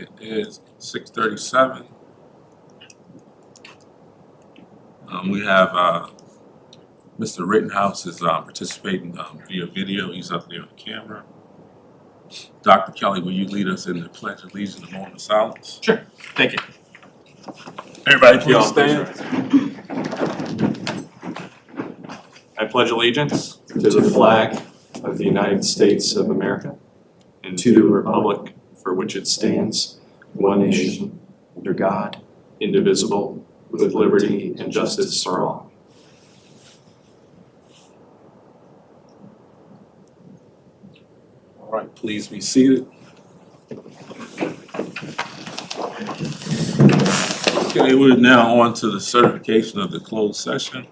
It is 6:37. We have Mr. Rittenhouse is participating via video. He's up there on camera. Dr. Kelly, will you lead us in the Pledge of Allegiance and the moment of silence? Sure. Thank you. Everybody, please Y'all, stand. I pledge allegiance to the flag of the United States of America and to the republic for which it stands, one nation, under God, indivisible, with liberty and justice for all. All right, please be seated. Okay, we're now on to the certification of the closed session.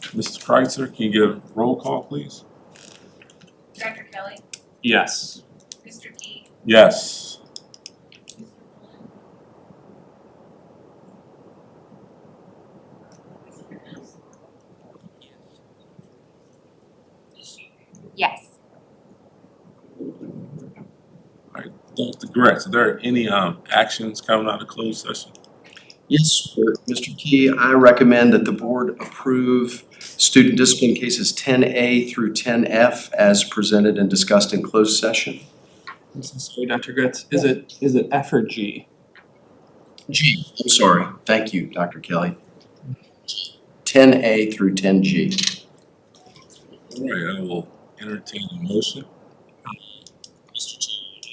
Mr. Kreitzer, can you give a roll call, please? Dr. Kelly, Yes. Mr. Key, Yes. Mr. Pullen. Yes. All right, Dr. Gretz, are there any actions coming out of closed session? Yes, sir. Mr. Key, I recommend that the board approve student discipline cases 10A through 10F as presented and discussed in closed session. Sorry, Dr. Gretz. Is it F or G? G, I'm sorry. Thank you, Dr. Kelly. 10A through 10G. All right, I will entertain a motion.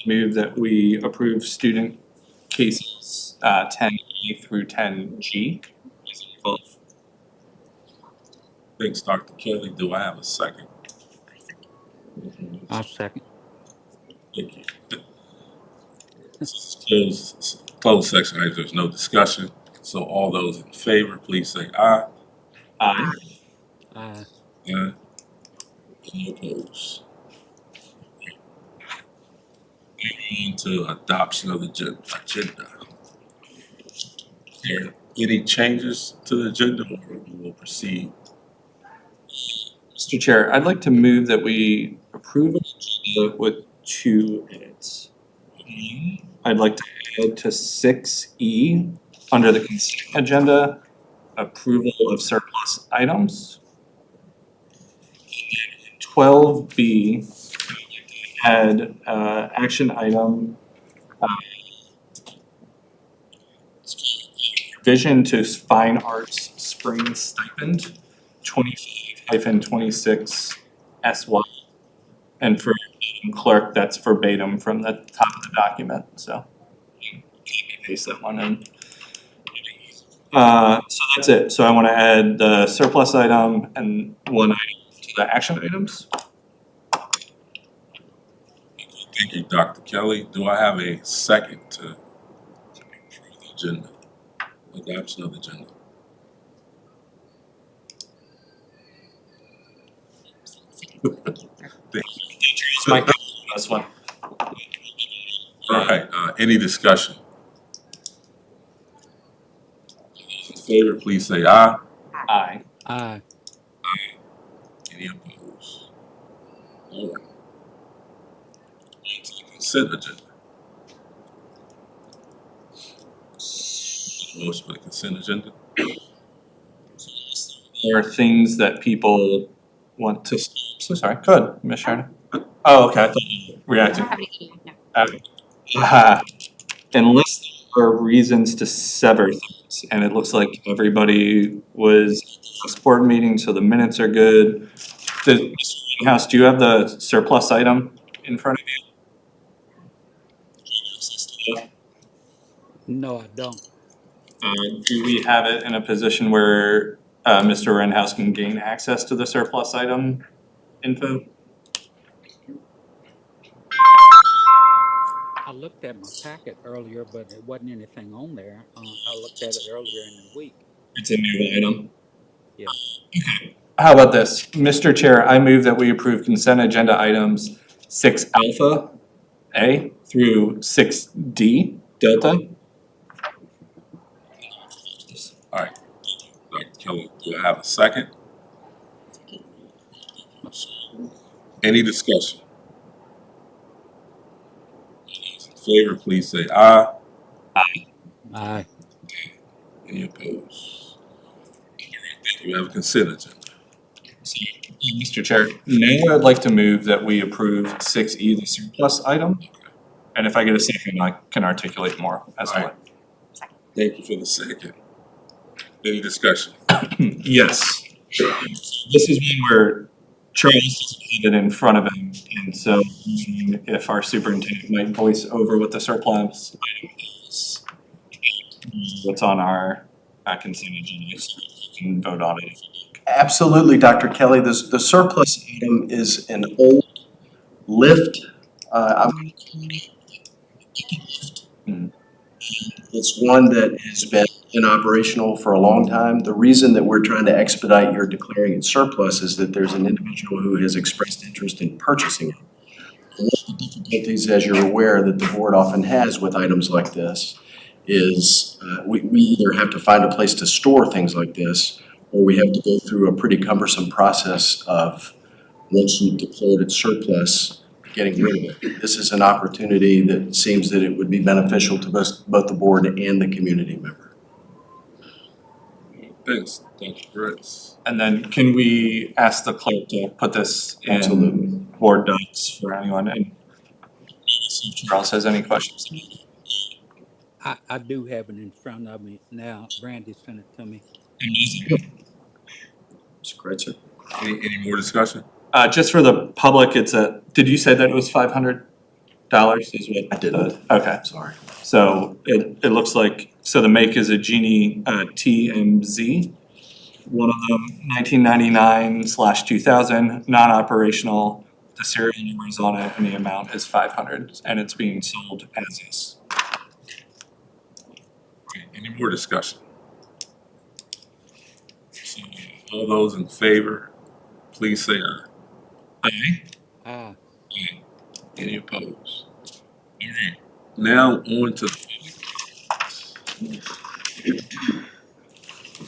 Move that we approve student cases 10A through 10G. Thanks, Dr. Kelly. Do I have a second? I'll second. Thank you. This is closed section, right? There's no discussion. So all those in favor, please say aye. Aye. Aye. Aye. Any opposed? Moving on to adoption of the agenda. Are there any changes to the agenda, or we will proceed? Mr. Chair, I'd like to move that we approve an agenda with 2 edits. I'd like to add to 6E under the consent agenda, approval of surplus items. 12B, add action item revision to fine arts spring stipend 25-26 SY. And for clerk, that's verbatim from the top of the document, so copy paste that one in. So that's it. So I want to add the surplus item and 1 item to the action items. Thank you, Dr. Kelly. Do I have a second to approve the agenda? Adoption of the agenda. Thank you. My this one. All right, any discussion? Those in favor, please say aye. Aye. Aye. Any opposed? All right. On to the consent agenda. Motion for the consent agenda. There are things that people want to, so sorry, go ahead, Ms. Sharna. Oh, okay, I thought you were reacting. I don't have any, no. Unless there are reasons to sever things, and it looks like everybody was at the board meeting, so the minutes are good. Mr. House, do you have the surplus item in front of you? No, I don't. Do we have it in a position where Mr. Rittenhouse can gain access to the surplus item info? I looked at my packet earlier, but there wasn't anything on there. I looked at it earlier in the week. It's a new item. Yeah. How about this? Mr. Chair, I move that we approve consent agenda items 6 alpha A through 6D delta. All right. Dr. Kelly, do I have a second? Any discussion? favor, please say aye. Aye. Any opposed? Thank you. We have a consent agenda. Mr. Chair, now I'd like to move that we approve 6E, the surplus item. And if I get a second, I can articulate more as All well. right. Thank you for the second. Any discussion? Yes. This is one where Charles had it in front of him, and so if our superintendent might voice over what the surplus item is, what's on our consent agenda, so we can vote on it. Absolutely, Dr. Kelly. The surplus item is an old lift. I'm going to call it Hmm. It's one that has been inoperational for a long time. The reason that we're trying to expedite your declaring it surplus is that there's an individual who has expressed interest in purchasing it. One of the difficulties, as you're aware, that the board often has with items like this is we either have to find a place to store things like this, or we have to go through a pretty cumbersome process of, once you've declared it surplus, getting rid of it. This is an opportunity that seems that it would be beneficial to both the board and the community member. Thanks, Dr. Fritz. And then can we ask the clerk to put this in Absolutely. board docs for anyone? And see if Charles has any questions. I do have it in front of me now. Brandy sent it to me. Mr. Kreitzer? Any more discussion? Just for the public, did you say that it was $500 is what? I didn't. Okay, Sorry. so it looks like, so the make is a Genie TMZ. One of them, 1999/2000, non-operational. The serial number is on it and the amount is 500 and it's being sold as is. Any more discussion? So, all those in favor, please say aye. Aye. Aye. Any opposed? All right. Now on to the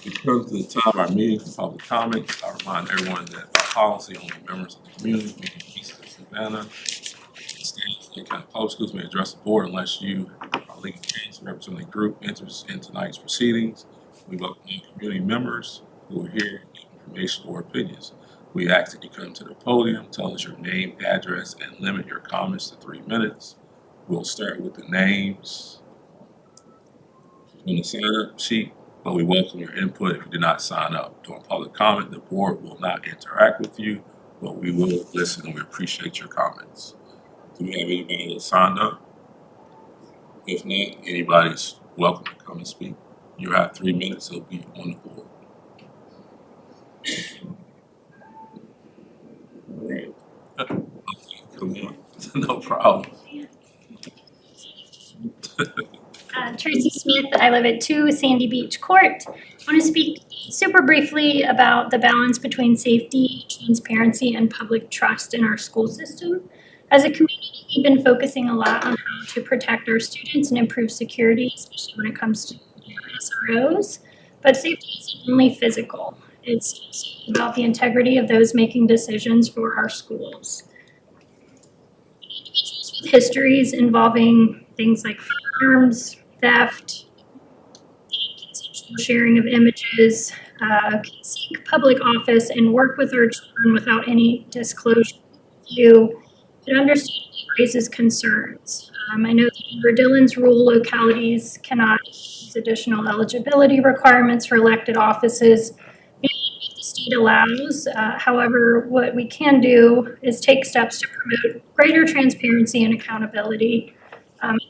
we come to the time of our meeting for public comment. I remind everyone that by policy, only members of the community, meaning pieces of Fluvanna, staff, and kind of public schools may address the board unless you are legal counsel representing the group enters in tonight's proceedings. We welcome all community members who are here to give information or opinions. We ask that you come to the podium, tell us your name, address, and limit your comments to 3 minutes. We'll start with the names on the sign-up sheet, but we welcome your input if you did not sign up. During public comment, the board will not interact with you, but we will listen and we appreciate your comments. Do we have anybody that signed up? If not, anybody's welcome to come and speak. You have 3 minutes, it'll be on the board. All right. Come on, no problem. Tracy Smith, I live at 2 Sandy Beach Court. I want to speak super briefly about the balance between safety, transparency, and public trust in our school system. As a community, we've been focusing a lot on how to protect our students and improve security, especially when it comes to SROs. But safety isn't only physical. It's also about the integrity of those making decisions for our schools. Individuals with histories involving things like firearms, theft, consensual sharing of images, can seek public office and work with our children without any disclosure view. It understandably raises concerns. I know that under Dillon's rule, localities cannot use additional eligibility requirements for elected offices beyond what the state allows. However, what we can do is take steps to promote greater transparency and accountability. I think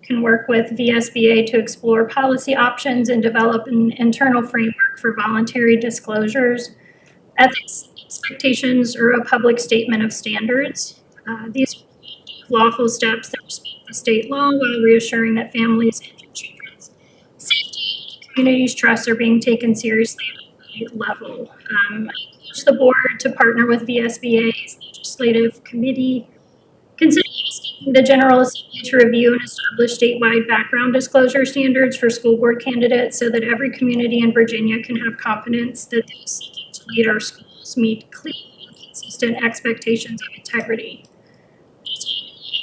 can work with VSBA to explore policy options and develop an internal framework for voluntary disclosures. Ethics expectations are a public statement of standards. These are lawful steps that respect the state law while reassuring that families and their children's safety and communities' trust are being taken seriously at a state level. I encourage the board to partner with VSBA's legislative committee, consider asking the General Assembly to review and establish statewide background disclosure standards for school board candidates so that every community in Virginia can have confidence that those seeking to lead our schools meet clear and consistent expectations of integrity.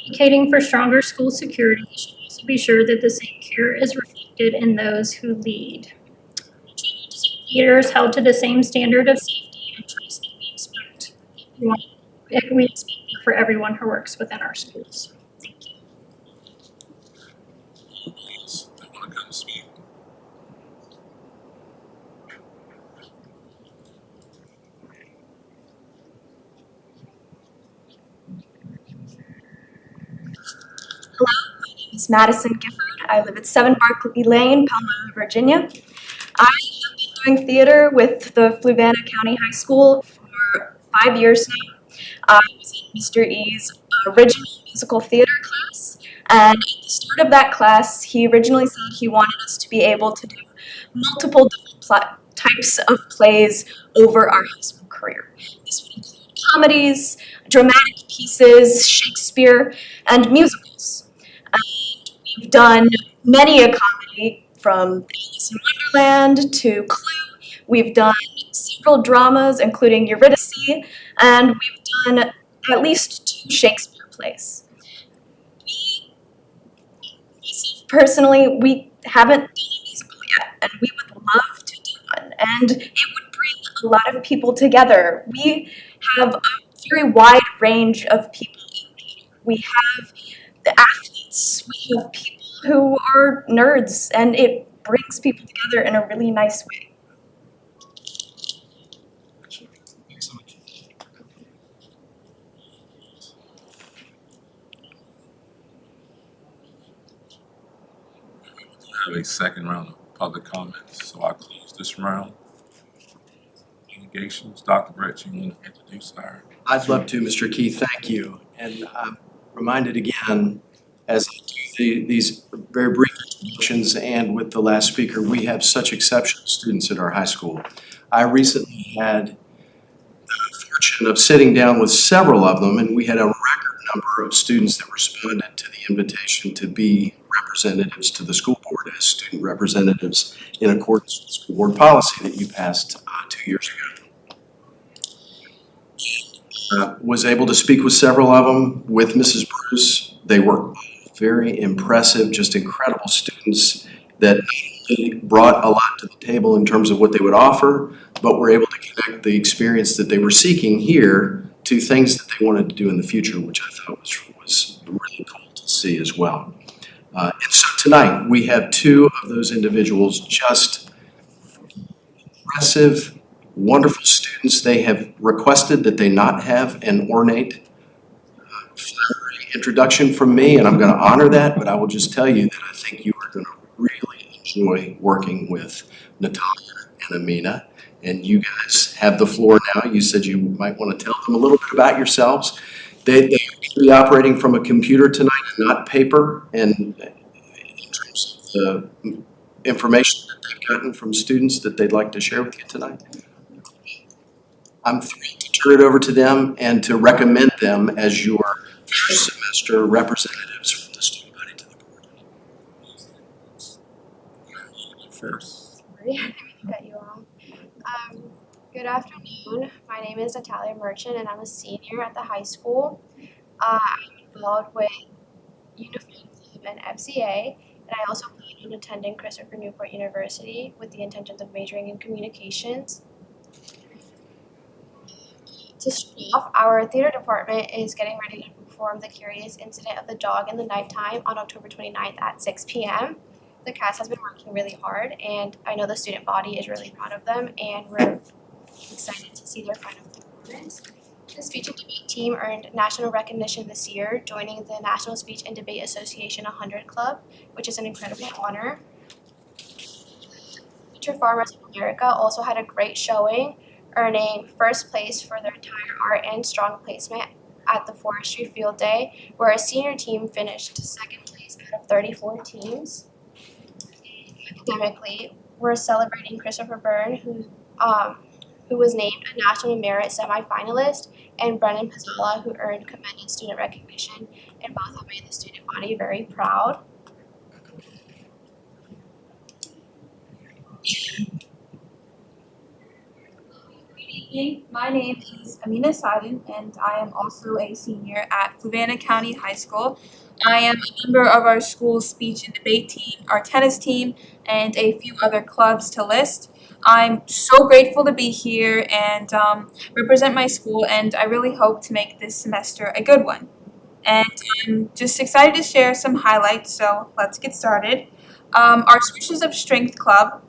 Advocating for stronger school security should also be sure that the same care is reflected in those who lead. Leaders held to the same standard of safety and trust that we expect for everyone who works within our schools. Thank you. Yes, they want to come speak. Is Madison Gifford. I live at 7 Barkley Lane, Palmyra, Virginia. I have been doing theater with the Fluvanna County High School for 5 years now. I was in Mr. E's original musical theater class, and at the start of that class, he originally said he wanted us to be able to do multiple different types of plays over our high school career. This would include comedies, dramatic pieces, Shakespeare, and musicals. We've done many a comedy, from Alice in Wonderland to Clue. We've done several dramas, including Eurydice, and we've done at least 2 Shakespeare plays. Personally, we haven't done a musical yet, and we would love to do one, and it would bring a lot of people together. We have a very wide range of people in theater. We have the athletes, we have people who are nerds, and it brings people together in a really nice way. Thanks so much. We have a second round of public comments, so I close this round. Communications, Dr. Brett, you want to introduce our? I'd love to, Mr. Keith, thank you. And I'm reminded again, as I do these very brief introductions and with the last speaker, we have such exceptional students at our high school. I recently had the fortune of sitting down with several of them, and we had a record number of students that responded to the invitation to be representatives to the school board as student representatives in accordance with school board policy that you passed 2 years ago. Was able to speak with several of them, with Mrs. Bruce. They were very impressive, just incredible students that brought a lot to the table in terms of what they would offer, but were able to connect the experience that they were seeking here to things that they wanted to do in the future, which I thought was really cool to see as well. And so tonight, we have 2 of those individuals, just impressive, wonderful students. They have requested that they not have an ornate flowery introduction from me, and I'm going to honor that, but I will just tell you that I think you are going to really enjoy working with Natalia and Amina, and you guys have the floor now. You said you might want to tell them a little bit about yourselves. They will be operating from a computer tonight and not paper, and in terms of the information that they've gotten from students that they'd like to share with you tonight. I'm thrilled to turn it over to them and to recommend them as your first semester representatives from the student body to the board. First. Sorry, I cut you off. Good afternoon. My name is Natalia Merchant, and I'm a senior at the high school. I'm involved with Unified Club and FCA, and I also plan on attending Christopher Newport University with the intentions of majoring in communications. To start off, our theater department is getting ready to perform The Curious Incident of the Dog in the Nighttime on October 29th at 6 p.m. The cast has been working really hard, and I know the student body is really proud of them, and we're excited to see their final performance. The speech and debate team earned national recognition this year, joining the National Speech and Debate Association 100 Club, which is an incredible honor. Future Farmers of America also had a great showing, earning first place for their entire art and strong placement at the Forestry Field Day, where our senior team finished second place out of 34 teams. Academically, we're celebrating Christopher Byrne, who was named a National Merit semifinalist, and Brennan Pizzala, who earned commended student recognition, and both have made the student body very proud. evening. My name is Amina Sadin, and I am also a senior at Fluvanna County High School. I am a member of our school's speech and debate team, our tennis team, and a few other clubs to list. I'm so grateful to be here and represent my school, and I really hope to make this semester a good one. And I'm just excited to share some highlights, so let's get started. Our Switches of Strength Club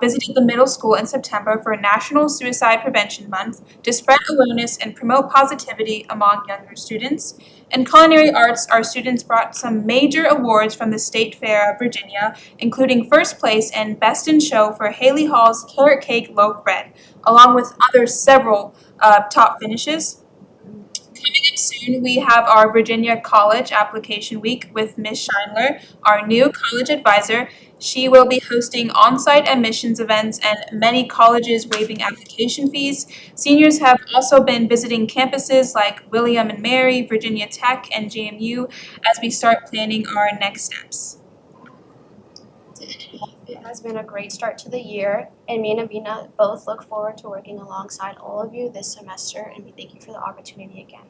visited the middle school in September for National Suicide Prevention Month to spread awareness and promote positivity among younger students. In culinary arts, our students brought some major awards from the State Fair of Virginia, including first place and best in show for Haley Hall's carrot cake loaf bread, along with other several top finishes. Coming up soon, we have our Virginia College Application Week with Ms. Schindler, our new college advisor. She will be hosting on-site admissions events and many colleges waiving application fees. Seniors have also been visiting campuses like William and Mary, Virginia Tech, and JMU as we start planning our next steps. It has been a great start to the year, and me and Amina both look forward to working alongside all of you this semester, and we thank you for the opportunity again.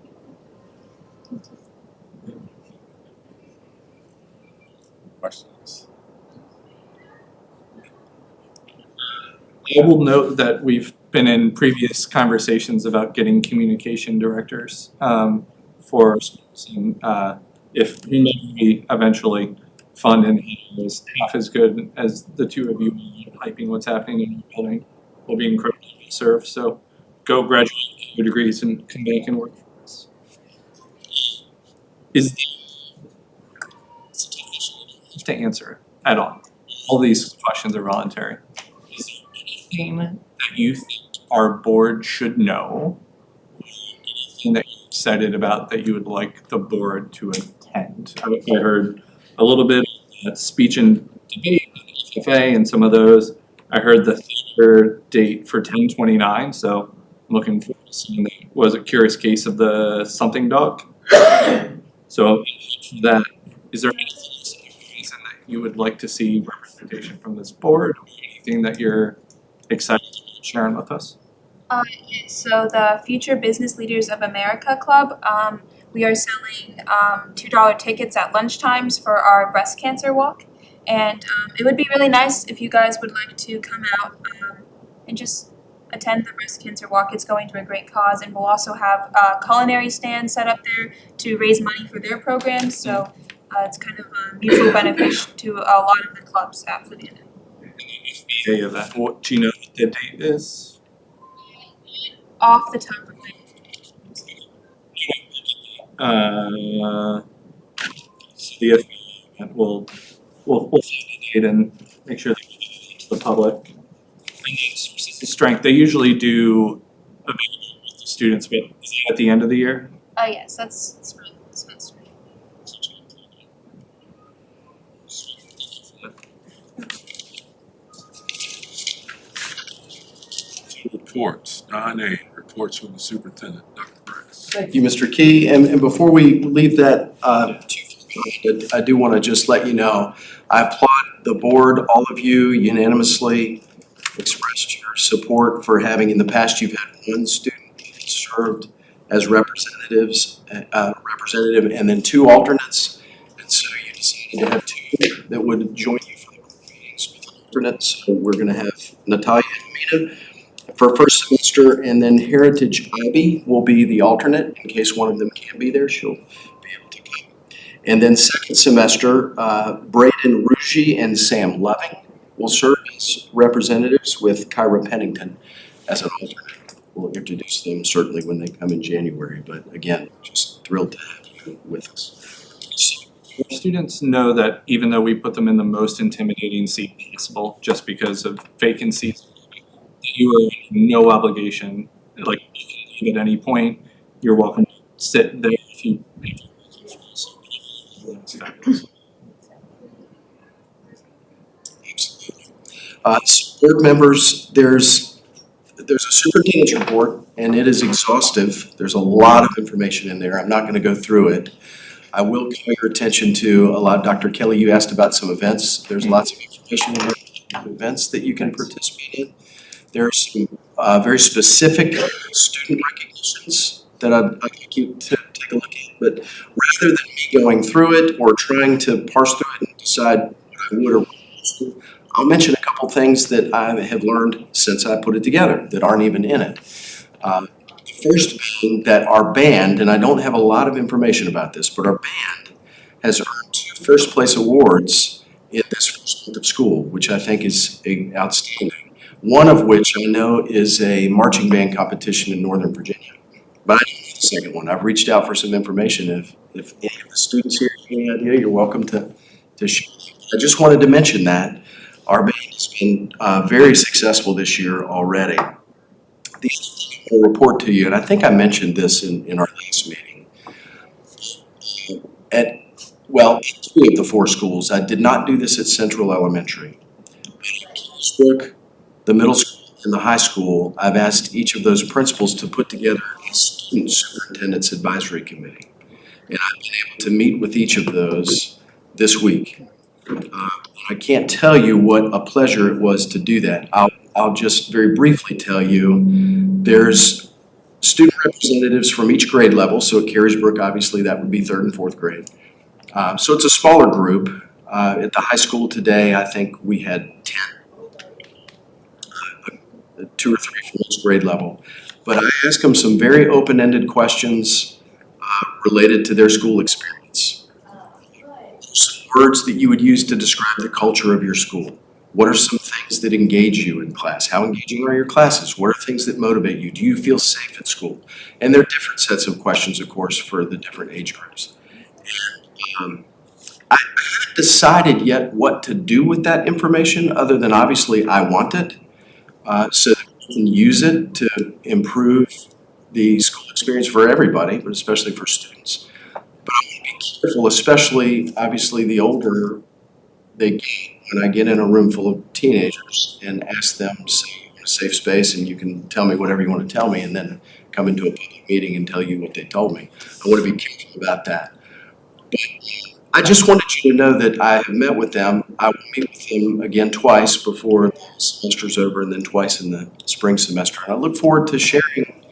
Questions? I will note that we've been in previous conversations about getting communication directors for schools, and if we eventually fund and is half as good as the two of you hyping what's happening in your building, will be incredibly well served. So go graduate, get your degrees, and come back and work for us. Is the to answer it at all? All these questions are voluntary. Is there anything that you think our board should know? Anything that you're excited about that you would like the board to attend? I heard a little bit of speech and debate, FFA, and some of those. I heard the theater date for 10/29, so I'm looking forward to seeing that. Was a curious case of the something dog. So that, is there any reason that you would like to see representation from this board, or anything that you're excited about sharing with us? So the Future Business Leaders of America Club, we are selling $2 tickets at lunchtimes for our breast cancer walk. And it would be really nice if you guys would like to come out and just attend the breast cancer walk. It's going to a great cause, and we'll also have a culinary stand set up there to raise money for their programs. So it's kind of a mutual benefit to a lot of the clubs at Fluvanna. Yeah, that. What do you know what the date is? Off the top of my The we'll find the date and make sure that we get it to the public. And the strength, they usually do a big event with the students, but is that at the end of the year? yes, that's for the semester. Reports, 9A, reports from the superintendent, Dr. Briggs. Thank you, Mr. Key. And before we leave that, I do want to just let you know, I applaud the board, all of you unanimously expressed your support for having, in the past, you've had one student that served as representative, and then two alternates. And so you decided to have two that would join you for the meetings with alternates. So we're going to have Natalia and Amina for first semester, and then Heritage Ivy will be the alternate in case one of them can't be there. She'll be able to come. And then second semester, Braden Rugy and Sam Loving will serve as representatives with Kyra Pennington as an alternate. We'll introduce them certainly when they come in January, but again, just thrilled to have you with us. Students know that even though we put them in the most intimidating seat possible, just because of vacancies, you are no obligation, like at any point, you're welcome to sit there if you. Board members, there's a superintendent's report, and it is exhaustive. There's a lot of information in there. I'm not going to go through it. I will call your attention to a lot. Dr. Kelly, you asked about some events. There's lots of information in there, events that you can participate in. There's some very specific student recognitions that I'd like you to take a look at. But rather than me going through it or trying to parse through it and decide what I would or wouldn't do, I'll mention a couple things that I have learned since I put it together that aren't even in it. First being that our band, and I don't have a lot of information about this, but our band has earned 2 first place awards in this first month of school, which I think is outstanding. One of which I know is a marching band competition in Northern Virginia. But I don't know the second one. I've reached out for some information. If any of the students here have any idea, you're welcome to share. I just wanted to mention that our band has been very successful this year already. I'll report to you, and I think I mentioned this in our last meeting. At 2 of the 4 schools, I did not do this at Central Elementary. At the middle school, and the high school, I've asked each of those principals to put together a student superintendent's advisory committee. And I've been able to meet with each of those this week. I can't tell you what a pleasure it was to do that. I'll just very briefly tell you, there's student representatives from each grade level. So at Carriesbrook, obviously, that would be 3rd and 4th grade. So it's a smaller group. At the high school today, I think we had 10. 2 or 3 from each grade level. But I ask them some very open-ended questions related to their school experience. Some words that you would use to describe the culture of your school. What are some things that engage you in class? How engaging are your classes? What are things that motivate you? Do you feel safe at school? And there are different sets of questions, of course, for the different age groups. And, I haven't decided yet what to do with that information, other than obviously I want it. So that we can use it to improve the school experience for everybody, but especially for students. But I want to be careful, especially, obviously, the older they get, when I get in a room full of teenagers and ask them, say, in a safe space, and you can tell me whatever you want to tell me, and then come into a public meeting and tell you what they told me. I want to be careful about that. But I just wanted you to know that I have met with them. I will meet with them again twice before the semester's over, and then twice in the spring semester. And I look forward to sharing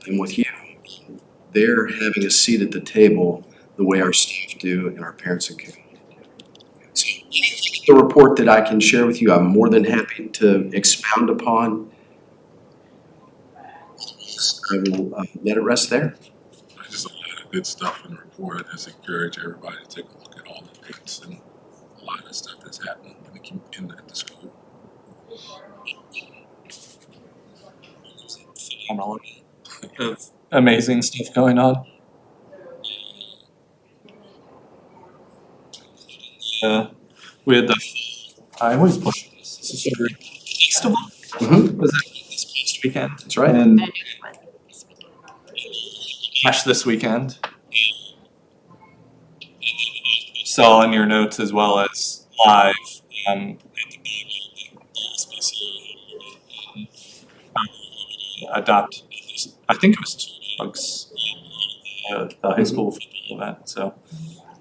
them with you. They're having a seat at the table the way our staff do and our parents and community do. So the report that I can share with you, I'm more than happy to expound upon. I will let it rest there. There's a lot of good stuff in the report. I just encourage everybody to take a look at all the dates and a lot of stuff that's happening at the school. Of amazing stuff going on. We had I always push this. This is a festival. Was that this past weekend? That's right. And Cash this weekend. Saw in your notes as well as live at the adopt. I think it was 2 dogs at the high school football event. So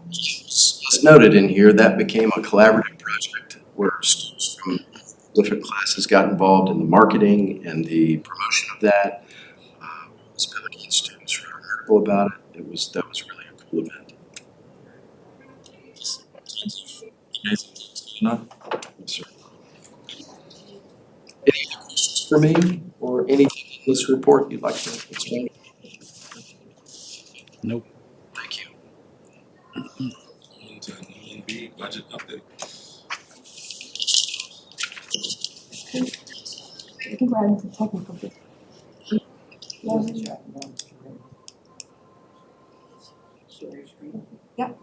As noted in here, that became a collaborative project where students from different classes got involved in the marketing and the promotion of that. Public students wrote an article about it. That was really a cool event. no. Yes, sir. Any other questions for me or anything in this report you'd like to explain? Nope. Thank you. On to 9B, budget update. I think we're into technical bit. Yep.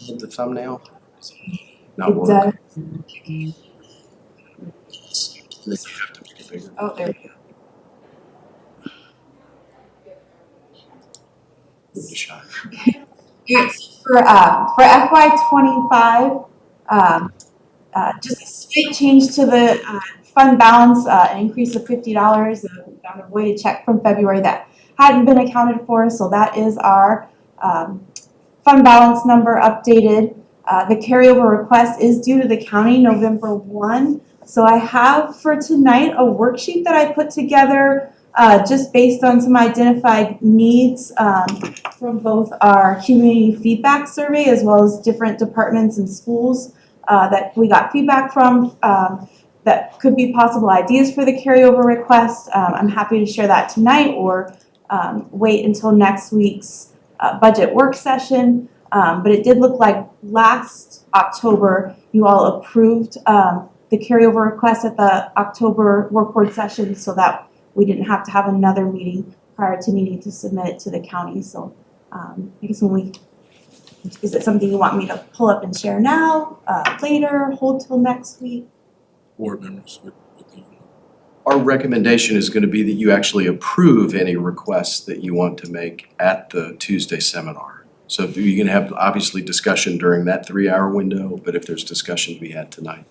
Hit the thumbnail. Not work. Then you have to make it bigger. Oh, there we go. For FY25, just a slight change to the fund balance, an increase of $50. Got a voided check from February that hadn't been accounted for, so that is our fund balance number updated. The carryover request is due to the county November 1. So I have for tonight a worksheet that I put together just based on some identified needs from both our community feedback survey as well as different departments and schools that we got feedback from that could be possible ideas for the carryover request. I'm happy to share that tonight or wait until next week's budget work session. But it did look like last October you all approved the carryover request at the October work board session so that we didn't have to have another meeting prior to needing to submit it to the county. So I guess is it something you want me to pull up and share now, later, hold till next week? Board members with you. Our recommendation is going to be that you actually approve any requests that you want to make at the Tuesday seminar. So you can have obviously discussion during that 3-hour window, but if there's discussion to be had tonight.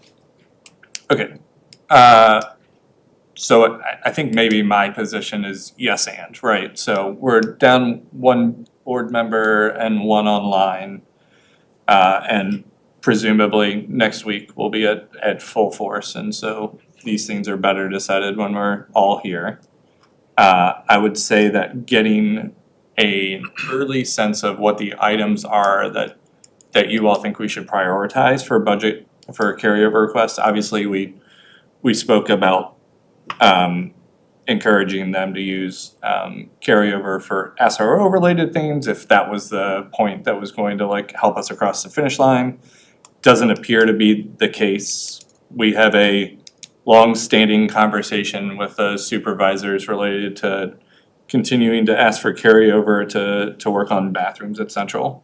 Okay. So I think maybe my position is yes and, right? So we're down one board member and one online. And presumably next week we'll be at full force. And so these things are better decided when we're all here. I would say that getting an early sense of what the items are that you all think we should prioritize for budget, for carryover requests. Obviously, we spoke about encouraging them to use carryover for SRO related things if that was the point that was going to like help us across the finish line. Doesn't appear to be the case. We have a long-standing conversation with the supervisors related to continuing to ask for carryover to work on bathrooms at Central.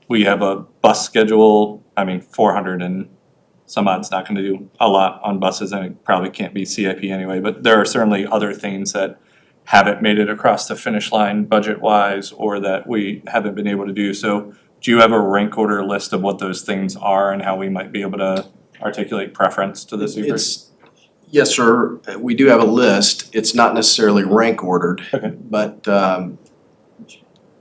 We have a bus schedule, 400 and some odd's not gonna do a lot on buses, and it probably can't be CIP anyway, but there are certainly other things that haven't made it across the finish line budget-wise or that we haven't been able to do. So do you have a rank order list of what those things are and how we might be able to articulate preference to the supers? Yes, sir. We do have a list. It's not necessarily rank ordered. Okay. But,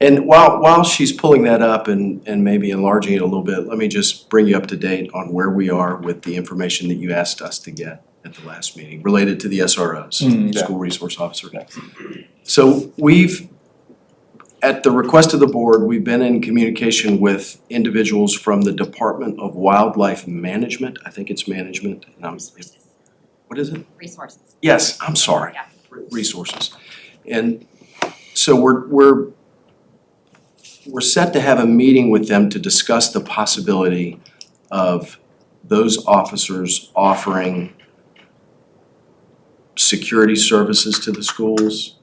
and while she's pulling that up and maybe enlarging it a little bit, let me just bring you up to date on where we are with the information that you asked us to get at the last meeting related to the SROs, Yeah. School Resource Officer. So at the request of the board, we've been in communication with individuals from the Department of Wildlife Management. I think it's management. And what is it? Resources. Yes, I'm sorry. Yeah. Resources. And so we're set to have a meeting with them to discuss the possibility of those officers offering security services to the schools.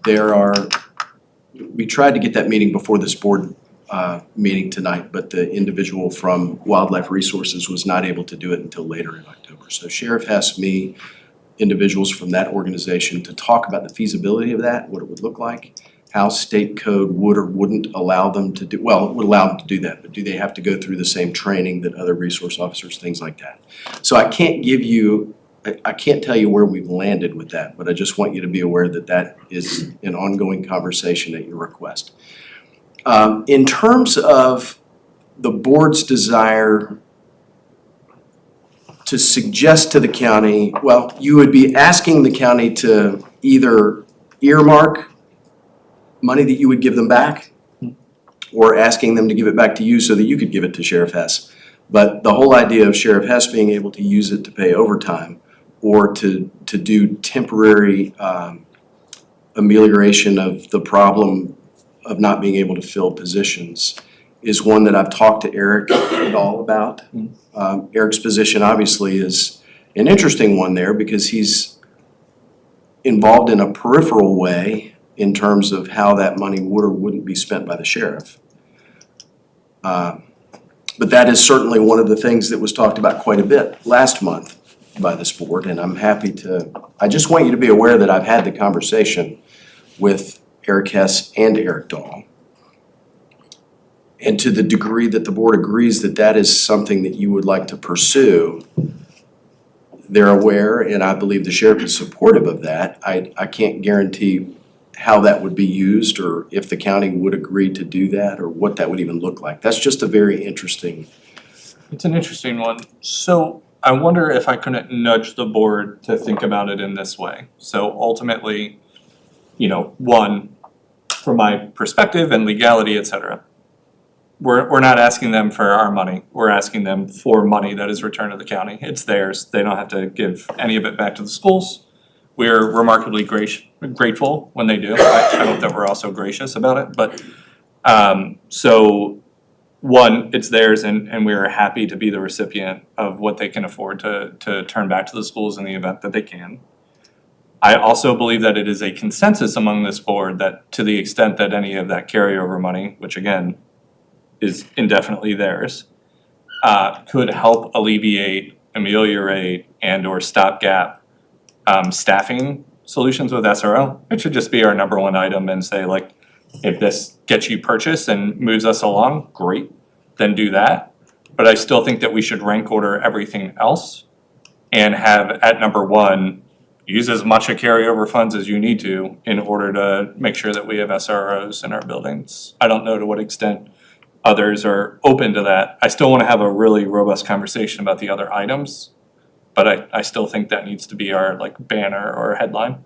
We tried to get that meeting before this board meeting tonight, but the individual from Wildlife Resources was not able to do it until later in October. So Sheriff asked me, individuals from that organization, to talk about the feasibility of that, what it would look like, how state code would or wouldn't allow them to do, well, it would allow them to do that, but do they have to go through the same training that other resource officers, things like that. So I can't tell you where we've landed with that, but I just want you to be aware that that is an ongoing conversation at your request. In terms of the board's desire to suggest to the county, well, you would be asking the county to either earmark money that you would give them back or asking them to give it back to you so that you could give it to Sheriff Hess. But the whole idea of Sheriff Hess being able to use it to pay overtime or to do temporary amelioration of the problem of not being able to fill positions is one that I've talked to Eric all about. Eric's position obviously is an interesting one there because he's involved in a peripheral way in terms of how that money would or wouldn't be spent by the sheriff. But that is certainly one of the things that was talked about quite a bit last month by this board, and I'm happy to, I just want you to be aware that I've had the conversation with Eric Hess and Eric Dahl. And to the degree that the board agrees that that is something that you would like to pursue, they're aware, and I believe the sheriff is supportive of that. I can't guarantee how that would be used or if the county would agree to do that or what that would even look like. That's just a very interesting. It's an interesting one. So I wonder if I couldn't nudge the board to think about it in this way. So ultimately, one, from my perspective and legality, et cetera, we're not asking them for our money. We're asking them for money that is returned to the county. It's theirs. They don't have to give any of it back to the schools. We're remarkably grateful when they do. I hope that we're also gracious about it, but so one, it's theirs and we are happy to be the recipient of what they can afford to turn back to the schools in the event that they can. I also believe that it is a consensus among this board that to the extent that any of that carryover money, which again is indefinitely theirs, could help alleviate, ameliorate, and or stopgap staffing solutions with SRO. It should just be our number one item and say like, if this gets you purchased and moves us along, great, then do that. But I still think that we should rank order everything else and have at number one, use as much of carryover funds as you need to in order to make sure that we have SROs in our buildings. I don't know to what extent others are open to that. I still want to have a really robust conversation about the other items, but I still think that needs to be our like banner or headline.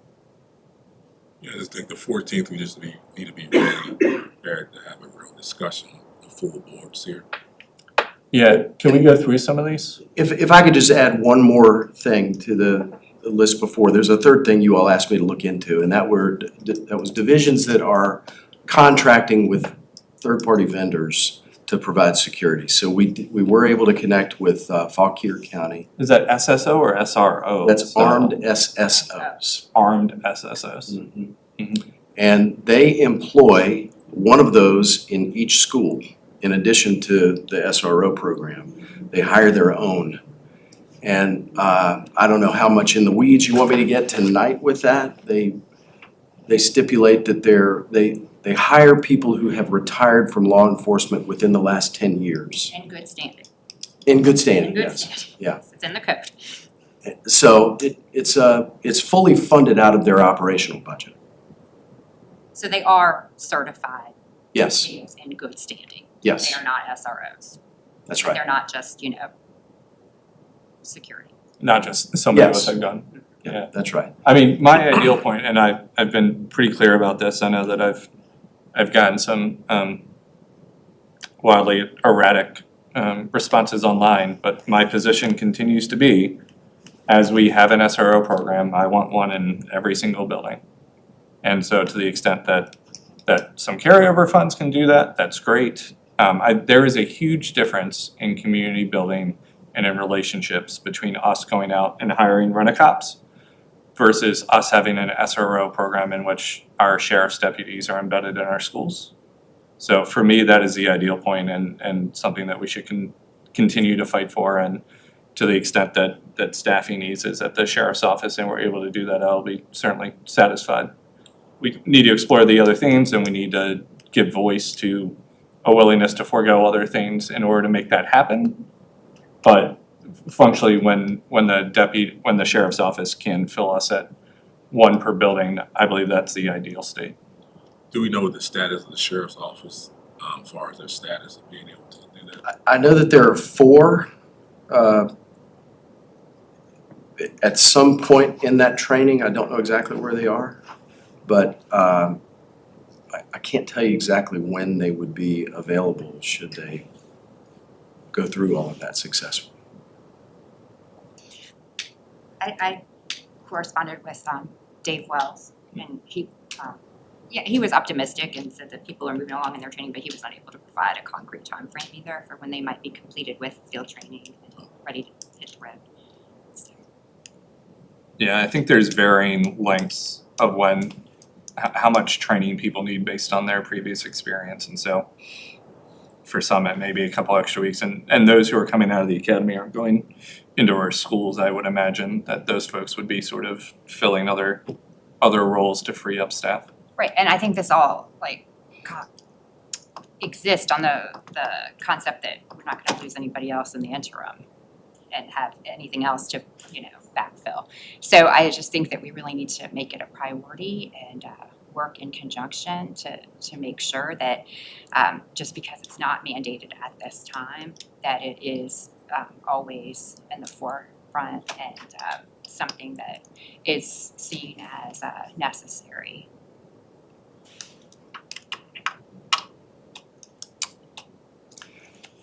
Yeah, I just think the 14th, we just need to be really prepared to have a real discussion with the full boards here. Yeah, can we go through some of these? If I could just add one more thing to the list before, there's a third thing you all asked me to look into, and that was divisions that are contracting with third-party vendors to provide security. So we were able to connect with Fauquier County. Is that SSO or SRO? That's armed SSOs. Armed SSOs. Mhm. Mhm. And they employ one of those in each school, in addition to the SRO program. They hire their own. And I don't know how much in the weeds you want me to get tonight with that. They stipulate that they hire people who have retired from law enforcement within the last 10 years. In good standing. In good standing, In good yes. standing. Yeah. It's in the code. So it's fully funded out of their operational budget. So they are certified. Yes, Things in good standing. yes, They are not SROs. that's But right. they're not just, security. Not just somebody Yes. with a gun. Yeah. That's right. I mean, my ideal point, and I've been pretty clear about this, I know that I've gotten some wildly erratic responses online, but my position continues to be, as we have an SRO program, I want one in every single building. And so to the extent that some carryover funds can do that, that's great. There is a huge difference in community building and in relationships between us going out and hiring rent-a-cops versus us having an SRO program in which our sheriff's deputies are embedded in our schools. So for me, that is the ideal point and something that we should continue to fight for. And to the extent that staffing needs is at the sheriff's office and we're able to do that, I'll be certainly satisfied. We need to explore the other things and we need to give voice to a willingness to forego other things in order to make that happen. But functionally, when the sheriff's office can fill us at one per building, I believe that's the ideal state. Do we know the status of the sheriff's office as far as their status of being able to do that? I know that there are 4 at some point in that training. I don't know exactly where they are, but I can't tell you exactly when they would be available should they go through all of that successfully. I corresponded with Dave Wells, and he was optimistic and said that people are moving along in their training, but he was not able to provide a concrete time frame either for when they might be completed with field training and ready to hit the road. So, Yeah, I think there's varying lengths of how much training people need based on their previous experience. And so for some, it may be a couple extra weeks. And those who are coming out of the academy aren't going into our schools. I would imagine that those folks would be sort of filling other roles to free up staff. right, and I think this all, exist on the concept that we're not gonna lose anybody else in the interim and have anything else to, backfill. So I just think that we really need to make it a priority and work in conjunction to make sure that just because it's not mandated at this time, that it is always in the forefront and something that is seen as necessary.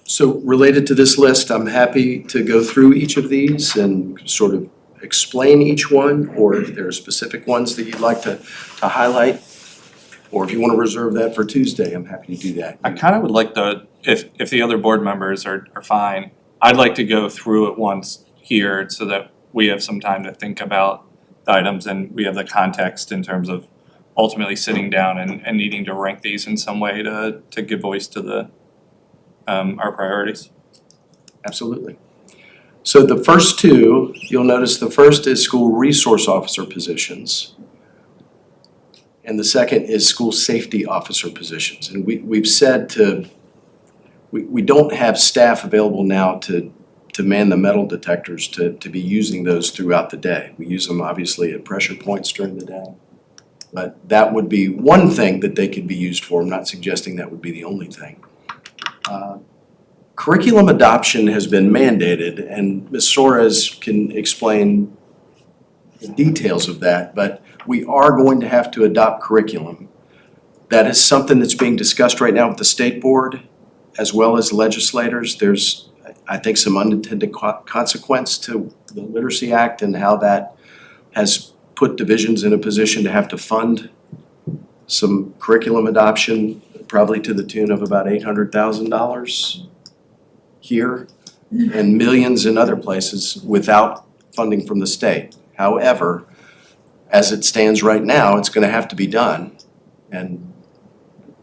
So related to this list, I'm happy to go through each of these and sort of explain each one, or if there are specific ones that you'd like to highlight, or if you want to reserve that for Tuesday, I'm happy to do that. I kind of would like if the other board members are fine, I'd like to go through it once here so that we have some time to think about the items and we have the context in terms of ultimately sitting down and needing to rank these in some way to give voice to the our priorities. Absolutely. So the first two, you'll notice the first is school resource officer positions. And the second is school safety officer positions. And we've said we don't have staff available now to man the metal detectors to be using those throughout the day. We use them obviously at pressure points during the day. But that would be one thing that they could be used for. I'm not suggesting that would be the only thing. Curriculum adoption has been mandated, and Ms. Suarez can explain the details of that, but we are going to have to adopt curriculum. That is something that's being discussed right now with the state board as well as legislators. There's, I think, some unintended consequence to the Literacy Act and how that has put divisions in a position to have to fund some curriculum adoption, probably to the tune of about $800,000 here and millions in other places without funding from the state. However, as it stands right now, it's going to have to be done, and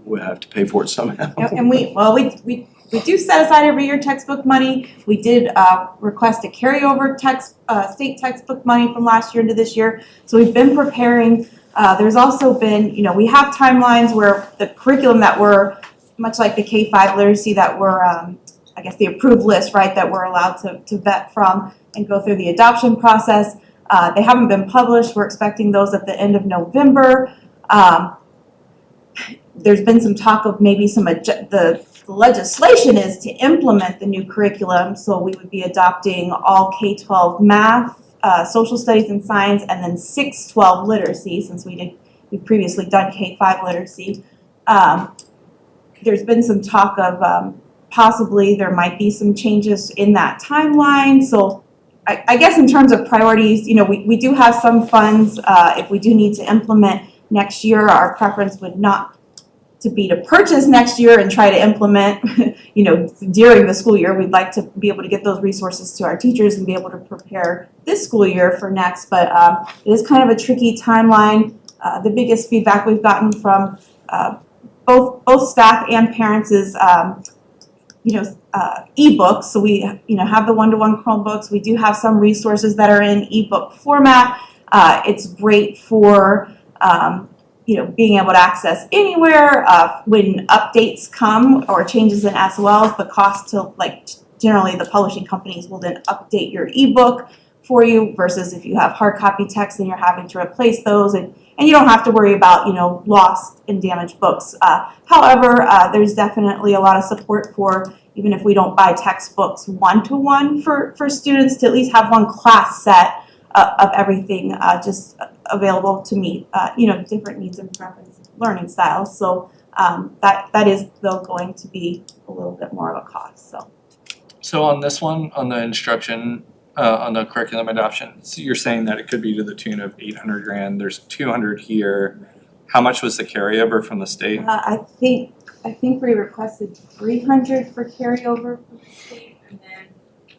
we'll have to pay for it somehow. And we do set aside every year textbook money. We did request a carryover state textbook money from last year into this year. So we've been preparing. There's also been, we have timelines where the curriculum that we're, much like the K-5 literacy that we're, I guess the approved list, right, that we're allowed to vet from and go through the adoption process. They haven't been published. We're expecting those at the end of November. There's been some talk of maybe the legislation is to implement the new curriculum. So we would be adopting all K-12 math, social studies and science, and then 6-12 literacy, since we've previously done K-5 literacy. There's been some talk of possibly there might be some changes in that timeline. So I guess in terms of priorities, we do have some funds. If we do need to implement next year, our preference would not to be to purchase next year and try to implement, during the school year. We'd like to be able to get those resources to our teachers and be able to prepare this school year for next. But it is kind of a tricky timeline. The biggest feedback we've gotten from both staff and parents is, ebooks. So we, have the one-to-one Chromebooks. We do have some resources that are in ebook format. It's great for, being able to access anywhere. When updates come or changes in SOLs, the cost to, generally the publishing companies will then update your ebook for you versus if you have hard copy text and you're having to replace those, and you don't have to worry about, lost and damaged books. However, there's definitely a lot of support for, even if we don't buy textbooks one-to-one for students, to at least have one class set of everything just available to meet, different needs and preference learning styles. So that is, though, going to be a little bit more of a cost, So on this one, on the instruction, on the curriculum adoption, so you're saying that it could be to the tune of $800,000. There's 200 here. How much was the carryover from the state? I think we requested 300 for carryover from the state, and then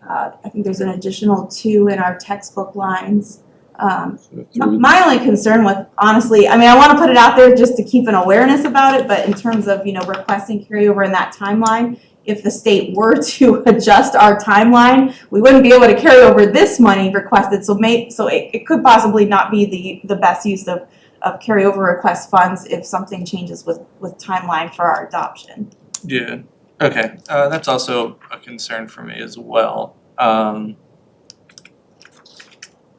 I think there's an additional 2 in our textbook lines. My only concern with, honestly, I want to put it out there just to keep an awareness about it, but in terms of, requesting carryover in that timeline, if the state were to adjust our timeline, we wouldn't be able to carry over this money requested. So it could possibly not be the best use of carryover request funds if something changes with timeline for our adoption. Yeah, okay, that's also a concern for me as well.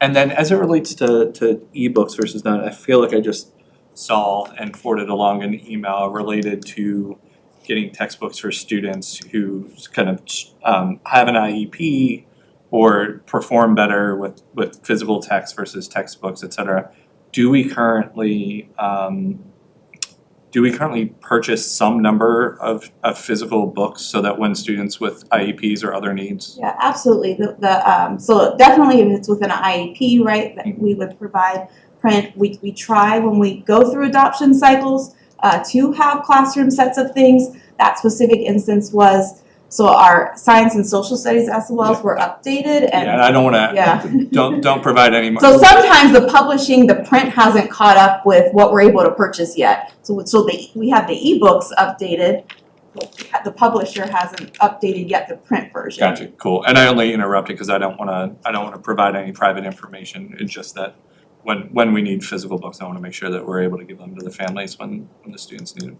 And then as it relates to ebooks versus not, I feel like I just saw and forwarded along an email related to getting textbooks for students who kind of have an IEP or perform better with physical text versus textbooks, et cetera. Do we currently purchase some number of physical books so that when students with IEPs or other needs? Yeah, absolutely. So definitely if it's within an IEP, right, that we would provide print. We try when we go through adoption cycles to have classroom sets of things. That specific instance was, so our science and social studies SOLs were updated and. Yeah, and I don't wanna, Yeah. don't provide any more. So sometimes the print hasn't caught up with what we're able to purchase yet. So we have the ebooks updated, but the publisher hasn't updated yet the print version. Gotcha, cool. And I only interrupted because I don't wanna provide any private information. It's just that when we need physical books, I wanna make sure that we're able to give them to the families when the students need them.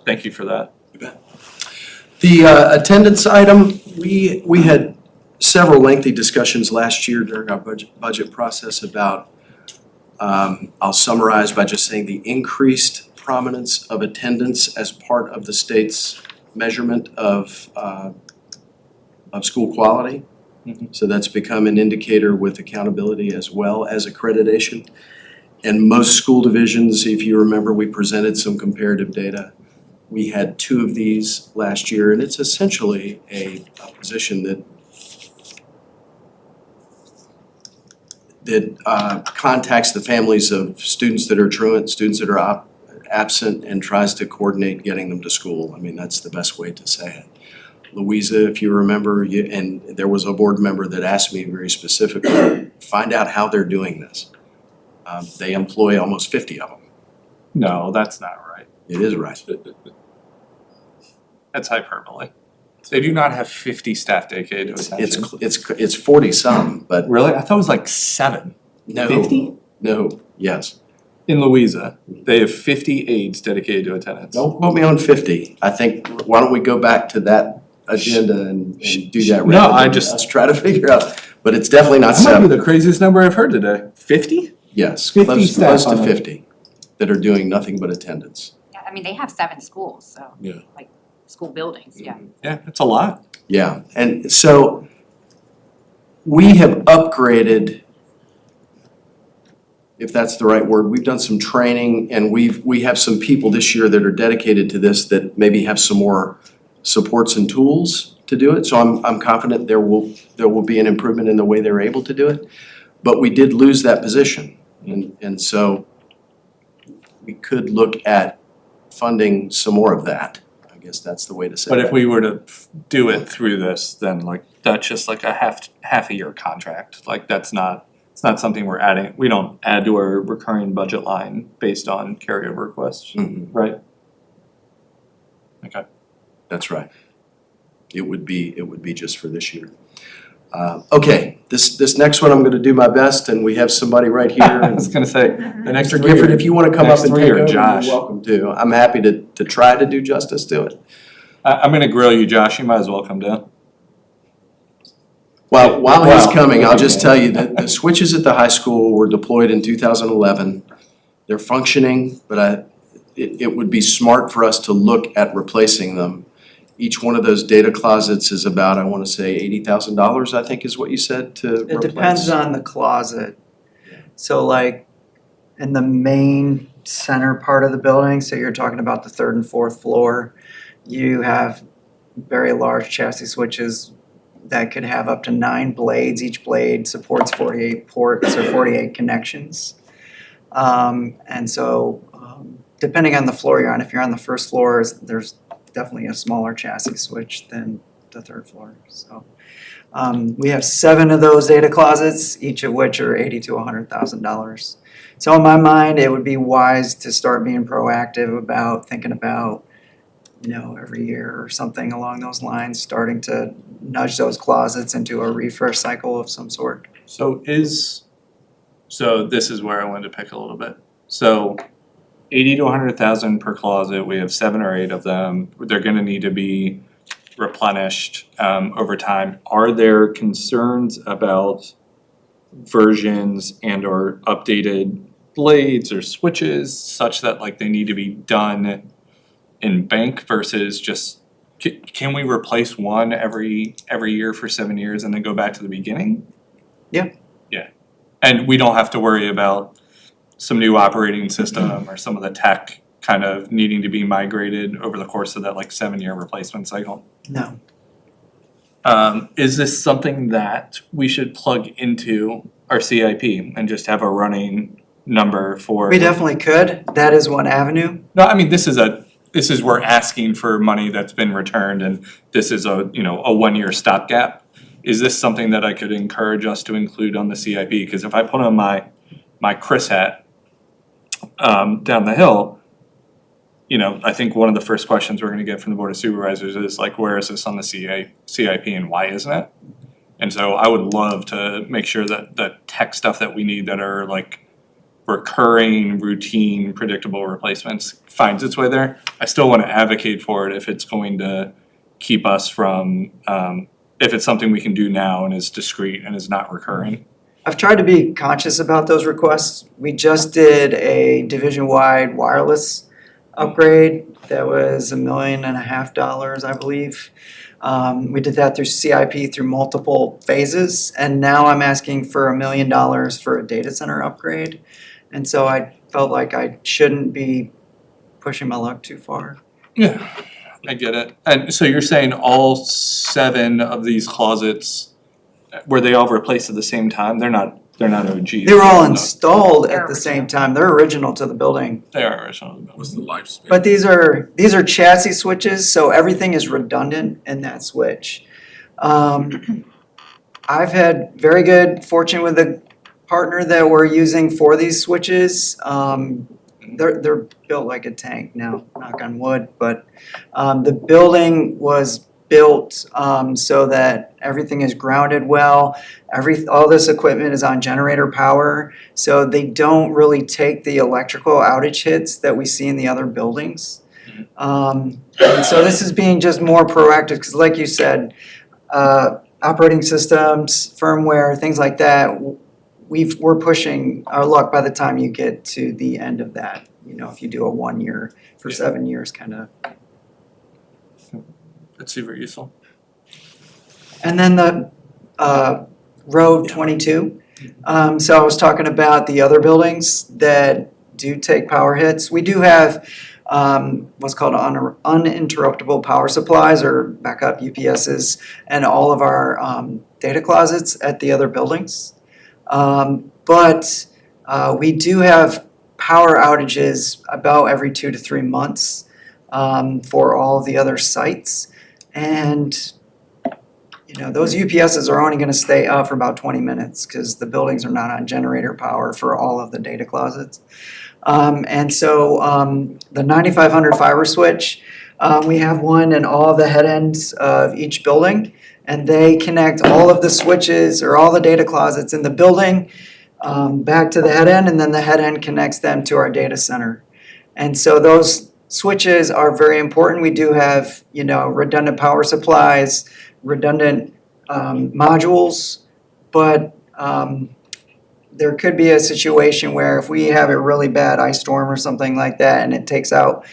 Thank you for that. You bet. The attendance item, we had several lengthy discussions last year during our budget process about, I'll summarize by just saying the increased prominence of attendance as part of the state's measurement of school quality. Mhm. So that's become an indicator with accountability as well as accreditation. And most school divisions, if you remember, we presented some comparative data. We had 2 of these last year, and it's essentially a position that contacts the families of students that are truant, students that are absent, and tries to coordinate getting them to school. I mean, that's the best way to say it. Louisa, if you remember, and there was a board member that asked me very specifically, find out how they're doing this. They employ almost 50 of them. No, that's not right. It is right. That's hyperbole. They do not have 50 staff dedicated to attention. It's 40 some, but Really? I thought it was like 7. no. 50? No, yes. In Louisa, they have 50 aides dedicated to attendance. Don't quote me on 50. I think, why don't we go back to that agenda and do that No, rather I than just- us try to figure out, but it's definitely not That might be 7. the craziest number I've heard today. 50? Yes, 50 close staff to on it. 50 that are doing nothing but attendance. Yeah, I mean, they have 7 schools, so. Yeah. Like, school buildings, yeah. Yeah, it's a lot. Yeah, and so we have upgraded, if that's the right word, we've done some training and we have some people this year that are dedicated to this that maybe have some more supports and tools to do it. So I'm confident there will be an improvement in the way they're able to do it. But we did lose that position. And so we could look at funding some more of that. I guess that's the way to say it. But if we were to do it through this, then like that's just like a half a year contract. Like it's not something we're adding. We don't add to our recurring budget line based on carryover requests, Mhm. right? Okay. That's right. It would be just for this year. Okay, this next one, I'm gonna do my best, and we have somebody right here. I was gonna say, the next Mr. 3 Gifford, years. if you wanna come up Next and 3 take are over, Josh. you're welcome to. I'm happy to try to do justice to it. I'm gonna grill you, Josh. You might as well come down. While he's Wow. coming, I'll just tell you that the switches at the high school were deployed in 2011. They're functioning, but it would be smart for us to look at replacing them. Each one of those data closets is about, I wanna say $80,000, I think is what you said, to replace. It depends on the closet. So like in the main center part of the building, so you're talking about the 3rd and 4th floor, you have very large chassis switches that could have up to 9 blades. Each blade supports 48 ports or 48 connections. And so depending on the floor you're on, if you're on the 1st floor, there's definitely a smaller chassis switch than the 3rd floor. So we have 7 of those data closets, each of which are $80,000 to $100,000. So in my mind, it would be wise to start being proactive about thinking about, every year or something along those lines, starting to nudge those closets into a refresh cycle of some sort. So this is where I wanted to pick a little bit. So 80 to 100,000 per closet. We have 7 or 8 of them. They're gonna need to be replenished over time. Are there concerns about versions and or updated blades or switches such that like they need to be done in bank versus just can we replace one every year for 7 years and then go back to the beginning? Yeah. Yeah. And we don't have to worry about some new operating system or some of the tech kind of needing to be migrated over the course of that like 7-year replacement cycle. No. Is this something that we should plug into our CIP and just have a running number for? We definitely could. That is one avenue. No, I mean, this is we're asking for money that's been returned and this is a 1-year stopgap. Is this something that I could encourage us to include on the CIP? Because if I put on my Chris hat down the hill, I think one of the first questions we're gonna get from the Board of Supervisors is like, where is this on the CIP and why isn't it? And so I would love to make sure that the tech stuff that we need that are like recurring, routine, predictable replacements finds its way there. I still wanna advocate for it if it's going to keep us from, if it's something we can do now and is discrete and is not recurring. I've tried to be conscious about those requests. We just did a division-wide wireless upgrade that was $1.5 million, I believe. We did that through CIP through multiple phases, and now I'm asking for $1 million for a data center upgrade. And so I felt like I shouldn't be pushing my luck too far. Yeah, I get it. And so you're saying all 7 of these closets, were they all replaced at the same time? They're not OGs. They were all installed at the same time. They're original to the building. They are original. What's the lifespan? But these are chassis switches, so everything is redundant in that switch. I've had very good fortune with the partner that we're using for these switches. They're built like a tank now, knock on wood, but the building was built so that everything is grounded well. All this equipment is on generator power, so they don't really take the electrical outage hits that we see in the other buildings. And so this is being just more proactive, because like you said, operating systems, firmware, things like that, we're pushing our luck by the time you get to the end of that. If you do a 1 year for 7 years kind of. That's super useful. And then the road 22. So I was talking about the other buildings that do take power hits. We do have what's called uninterruptible power supplies or backup UPSs and all of our data closets at the other buildings. But we do have power outages about every 2 to 3 months for all the other sites. And those UPSs are only going to stay up for about 20 minutes because the buildings are not on generator power for all of the data closets. And so the 9500 fiber switch, we have one in all the head ends of each building, and they connect all of the switches or all the data closets in the building back to the head end, and then the head end connects them to our data center. And so those switches are very important. We do have, redundant power supplies, redundant modules, but there could be a situation where if we have a really bad ice storm or something like that and it takes out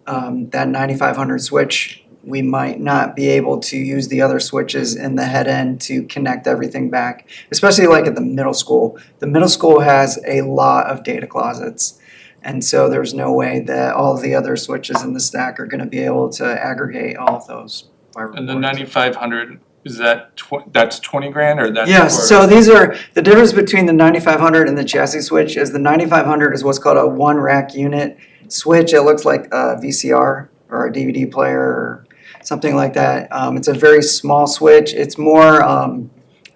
that 9500 switch, we might not be able to use the other switches in the head end to connect everything back, especially like at the middle school. The middle school has a lot of data closets. And so there's no way that all of the other switches in the stack are going to be able to aggregate all of those fiber And the cords. 9500, is that that's 20 grand or that's? Yes, for- so these are, the difference between the 9500 and the chassis switch is the 9500 is what's called a one rack unit switch. It looks like a VCR or a DVD player or something like that. It's a very small switch. It's more, I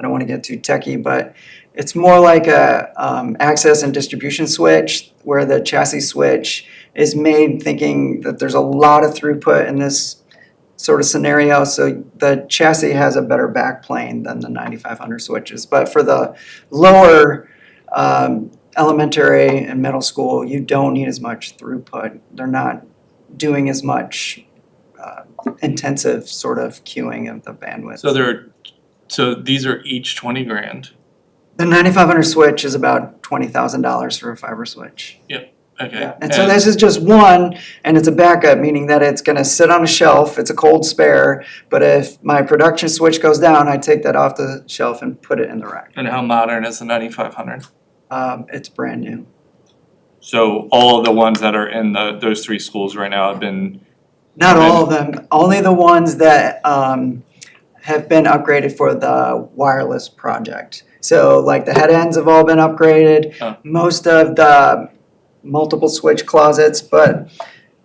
don't want to get too techie, but it's more like a access and distribution switch, where the chassis switch is made thinking that there's a lot of throughput in this sort of scenario. So the chassis has a better backplane than the 9500 switches. But for the lower elementary and middle school, you don't need as much throughput. They're not doing as much intensive sort of queuing of the bandwidth. So these are each 20 grand. The 9500 switch is about $20,000 for a fiber switch. Okay. Yeah. And so this is just one, and it's a backup, meaning that it's going to sit on a shelf. It's a cold spare, but if my production switch goes down, I take that off the shelf and put it in the rack. And how modern is the 9500? It's brand new. So all of the ones that are in those 3 schools right now have been. Not all of them, only the ones that have been upgraded for the wireless project. So like the head ends have all been upgraded, most of the multiple switch closets, but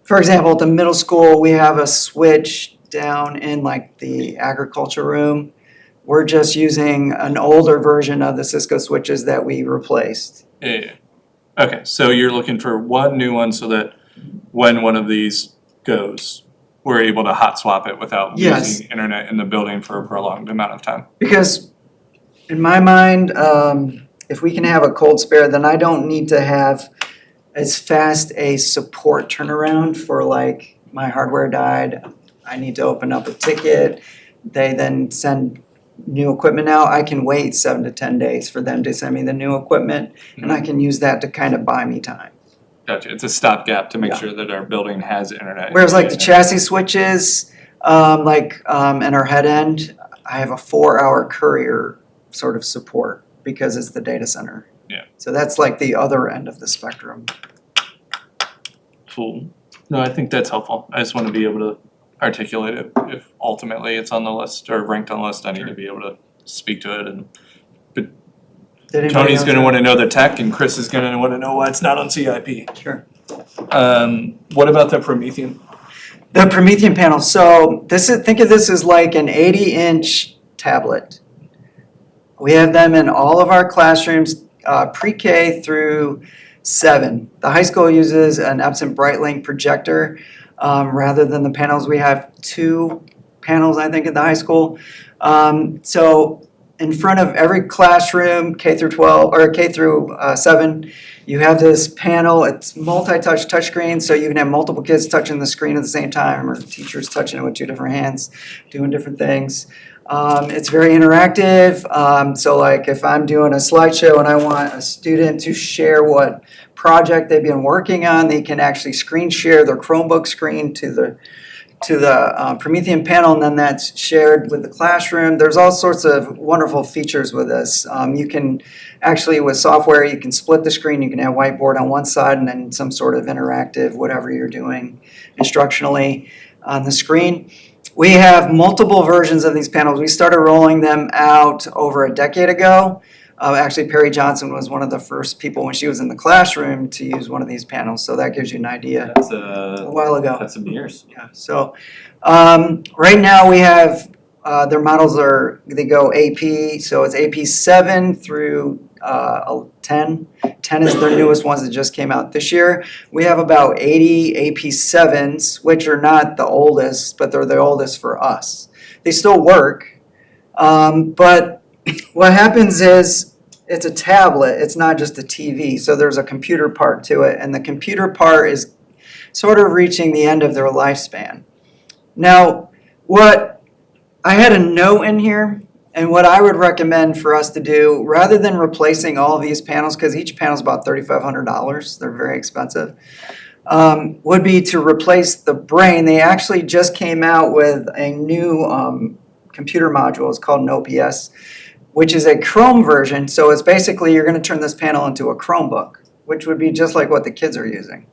for example, at the middle school, we have a switch down in like the agriculture room. We're just using an older version of the Cisco switches that we replaced. Yeah. Okay, so you're looking for one new one so that when one of these goes, we're able to hot swap it without losing internet in the building for a prolonged amount of time. Because in my mind, if we can have a cold spare, then I don't need to have as fast a support turnaround for like my hardware died. I need to open up a ticket. They then send new equipment out. I can wait 7 to 10 days for them to send me the new equipment, and I can use that to kind of buy me time. Gotcha. It's a stopgap to make sure that our building has internet. Whereas like the chassis switches, and our head end, I have a 4-hour courier sort of support because it's the data center. Yeah. So that's like the other end of the spectrum. Cool. No, I think that's helpful. I just want to be able to articulate it. If ultimately it's on the list or ranked on the list, I need to be able to speak to it. Tony's going to want to know the tech, and Chris is going to want to know why it's not on CIP. Sure. What about the Promethean? The Promethean panel. So think of this as like an 80-inch tablet. We have them in all of our classrooms, pre-K through 7. The high school uses an Epson Brightlink projector rather than the panels. We have 2 panels, I think, at the high school. So in front of every classroom, K through 12 or K through 7, you have this panel. It's multi-touch touchscreen, so you can have multiple kids touching the screen at the same time, or teachers touching it with 2 different hands, doing different things. It's very interactive. So like if I'm doing a slideshow and I want a student to share what project they've been working on, they can actually screen share their Chromebook screen to the Promethean panel, and then that's shared with the classroom. There's all sorts of wonderful features with this. You can actually, with software, you can split the screen. You can have whiteboard on one side and then some sort of interactive, whatever you're doing instructionally on the screen. We have multiple versions of these panels. We started rolling them out over a decade ago. Actually, Perry Johnson was one of the first people when she was in the classroom to use one of these panels. So that gives you an idea. That's a while ago. That's some years. Yeah. So right now we have their models they go AP. So it's AP 7 through 10. 10 is their newest ones that just came out this year. We have about 80 AP 7s, which are not the oldest, but they're the oldest for us. They still work, but what happens is it's a tablet. It's not just a TV. So there's a computer part to it, and the computer part is sort of reaching the end of their lifespan. Now, what I had a note in here, and what I would recommend for us to do, rather than replacing all of these panels, because each panel is about $3,500, they're very expensive, would be to replace the brain. They actually just came out with a new computer module. It's called an OPS, which is a Chrome version. So it's basically you're going to turn this panel into a Chromebook, which would be just like what the kids are using.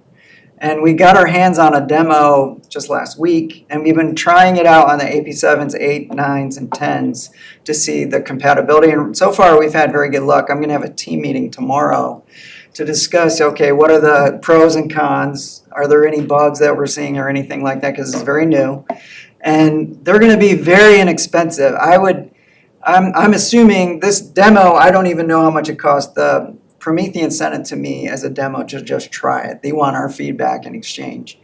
And we got our hands on a demo just last week, and we've been trying it out on the AP7s, 8, 9s, and 10s to see the compatibility. And so far, we've had very good luck. I'm going to have a team meeting tomorrow to discuss, okay, what are the pros and cons? Are there any bugs that we're seeing or anything like that? Because it's very new. And they're going to be very inexpensive. I'm assuming this demo, I don't even know how much it cost. The Promethean sent it to me as a demo to just try it. They want our feedback in exchange.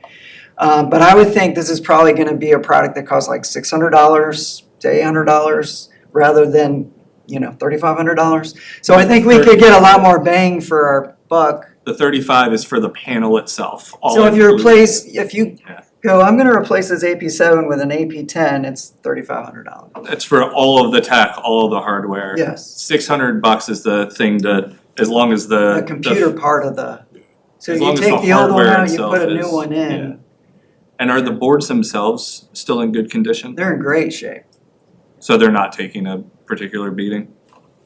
But I would think this is probably going to be a product that costs like $600 to $800 rather than $3,500. So I think we could get a lot more bang for our buck. The 35 is for the panel itself. all So if you inclusive. if you Yeah. go, I'm gonna replace this AP7 with an AP10, it's $3,500. It's for all of the tech, all of the hardware. Yes, $600 is the thing to, as long as the. the computer part of the, so as you long as take the the old one hardware out, you itself put a new is- one yeah. in, And are the boards themselves still in good condition? they're in great shape. So they're not taking a particular beating?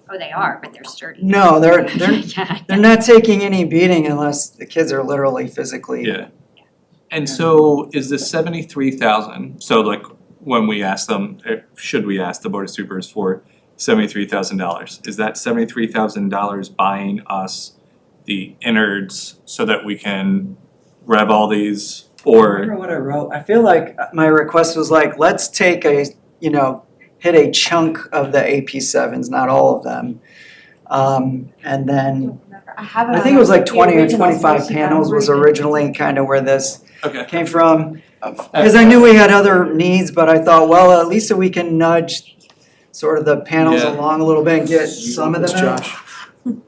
Oh, they are, but they're sturdy. No, they're Yeah, they're not taking any beating unless the kids are literally physically. Yeah. And so is the 73,000, so like when we ask them, should we ask the Board of Supers for $73,000? Is that $73,000 buying us the innards so that we can rev all these? I Or, remember what I wrote. I feel like my request was like, let's take hit a chunk of the AP7s, not all of them. And then, I think it was like 20 or 25 panels was originally kind of where this okay, came from. Because I knew we had other needs, but I thought, well, at least we can nudge sort of the panels Yeah. along a little bit and get some of them out. Josh.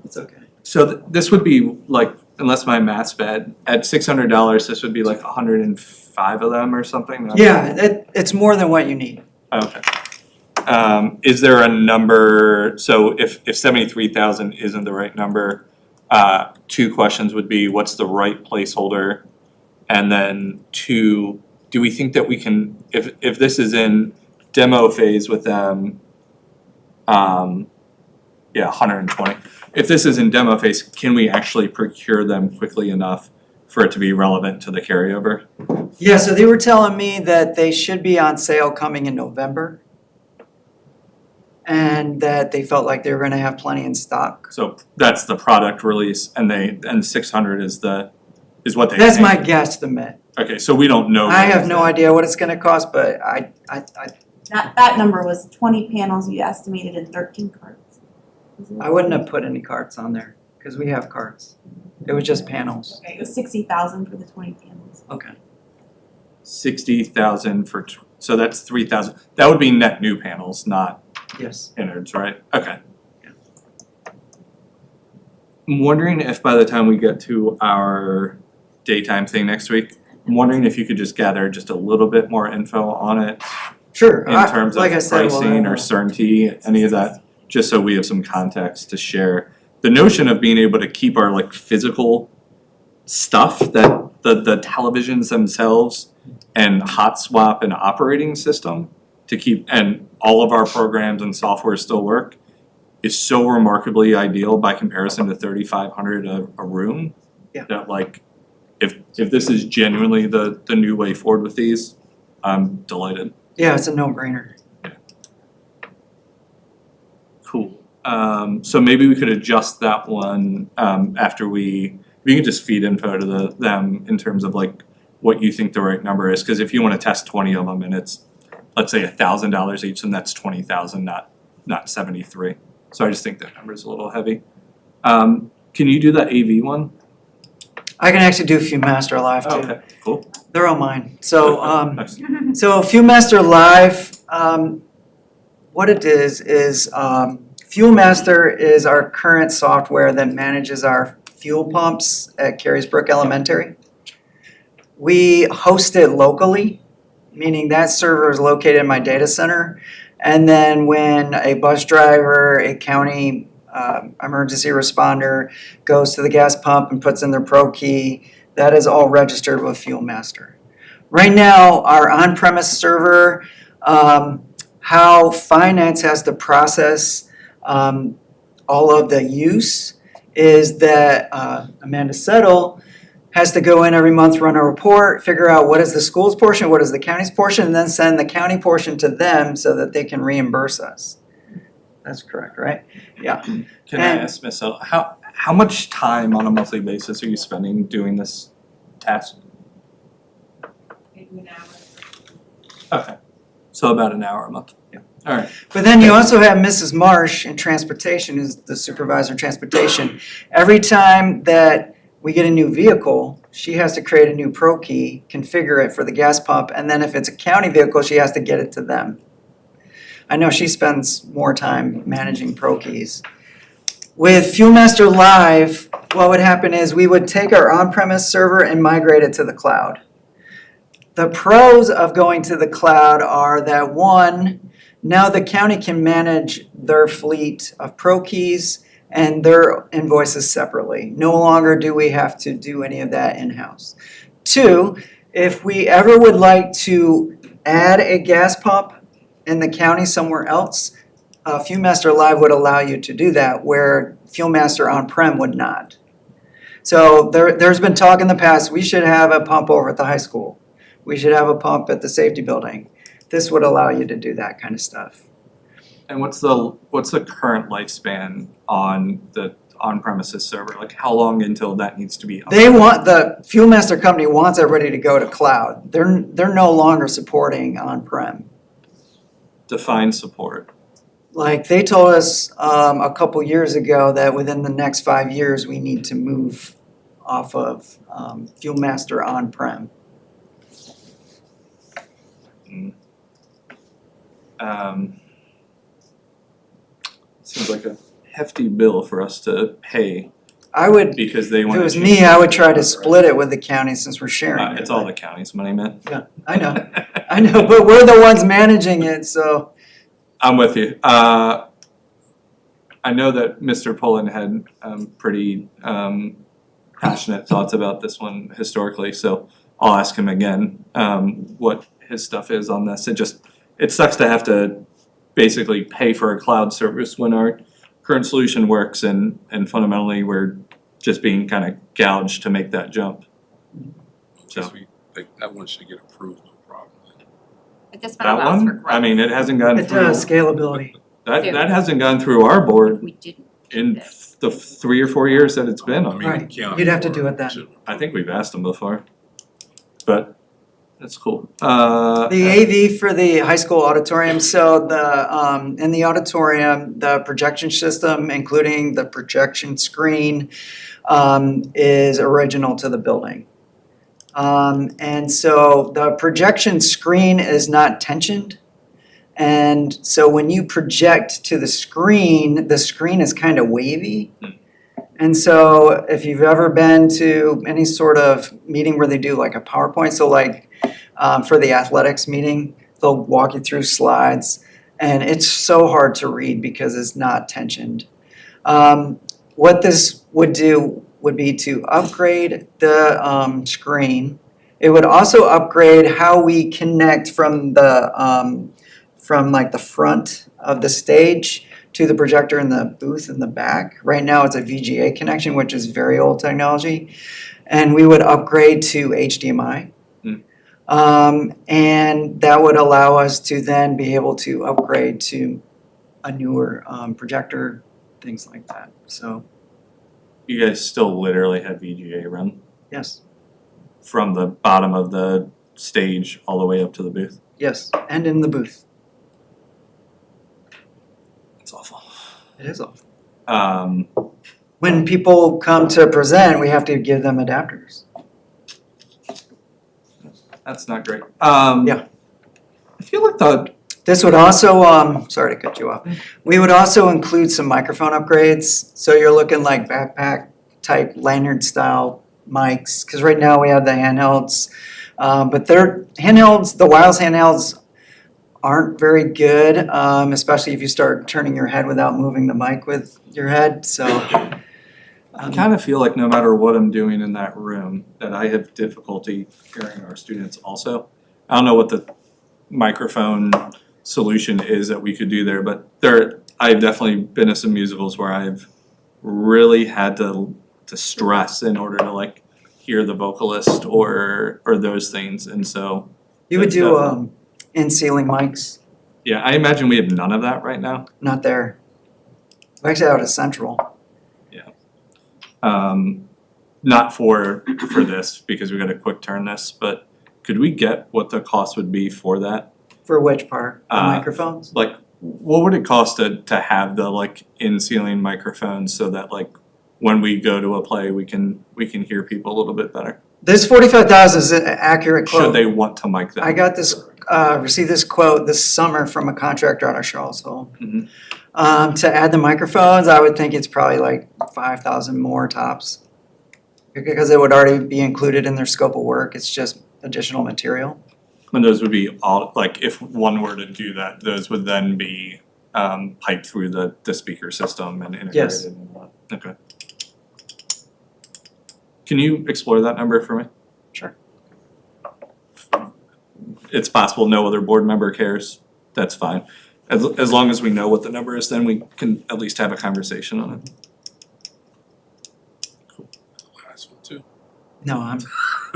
It's okay. so this would be like, unless my math's bad, at $600, this would be like 105 of them or something? Yeah, it's more than what you need. Okay. Is there a number, so if 73,000 isn't the right number, two questions would be, what's the right placeholder? And then two, do we think that we can, if this is in demo phase with them, 120. If this is in demo phase, can we actually procure them quickly enough for it to be relevant to the carryover? Yeah, so they were telling me that they should be on sale coming in November. And that they felt like they were gonna have plenty in stock. So that's the product release and 600 is what they That's think. my guesstimate. Okay, so we don't know. I have no idea what it's gonna cost, but I That number was 20 panels you estimated in 13 carts. wouldn't have put any carts on there, cause we have carts. It was just panels. Okay, it was 60,000 for the 20 panels. Okay. 60,000 so that's 3,000. That would be net new panels, not Yes. innards, right? Okay. I'm wondering if by the time we get to our daytime thing next week, I'm wondering if you could just gather just a little bit more info on it Sure. in terms of like I said, we'll pricing have or certainty, any of that, just so we have some context to share. The notion of being able to keep our like physical stuff, that the televisions themselves and hot swap and operating system to keep, and all of our programs and software still work, is so remarkably ideal by comparison to $3,500 a room. Yeah. That like, if this is genuinely the new way forward with these, I'm delighted. Yeah, it's a no-brainer. Cool. So maybe we could adjust that one after we can just feed info to them in terms of like what you think the right number is, because if you want to test 20 of them and it's, let's say $1,000 each, then that's 20,000, not 73. So I just think that number is a little heavy. Can you do that AV one? I can actually do Viewmaster Live too. Okay, cool. They're all mine. So, Nice. so Viewmaster Live, what it is Viewmaster is our current software that manages our fuel pumps at Carysbrook Elementary. We host it locally, meaning that server is located in my data center. And then when a bus driver, a county emergency responder goes to the gas pump and puts in their pro key, that is all registered with Viewmaster. Right now, our on-premise server, how finance has to process all of the use is that Amanda Settle has to go in every month, run a report, figure out what is the school's portion, what is the county's portion, and then send the county portion to them so that they can reimburse us. That's correct, right? Yeah. Can I ask Ms. Settle, how much time on a monthly basis are you spending doing this task? Maybe an hour. Okay, so about an hour a month. Yeah. All right. But then you also have Mrs. Marsh in transportation, who's the supervisor of transportation. Every time that we get a new vehicle, she has to create a new pro key, configure it for the gas pump, and then if it's a county vehicle, she has to get it to them. I know she spends more time managing pro keys. With Viewmaster Live, what would happen is we would take our on-premise server and migrate it to the cloud. The pros of going to the cloud are that, one, now the county can manage their fleet of Pro Keys and their invoices separately. No longer do we have to do any of that in-house. Two, if we ever would like to add a gas pump in the county somewhere else, FuelMaster Live would allow you to do that, where FuelMaster on-prem would not. So there's been talk in the past, we should have a pump over at the high school. We should have a pump at the safety building. This would allow you to do that kind of stuff. And what's the current lifespan on the on-premises server? Like, how long until that needs to be up? The FuelMaster company wants everybody to go to cloud. They're no longer supporting on-prem. Define support. Like, they told us a couple years ago that within the next 5 years, we need to move off of FuelMaster on-prem. Seems like a hefty bill for us to pay I would, because they if want it to was change me, I would the try to right? split it with the county since we're sharing it. It's all the county's money, man. Yeah, I know, but we're the ones managing it, so. I'm with you. I know that Mr. Pullen had pretty passionate thoughts about this one historically, so I'll ask him again what his stuff is on this. It sucks to have to basically pay for a cloud service when our current solution works, and fundamentally we're just being kind of gouged to make that jump. So That one should get approved, no problem. But this one that allows for one, growth. I mean, it hasn't gone It through. does, scalability. That hasn't gone through our board We didn't do in this. the 3 or 4 years that it's been. I mean, Right. the county You'd have to for do it then. should- I think we've asked them before, but that's cool. The AV for the high school auditorium, so in the auditorium, the projection system, including the projection screen, is original to the building. And so the projection screen is not tensioned. And so when you project to the screen is kind of wavy. And so if you've ever been to any sort of meeting where they do like a PowerPoint, so like for the athletics meeting, they'll walk you through slides, and it's so hard to read because it's not tensioned. What this would do would be to upgrade the screen. It would also upgrade how we connect from like the front of the stage to the projector in the booth in the back. Right now it's a VGA connection, which is very old technology, and we would upgrade to HDMI. And that would allow us to then be able to upgrade to a newer projector, things like that. So You guys still literally have VGA run yes, from the bottom of the stage all the way up to the booth. yes, and in the booth. It's awful. It is awful. When When people come to present, we have to give them adapters. That's not great. Yeah. I feel like This would also, sorry to cut you off. We would also include some microphone upgrades. So you're looking like backpack type lanyard style mics, because right now we have the handhelds. But they're handhelds, the wireless handhelds aren't very good, especially if you start turning your head without moving the mic with your head. So I kind of feel like no matter what I'm doing in that room, that I have difficulty hearing our students also. I don't know what the microphone solution is that we could do there, but I've definitely been to some musicals where I've really had to stress in order to like hear the vocalist or those things, and so. you would that's do definitely- in-ceiling mics, Yeah, I imagine we have none of that right now. not there. We actually out of Central. Not for this, because we gotta quick turn this, but could we get what the cost would be for that? For which part? The Uh, microphones? Like, what would it cost to have the like in-ceiling microphones so that like when we go to a play, we can hear people a little bit better? This 45,000 is an accurate quote. Should they want to mic them? I got this, received this quote this summer from a contractor out of Charlottesville. Mhm. To add the microphones, I would think it's probably like 5,000 more tops. Because it would already be included in their scope of work, it's just additional material. And those would be all, like, if one were to do that, those would then be piped through the speaker system and integrated Yes. and all that. Okay. Can you explore that number for me? Sure. It's possible no other board member cares, that's fine. As long as we know what the number is, then we can at least have a conversation on it. Last one too. No, I'm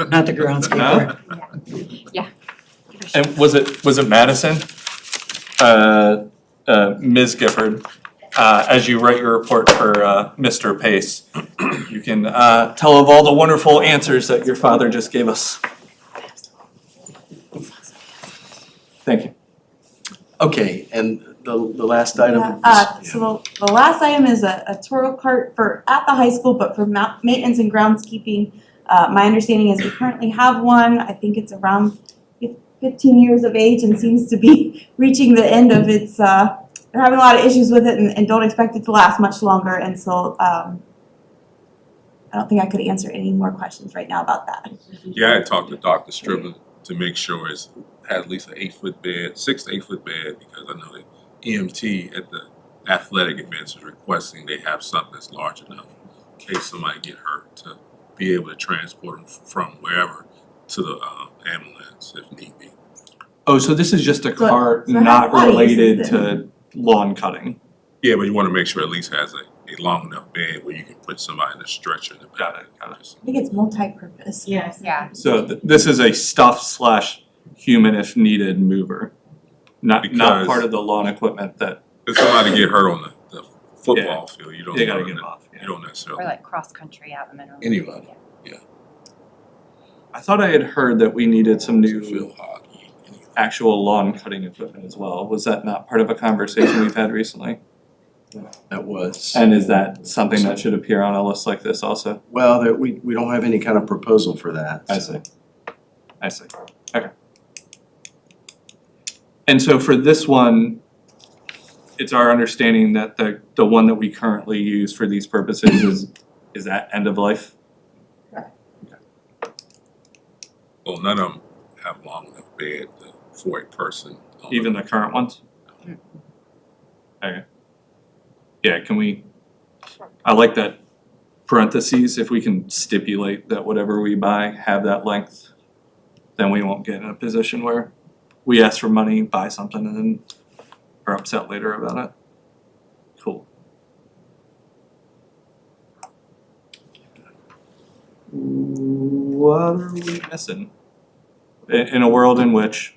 not the groundskeeper. And was it Madison? Ms. Gifford, as you write your report for Mr. Pace, you can tell of all the wonderful answers that your father just gave us. Thank you. Okay, and the last item? So the last item is a tour cart at the high school, but for maintenance and groundskeeping. My understanding is we currently have one. I think it's around 15 years of age and seems to be reaching the end of its, they're having a lot of issues with it and don't expect it to last much longer. And so I don't think I could answer any more questions right now about that. Yeah, I talked to Dr. Stribler to make sure it's had at least an 8-foot bed, 6 to 8 foot bed, because I know the EMT at the athletic events is requesting they have something that's large enough in case somebody get hurt to be able to transport them from wherever to the ambulance if need be. Oh, so this is just a So- cart so it has not body related assistant. to lawn cutting? Yeah, but you want to make sure at least has a long enough bed where you can put somebody in a stretcher in the back. Got it. I think it's multi-purpose. Yes. Yeah. So this is a stuff/human if needed mover, not Because- part of the lawn equipment that If somebody get hurt on the football field, you don't they gotta wanna- get them off. You don't Or necessarily. like cross-country out in the middle. Anybody. I thought I had heard that we needed some new Field hockey, anything. actual lawn cutting equipment as well. Was that not part of a conversation we've had recently? That was. And is that something that should appear on a list like this also? Well, we don't have any kind of proposal for that. I see. Okay. And so for this one, it's our understanding that the one that we currently use for these purposes is that end of life? Well, none of them have long enough bed for a person. Even the current ones? Okay. Yeah, can we, I like that parentheses, if we can stipulate that whatever we buy have that length, then we won't get in a position where we ask for money, buy something, and then are upset later about it. Cool. What are we missing? In a world in which,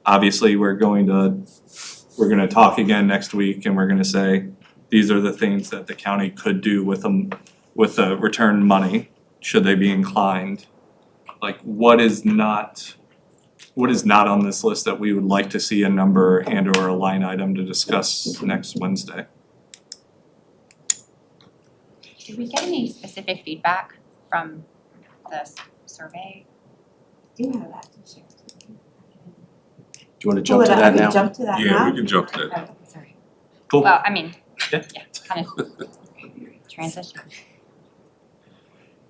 obviously, we're gonna talk again next week and we're gonna say, these are the things that the county could do with the return money, should they be inclined. Like, what is not on this list that we would like to see a number and or a line item to discuss next Wednesday? Did we get any specific feedback from the survey? Do you have that to share? Do you want to jump to that I can now? jump to that now. Yeah, we can jump to that. Oh, sorry. Cool. Well, I mean, Yeah. kind of transition.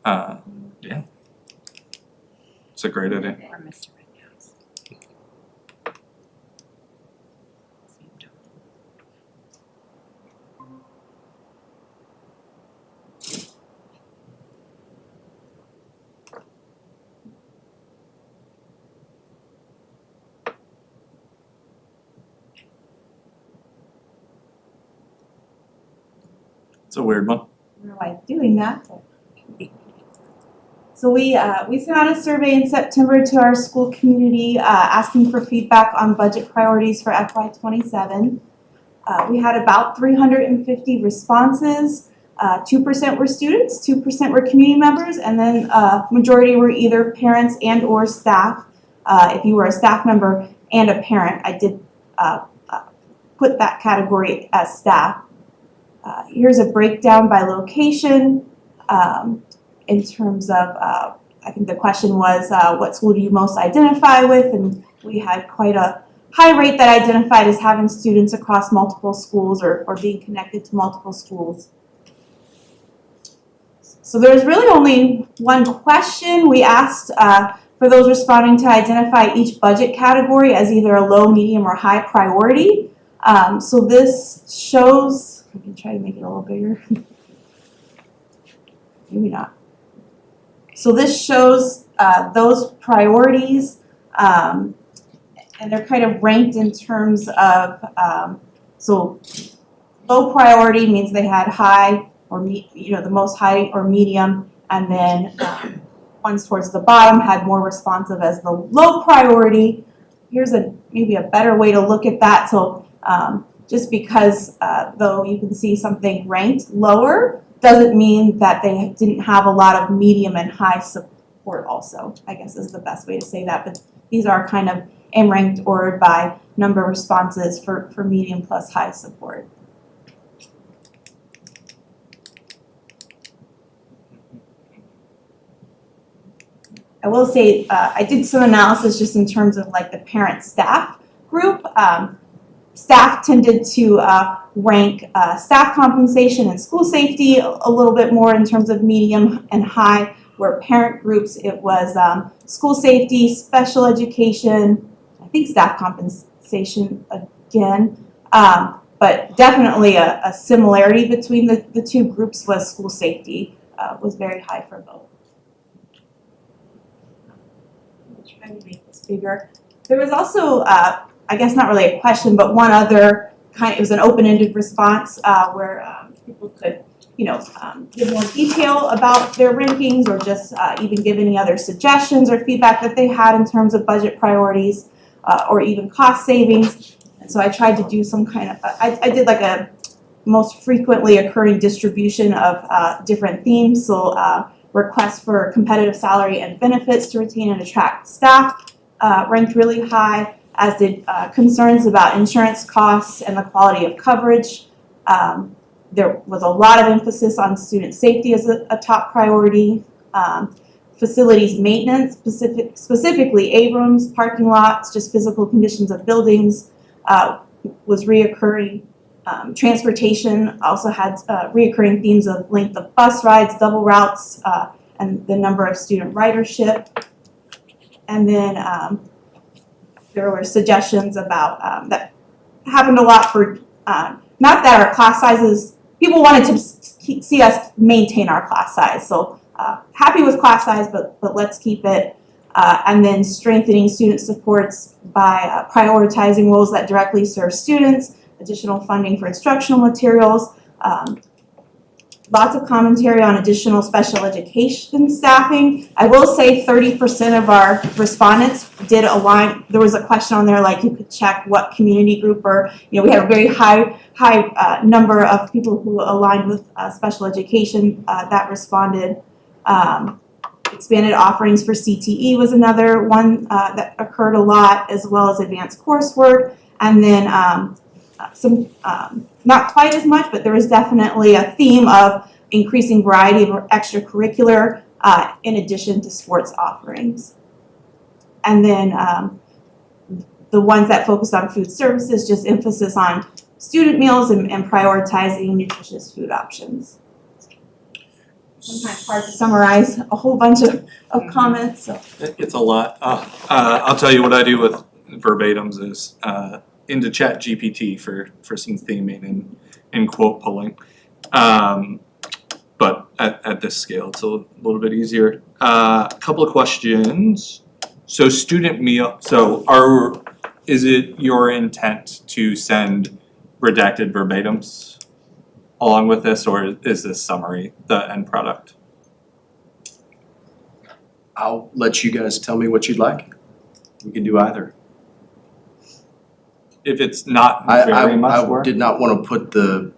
Yeah. It's a great idea. Or Mr. Rittenhouse. It's a weird one. I don't know why it's doing that. So we sent out a survey in September to our school community asking for feedback on budget priorities for FY27. We had about 350 responses. 2% were students, 2% were community members, and then majority were either parents and or staff. If you were a staff member and a parent, I did put that category as staff. Here's a breakdown by location in terms of, I think the question was, what school do you most identify with? And we had quite a high rate that identified as having students across multiple schools or being connected to multiple schools. So there's really only one question. We asked for those responding to identify each budget category as either a low, medium, or high priority. So this shows, I can try to make it a little bigger. Maybe not. So this shows those priorities, and they're kind of ranked in terms of, so low priority means they had high or the most high or medium, and then ones towards the bottom had more responsive as the low priority. Here's maybe a better way to look at that. So just because though you can see something ranked lower doesn't mean that they didn't have a lot of medium and high support also, I guess is the best way to say that. But these are kind of ranked ordered by number of responses for medium plus high support. I will say I did some analysis just in terms of like the parent staff group. Staff tended to rank staff compensation and school safety a little bit more in terms of medium and high, where parent groups it was school safety, special education, I think staff compensation again, but definitely a similarity between the two groups was school safety was very high for both. Trying to make this bigger. There was also, I guess not really a question, but one other it was an open-ended response where people could, give more detail about their rankings or just even give any other suggestions or feedback that they had in terms of budget priorities or even cost savings. And so I tried to do some kind of, I did like a most frequently occurring distribution of different themes. So requests for competitive salary and benefits to retain and attract staff ranked really high, as did concerns about insurance costs and the quality of coverage. There was a lot of emphasis on student safety as a top priority. Facilities maintenance, specifically A-rooms, parking lots, just physical conditions of buildings was reoccurring. Transportation also had reoccurring themes of length of bus rides, double routes, and the number of student ridership. And then there were suggestions about that happened a lot for, not that our class sizes, people wanted to see us maintain our class size. So happy with class size, but let's keep it. And then strengthening student supports by prioritizing roles that directly serve students, additional funding for instructional materials, lots of commentary on additional special education staffing. I will say 30% of our respondents did align. There was a question on there like you could check what community group or, we had a very high number of people who aligned with special education that responded. Expanded offerings for CTE was another one that occurred a lot, as well as advanced coursework. And then some, not quite as much, but there was definitely a theme of increasing variety of extracurricular in addition to sports offerings. And then the ones that focused on food services, just emphasis on student meals and prioritizing nutritious food options. Sometimes hard to summarize a whole bunch of comments. So. It's a lot. I'll tell you what I do with verbatims is into Chat GPT for some theming and quote pulling. But at this scale, it's a little bit easier. A couple of questions. So student meal, is it your intent to send redacted verbatims along with this, or is this summary the end product? I'll let you guys tell me what you'd like. We can do either. If it's not very much work. I did not want to put the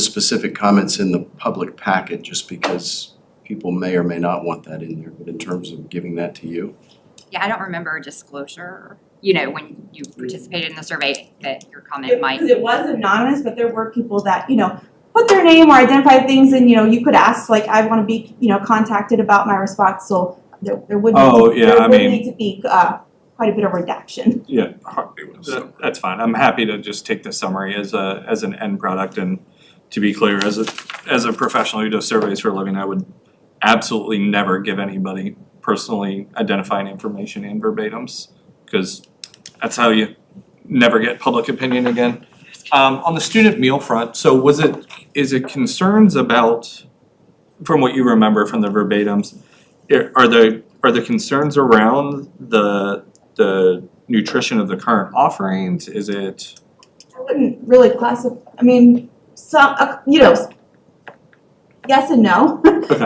specific comments in the public packet just because people may or may not want that in there, but in terms of giving that to you. Yeah, I don't remember a disclosure, when you participated in the survey that your comment might. Because it was anonymous, but there were people that, put their name or identified things and, you could ask, like, I want to be, contacted about my response. So there would need to be quite a bit of redaction. Yeah, It was that's fine. I'm happy to just take the summary as an end product, and to be clear, as a professional who does surveys for a living, I would absolutely never give anybody personally identifying information in verbatims, because that's how you never get public opinion again. On the student meal front, so is it concerns about, from what you remember from the verbatims, are the concerns around the nutrition of the current offerings? Is it? I wouldn't really classify, I mean, some, yes and no. Okay.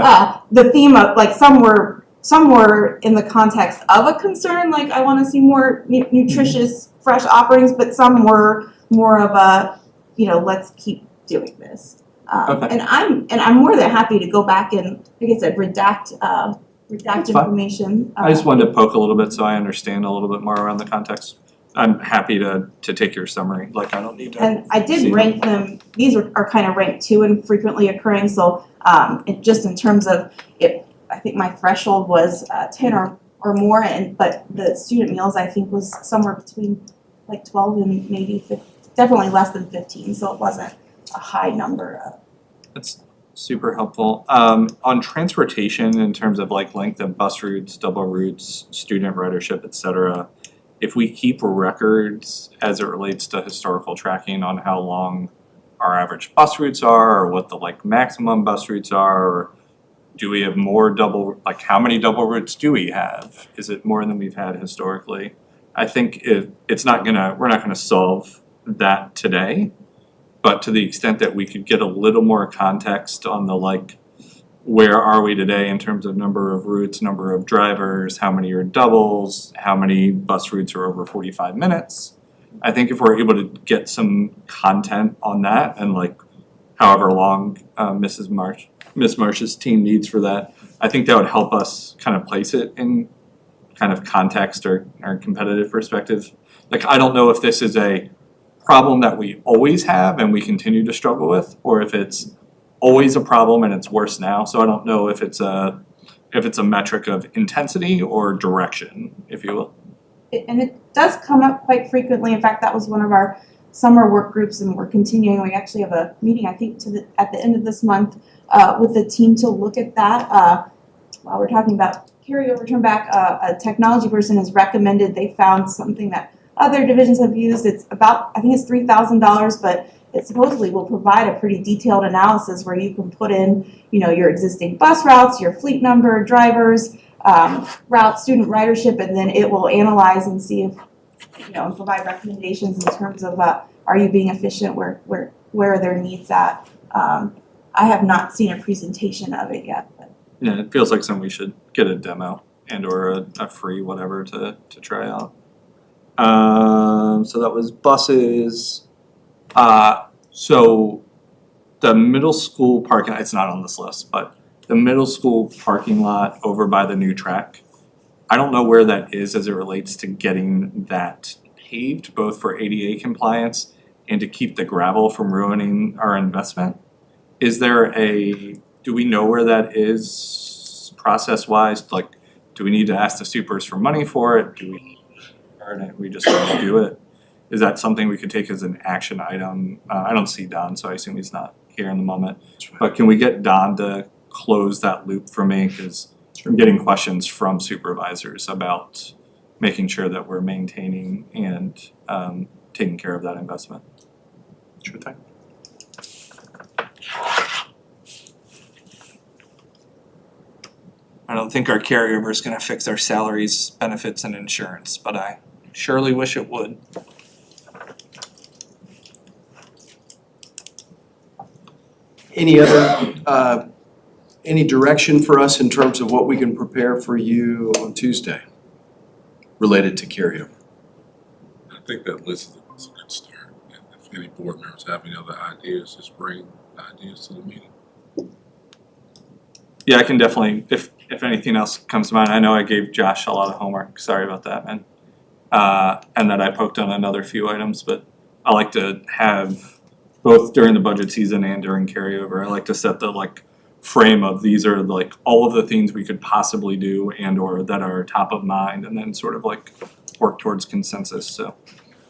The theme of, like, some were in the context of a concern, like, I wanna see more nutritious, fresh offerings, but some were more of a, let's keep doing this. Okay. And I'm more than happy to go back and, like I said, redact That's fine. information. I just wanted to poke a little bit so I understand a little bit more around the context. I'm happy to take your summary, like I don't need to. And I see did rank them, these are kind of ranked 2 and frequently occurring, so just in terms of it, I think my threshold was 10 or more, but the student meals I think was somewhere between like 12 and maybe 15, definitely less than 15, so it wasn't a high number. That's super helpful. On transportation, in terms of like length of bus routes, double routes, student ridership, et cetera, if we keep records as it relates to historical tracking on how long our average bus routes are, or what the like maximum bus routes are, or do we have more how many double routes do we have? Is it more than we've had historically? I think we're not gonna solve that today, but to the extent that we could get a little more context on the where are we today in terms of number of routes, number of drivers, how many are doubles, how many bus routes are over 45 minutes. I think if we're able to get some content on that, and however long Miss Marsh's team needs for that, I think that would help us kind of place it in kind of context or competitive perspective. I don't know if this is a problem that we always have and we continue to struggle with, or if it's always a problem and it's worse now. So I don't know if it's a metric of intensity or direction, if you will. And it does come up quite frequently. In fact, that was one of our summer work groups, and we're continuing. We actually have a meeting, I think, at the end of this month with the team to look at that. While we're talking about carryover turn back, a technology person has recommended, they found something that other divisions have used. It's about, I think it's $3,000, but it supposedly will provide a pretty detailed analysis where you can put in, your existing bus routes, your fleet number, drivers, route, student ridership, and then it will analyze and see if, and provide recommendations in terms of are you being efficient, where are their needs at. I have not seen a presentation of it yet. But. Yeah, it feels like something we should get a demo and or a free whatever to try out. So that was buses. So the middle school parking, it's not on this list, but the middle school parking lot over by the new track, I don't know where that is as it relates to getting that paved, both for ADA compliance and to keep the gravel from ruining our investment. Do we know where that is process-wise? Do we need to ask the supers for money for it? We just want to do it? Is that something we could take as an action item? I don't see Don, so I assume he's not here in the moment. But can we get Don to close that loop for me? Because I'm getting questions from supervisors about making sure that we're maintaining and taking care of that investment. Sure thing. I don't think our carryover is gonna fix our salaries, benefits, and insurance, but I surely wish it would. Any direction for us in terms of what we can prepare for you on Tuesday related to carryover? I think that list is a good start. And if any board members have any other ideas, just bring ideas to the meeting. Yeah, I can definitely, if anything else comes to mind, I know I gave Josh a lot of homework, sorry about that, man. And that I poked on another few items, but I like to have, both during the budget season and during carryover, I like to set the frame of these are all of the things we could possibly do and or that are top of mind, and then sort of work towards consensus. So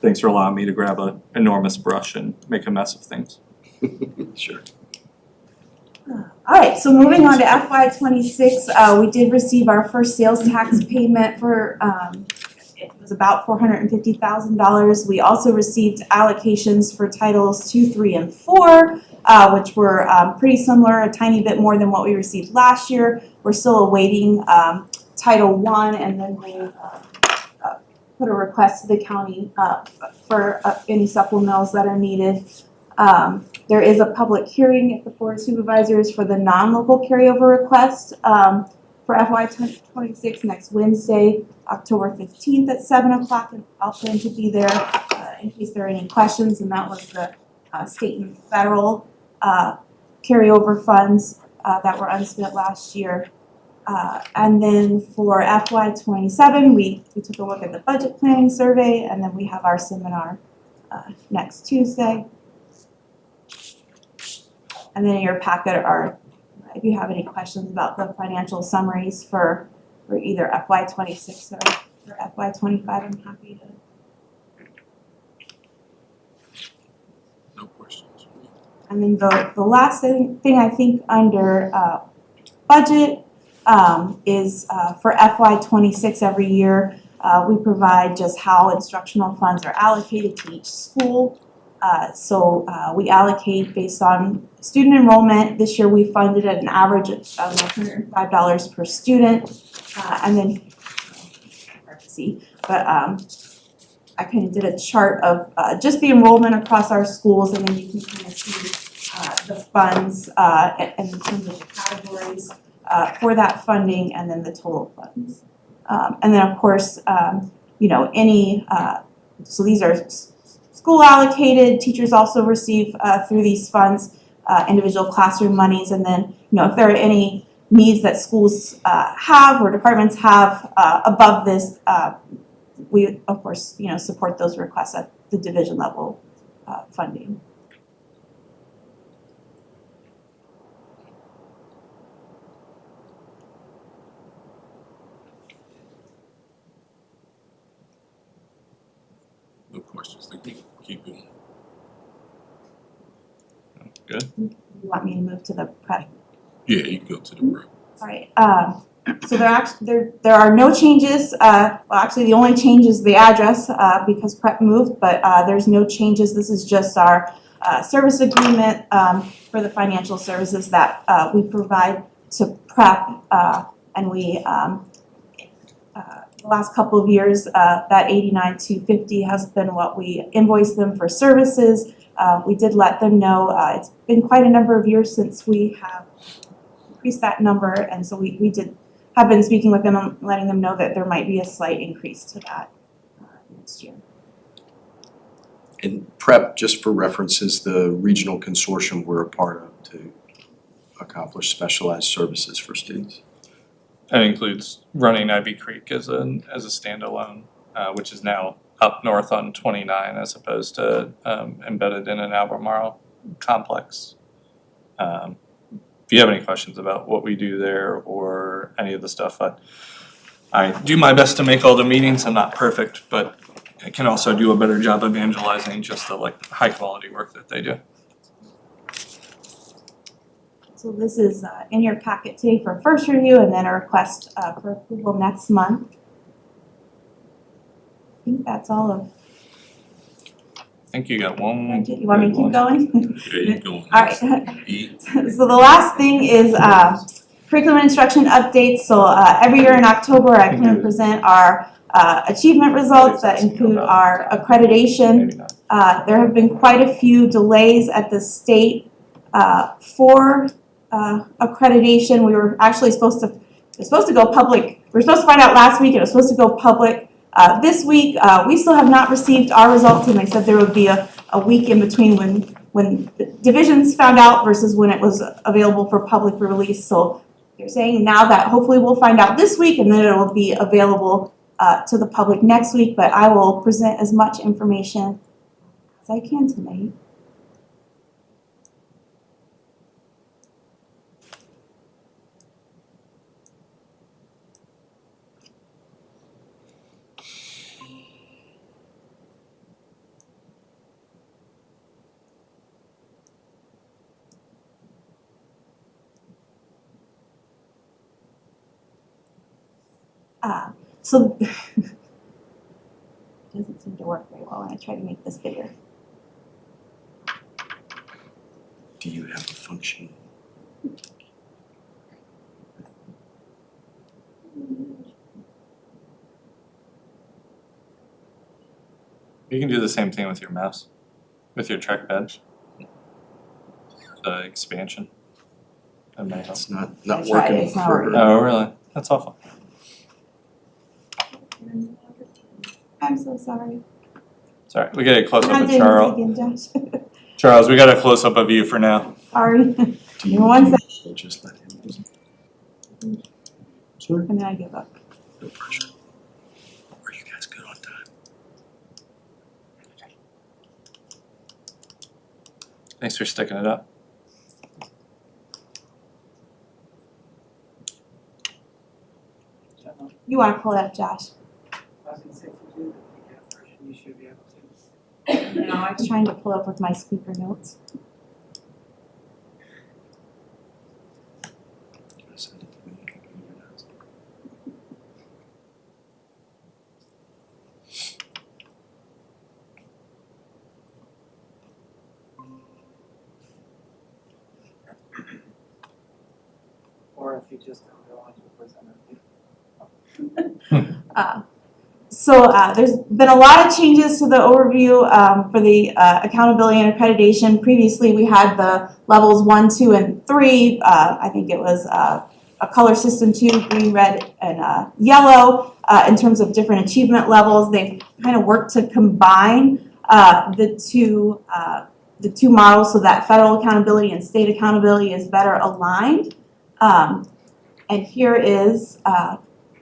thanks for allowing me to grab an enormous brush and make a mess of things. Sure. All right, so moving on to FY '26, we did receive our first sales tax payment for, it was about $450,000. We also received allocations for Titles 2, 3, and 4, which were pretty similar, a tiny bit more than what we received last year. We're still awaiting Title 1, and then we put a request to the county for any supplementals that are needed. There is a public hearing at the Board of Supervisors for the non-local carryover request for FY '26 next Wednesday, October 15th at 7 o'clock, and I'll plan to be there in case there are any questions, and that was the state and federal carryover funds that were unspent last year. And then for FY '27, we took a look at the budget planning survey, and then we have our seminar next Tuesday. And then in your packet are, if you have any questions about the financial summaries for either FY '26 or FY '25, I'm happy to. No questions. And then the last thing I think under budget is for FY '26 every year, we provide just how instructional funds are allocated to each school. So we allocate based on student enrollment. This year we funded at an average of $105 per student. And then, hard to see, but I kind of did a chart of just the enrollment across our schools, and then you can kind of see the funds and in terms of the categories for that funding, and then the total funds. And then of course, any, so these are school allocated. Teachers also receive through these funds individual classroom monies, and then if there are any needs that schools have or departments have above this, we of course support those requests at the division level funding. No questions. Thank you. Keep going. Good. You want me to move to the prep? Yeah, you can go to the prep. All right. So there are no changes. Well, actually, the only change is the address because prep moved, but there's no changes. This is just our service agreement for the financial services that we provide to prep, and we the last couple of years that $89,250 has been what we invoice them for services. We did let them know it's been quite a number of years since we have increased that number, and so we have been speaking with them and letting them know that there might be a slight increase to that next year. And PREP, just for reference, is the regional consortium we're a part of to accomplish specialized services for students. That includes running Ivy Creek as a standalone, which is now up north on 29 as opposed to embedded in an Albemarle complex. If you have any questions about what we do there or any of the stuff, I do my best to make all the meetings. I'm not perfect, but I can also do a better job evangelizing just the high quality work that they do. So this is in your packet today for first review, and then a request for approval next month. I think that's all of. I think you got one. You want me to keep going? Yeah, you go. All right. So the last thing is curriculum and instruction updates. So every year in October, I kind of present our achievement results that include our accreditation. There have been quite a few delays at the state for accreditation. We were actually supposed to go public. We were supposed to find out last week, and it was supposed to go public this week. We still have not received our results, and they said there would be a week in between when the divisions found out versus when it was available for public release. So they're saying now that hopefully we'll find out this week, and then it will be available to the public next week. But I will present as much information as I can tonight. So doesn't seem to work very well when I try to make this bigger. Do you have a function? You can do the same thing with your mouse, with your trackpad. The expansion. That might help. It's not I tried, working it's not for working. her. Oh, really? That's awful. I'm so sorry. Sorry, we get a close I'm up not of doing Charles. this again, Josh. Charles, we got a close up of you for now. Sorry. Do you One second. just let him do it? Sure. And then I give up. No pressure. Are you guys good on time? Thanks for sticking it up. You want to pull it up, Josh? I was gonna say, if you do the PDF version, you should be able to. No, I was trying to pull up with my speaker notes. You wanna send it to me? Or if you just don't go on to the presenter. There's been a lot of changes to the overview for the accountability and accreditation. Previously, we had the levels 1, 2, and 3. I think it was a color system 2, green, red, and yellow. In terms of different achievement levels, they've kind of worked to combine the two models so that federal accountability and state accountability is better aligned. And here is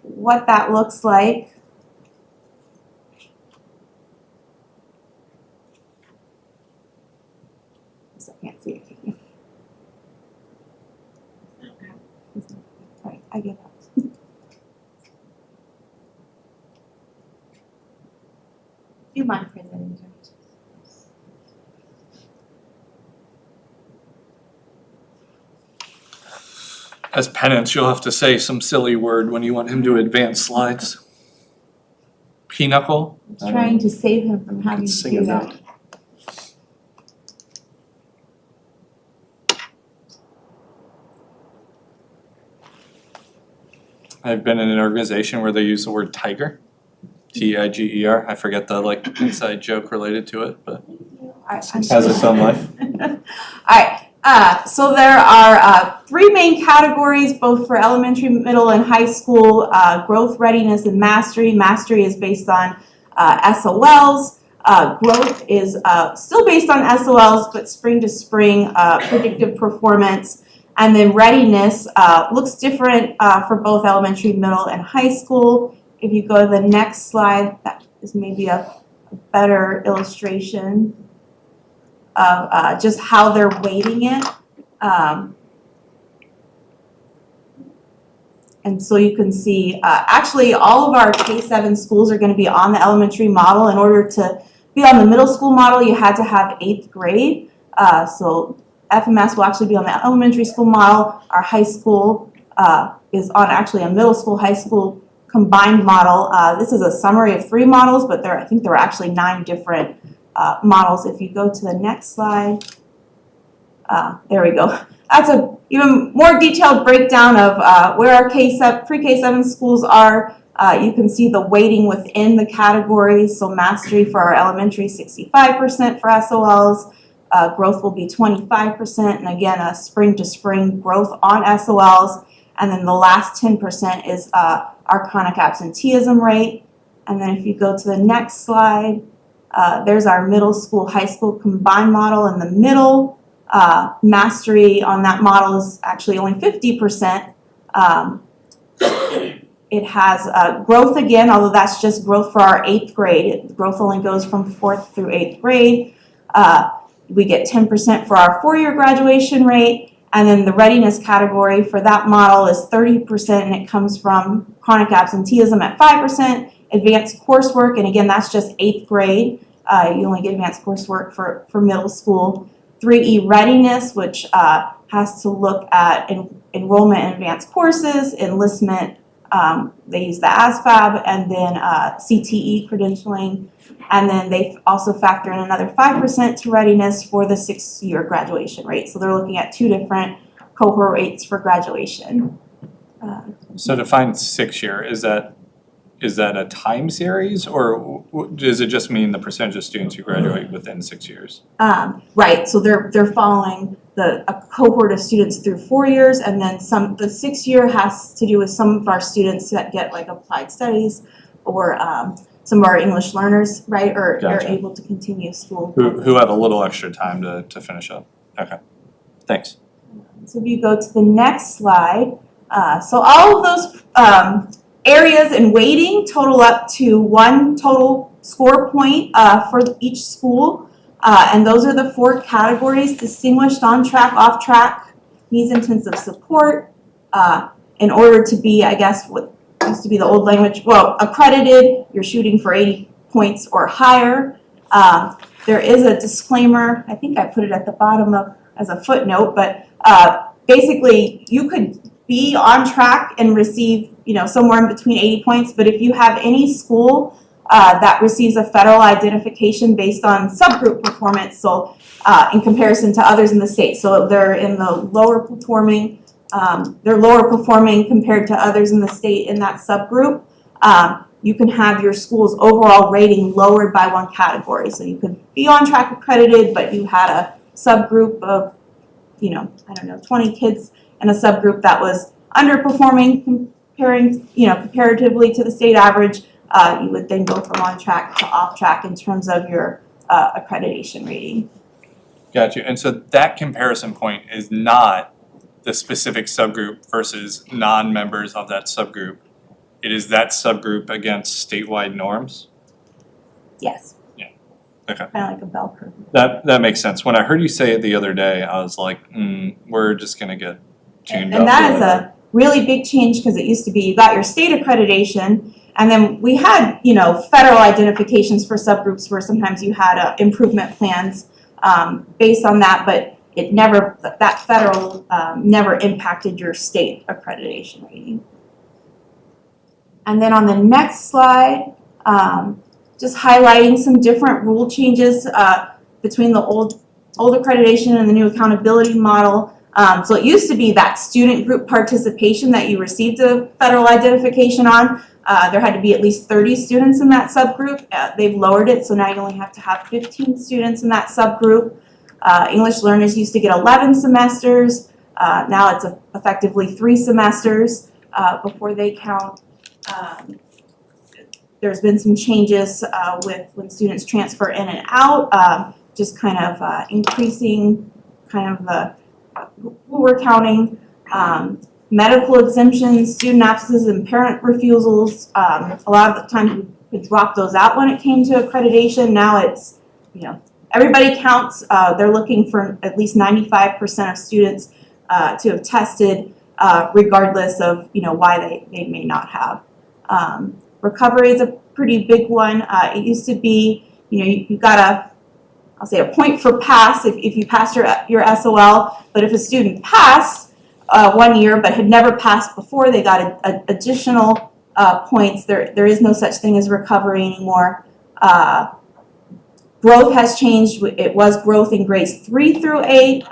what that looks like. I can't see it. All right, I give up. You mind presenting, George? As penance, you'll have to say some silly word when you want him to advance slides. Pinochle? Trying to save him from having to Sing do a that. note. I've been in an organization where they use the word tiger. Tiger. I forget the inside joke related to it, but Has has its own life. All right. So there are 3 main categories, both for elementary, middle, and high school: growth, readiness, and mastery. Mastery is based on SOLs. Growth is still based on SOLs, but spring to spring predictive performance. And then readiness looks different for both elementary, middle, and high school. If you go to the next slide, that is maybe a better illustration of just how they're weighting it. And so you can see, actually all of our K-7 schools are going to be on the elementary model. In order to be on the middle school model, you had to have 8th grade. So FMS will actually be on the elementary school model. Our high school is on actually a middle school, high school combined model. This is a summary of 3 models, but I think there were actually 9 different models. If you go to the next slide, there we go. That's a even more detailed breakdown of where our pre-K7 schools are. You can see the weighting within the categories. So mastery for our elementary, 65% for SOLs. Growth will be 25%. And again, a spring to spring growth on SOLs. And then the last 10% is our chronic absenteeism rate. And then if you go to the next slide, there's our middle school, high school combined model in the middle. Mastery on that model is actually only 50%. It has growth again, although that's just growth for our 8th grade. Growth only goes from 4th through 8th grade. We get 10% for our 4-year graduation rate. And then the readiness category for that model is 30%, and it comes from chronic absenteeism at 5%, advanced coursework, and again, that's just 8th grade. You only get advanced coursework for middle school. 3E readiness, which has to look at enrollment in advanced courses, enlistment They use the ASVAB and then CTE credentialing. And then they also factor in another 5% to readiness for the 6-year graduation rate. So they're looking at 2 different cohort rates for graduation. So define 6-year, is that a time series, or does it just mean the percentage of students who graduate within 6 years? Right, so they're following a cohort of students through 4 years, and then the 6-year has to do with some of our students that get like applied studies or some of our English learners, right, or are Gotcha. able to continue school. Who have a little extra time to finish up. Okay, thanks. So if you go to the next slide, so all of those areas and weighting total up to 1 total score point for each school. And those are the 4 categories: distinguished, on track, off track, needs intensive support. In order to be, I guess, what used to be the old language, well, accredited, you're shooting for 80 points or higher. There is a disclaimer, I think I put it at the bottom as a footnote, but basically you could be on track and receive, somewhere in between 80 points, but if you have any school that receives a federal identification based on subgroup performance, so in comparison to others in the state, so they're in the lower performing, compared to others in the state in that subgroup, you can have your school's overall rating lowered by 1 category. So you could be on track accredited, but you had a subgroup of, 20 kids in a subgroup that was underperforming comparatively to the state average. You would then go from on track to off track in terms of your accreditation rating. Got you. And so that comparison point is not the specific subgroup versus non-members of that subgroup. It is that subgroup against statewide norms? Yes. Yeah. Okay. Kind of like a bell curve. That makes sense. When I heard you say it the other day, I was like, we're just gonna get tuned up. And that is a really big change, because it used to be you got your state accreditation, and then we had, federal identifications for subgroups where sometimes you had improvement plans based on that, but that federal never impacted your state accreditation rating. And then on the next slide, just highlighting some different rule changes between the old accreditation and the new accountability model. So it used to be that student group participation that you received a federal identification on. There had to be at least 30 students in that subgroup. They've lowered it, so now you only have to have 15 students in that subgroup. English learners used to get 11 semesters. Now it's effectively 3 semesters before they count. There's been some changes with when students transfer in and out, just kind of increasing kind of the who we're counting. Medical exemptions, student absences, and parent refusals. A lot of the times we could drop those out when it came to accreditation. Now it's, everybody counts. They're looking for at least 95% of students to have tested, regardless of, why they may not have. Recovery is a pretty big one. It used to be, you got a point for pass if you passed your SOL, but if a student passed 1 year but had never passed before, they got additional points. There is no such thing as recovery anymore. Growth has changed. It was growth in grades 3 through 8.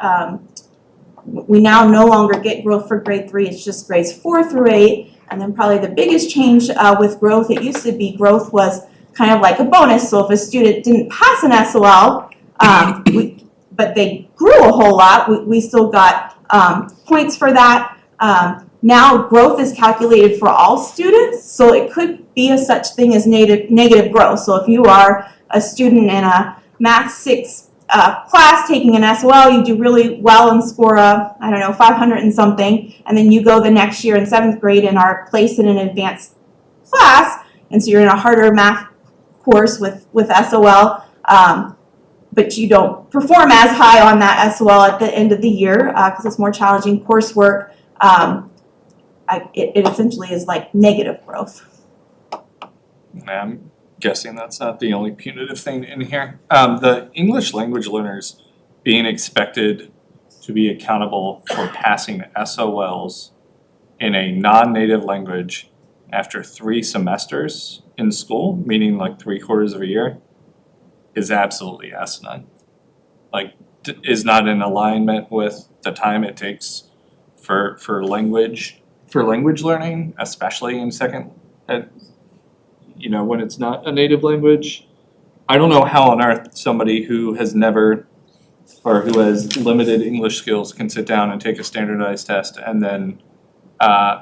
We now no longer get growth for grade 3. It's just grades 4 through 8. And then probably the biggest change with growth, it used to be growth was kind of like a bonus. So if a student didn't pass an SOL, but they grew a whole lot, we still got points for that. Now growth is calculated for all students, so it could be a such thing as negative growth. So if you are a student in a Math 6 class taking an SOL, you do really well and score 500 and something, and then you go the next year in 7th grade and are placed in an advanced class, and so you're in a harder math course with SOL, but you don't perform as high on that SOL at the end of the year because it's more challenging coursework. It essentially is like negative growth. I'm guessing that's not the only punitive thing in here. The English language learners being expected to be accountable for passing SOLs in a non-native language after 3 semesters in school, meaning like 3/4 of a year, is absolutely asinine. Like, is not in alignment with the time it takes for language learning, especially in second, when it's not a native language. I don't know how on earth somebody who has never or who has limited English skills can sit down and take a standardized test and then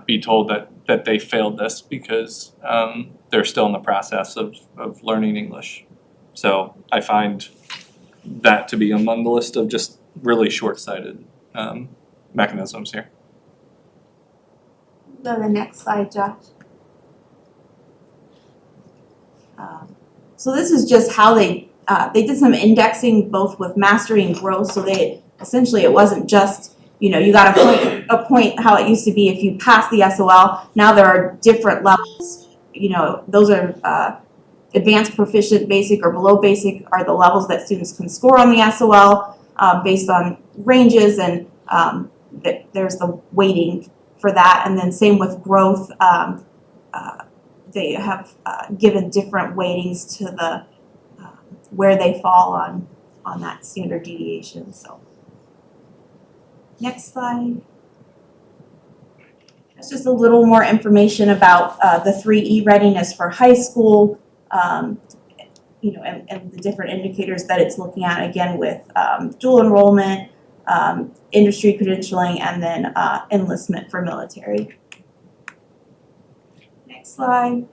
be told that they failed this because they're still in the process of learning English. So I find that to be among the list of just really short-sighted mechanisms here. Go to the next slide, Josh. So this is just how they did some indexing both with mastery and growth. So they essentially, it wasn't just, you got a point how it used to be if you pass the SOL. Now there are different levels. Those are advanced, proficient, basic, or below basic are the levels that students can score on the SOL based on ranges, and there's the weighting for that. And then same with growth. They have given different weightings to the where they fall on that standard deviation. So next slide. That's just a little more information about the 3E readiness for high school, and the different indicators that it's looking at, again with dual enrollment, industry credentialing, and then enlistment for military. Next slide.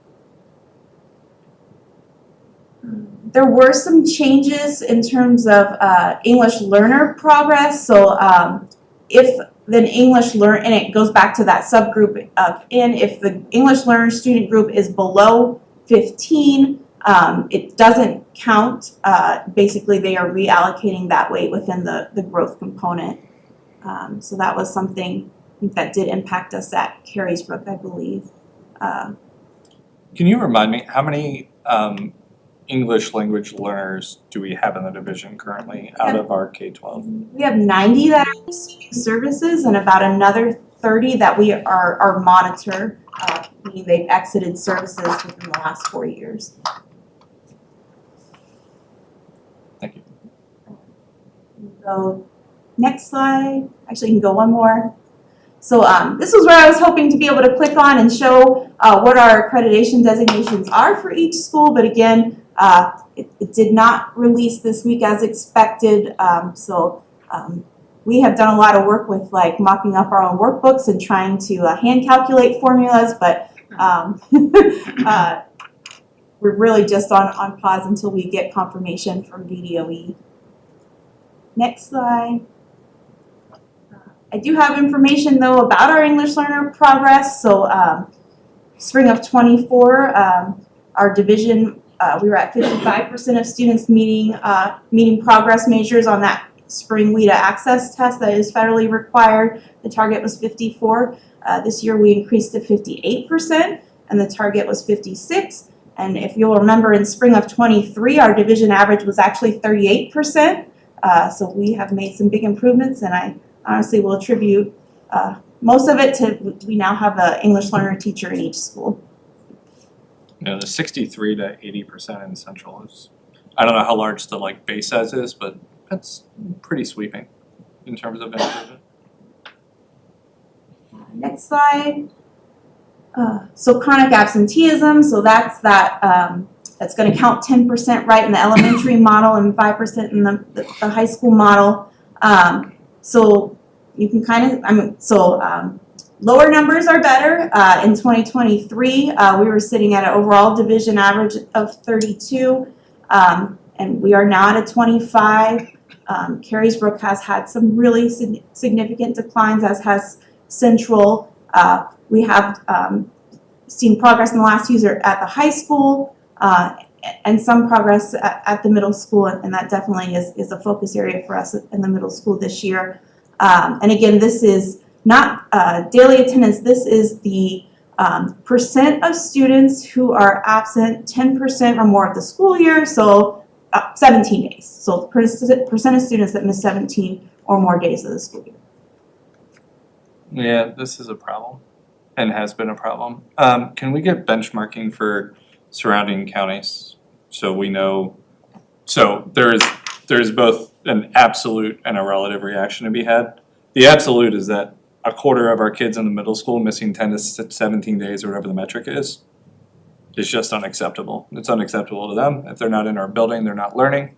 There were some changes in terms of English learner progress. So if the English learner, and it goes back to that subgroup of if the English learner student group is below 15, it doesn't count. Basically, they are reallocating that weight within the growth component. So that was something that did impact us at Carysbrook, I believe. Can you remind me, how many English language learners do we have in the division currently out of our K-12? We have 90 that are receiving services and about another 30 that we are monitor, meaning they've exited services within the last 4 years. Thank you. So next slide. Actually, you can go one more. So this was where I was hoping to be able to click on and show what our accreditation designations are for each school. But again, it did not release this week as expected. We have done a lot of work with like mocking up our own workbooks and trying to hand calculate formulas, but we're really just on pause until we get confirmation from VDOE. Next slide. I do have information though about our English learner progress. So spring of 24, our division, we were at 55% of students meeting progress measures on that spring WIDA access test that is federally required. The target was 54. This year we increased to 58%, and the target was 56. And if you'll remember, in spring of 23, our division average was actually 38%. So we have made some big improvements, and I honestly will attribute most of it to we now have an English learner teacher in each school. The 63 to 80% in Central is, I don't know how large the base size is, but that's pretty sweeping in terms of improvement. Next slide. So chronic absenteeism, so that's that's going to count 10% right in the elementary model and 5% in the high school model. So you can kind of, lower numbers are better. In 2023, we were sitting at an overall division average of 32, and we are now at a 25. Carysbrook has had some really significant declines, as has Central. We have seen progress in the last year at the high school, and some progress at the middle school, and that definitely is a focus area for us in the middle school this year. And again, this is not daily attendance, this is the percent of students who are absent 10% or more of the school year, so 17 days. So percent of students that miss 17 or more days of the school year. Yeah, this is a problem. and has been a problem. Can we get benchmarking for surrounding counties? So we know, so there's both an absolute and a relative reaction to be had. The absolute is that a quarter of our kids in the middle school missing 10 to 17 days or whatever the metric is just unacceptable. It's unacceptable to them. If they're not in our building, they're not learning.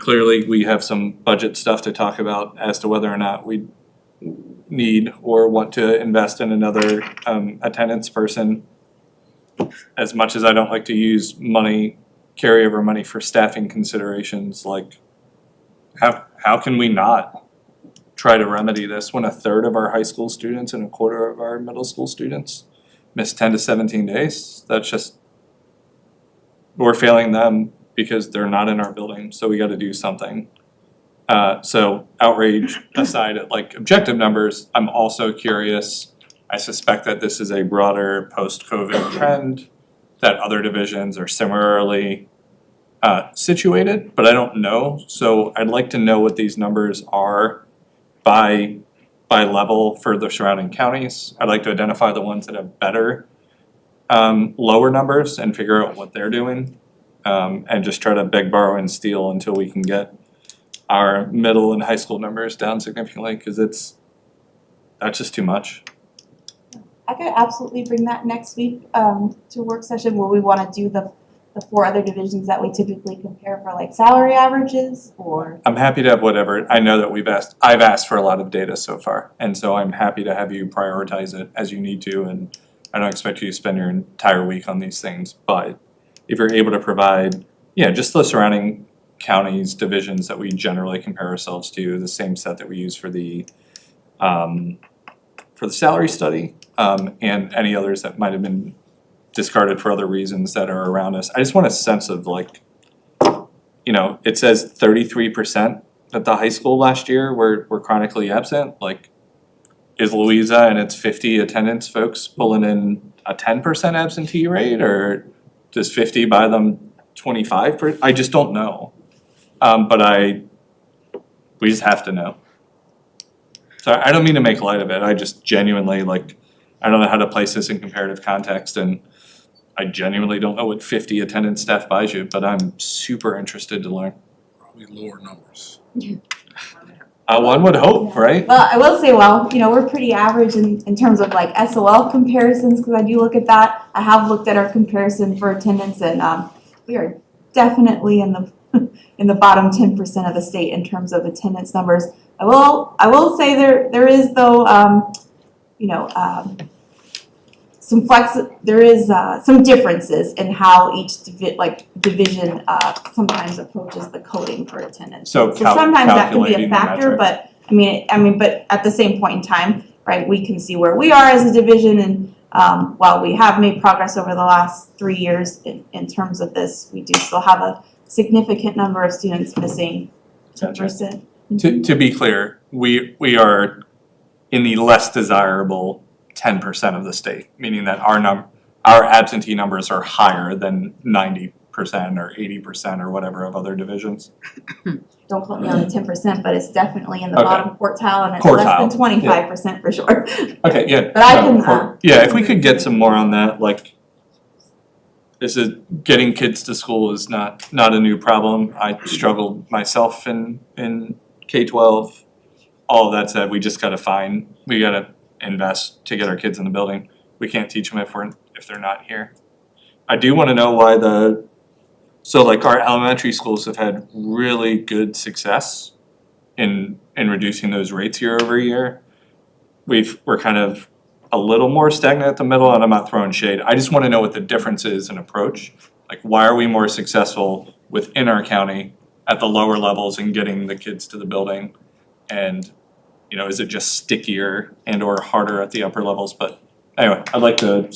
Clearly, we have some budget stuff to talk about as to whether or not we need or want to invest in another attendance person. As much as I don't like to use money, carryover money for staffing considerations, like how can we not try to remedy this when a third of our high school students and a quarter of our middle school students miss 10 to 17 days? That's just, we're failing them because they're not in our building, so we gotta do something. So outrage aside at like objective numbers, I'm also curious. I suspect that this is a broader post-COVID trend, that other divisions are similarly situated, but I don't know. So I'd like to know what these numbers are by level for the surrounding counties. I'd like to identify the ones that have better lower numbers and figure out what they're doing. And just try to beg, borrow, and steal until we can get our middle and high school numbers down significantly, because that's just too much. I could absolutely bring that next week to work session where we want to do the 4 other divisions that we typically compare for like salary averages or. I'm happy to have whatever. I know that I've asked for a lot of data so far, and so I'm happy to have you prioritize it as you need to, and I don't expect you to spend your entire week on these things, but if you're able to provide, just the surrounding counties, divisions that we generally compare ourselves to, the same set that we use for the salary study, and any others that might have been discarded for other reasons that are around us. I just want a sense of like, it says 33% at the high school last year were chronically absent. Like, is Louisa and its 50 attendance folks pulling in a 10% absentee rate, or does 50 buy them 25%? I just don't know. But we just have to know. So I don't mean to make light of it. I just genuinely I don't know how to place this in comparative context, and I genuinely don't know what 50 attendance staff buys you, but I'm super interested to learn. Probably lower numbers. One would hope, right? Well, I will say, we're pretty average in terms of like SOL comparisons, because I do look at that. I have looked at our comparison for attendance, and we are definitely in the bottom 10% of the state in terms of attendance numbers. I will say there is though some differences in how each division sometimes approaches the coding for attendance. So sometimes that can be a calculating the factor, metric. but but at the same point in time, right, we can see where we are as a division, and while we have made progress over the last 3 years in terms of this, we do still have a significant number of students missing 10%. To be clear, we are in the less desirable 10% of the state, meaning that our absentee numbers are higher than 90% or 80% or whatever of other divisions. Don't quote me on the 10%, but it's definitely in the Okay. bottom quartile, and it's less than 25% for sure. Okay, yeah. But I can. If we could get some more on that, getting kids to school is not a new problem. I struggled myself in K-12. All of that said, we just gotta invest to get our kids in the building. We can't teach them if they're not here. I do wanna know why our elementary schools have had really good success in reducing those rates year over year. We're kind of a little more stagnant at the middle, and I'm not throwing shade. I just wanna know what the difference is in approach. Why are we more successful within our county at the lower levels in getting the kids to the building? And, is it just stickier and or harder at the upper levels? But anyway, I'd like to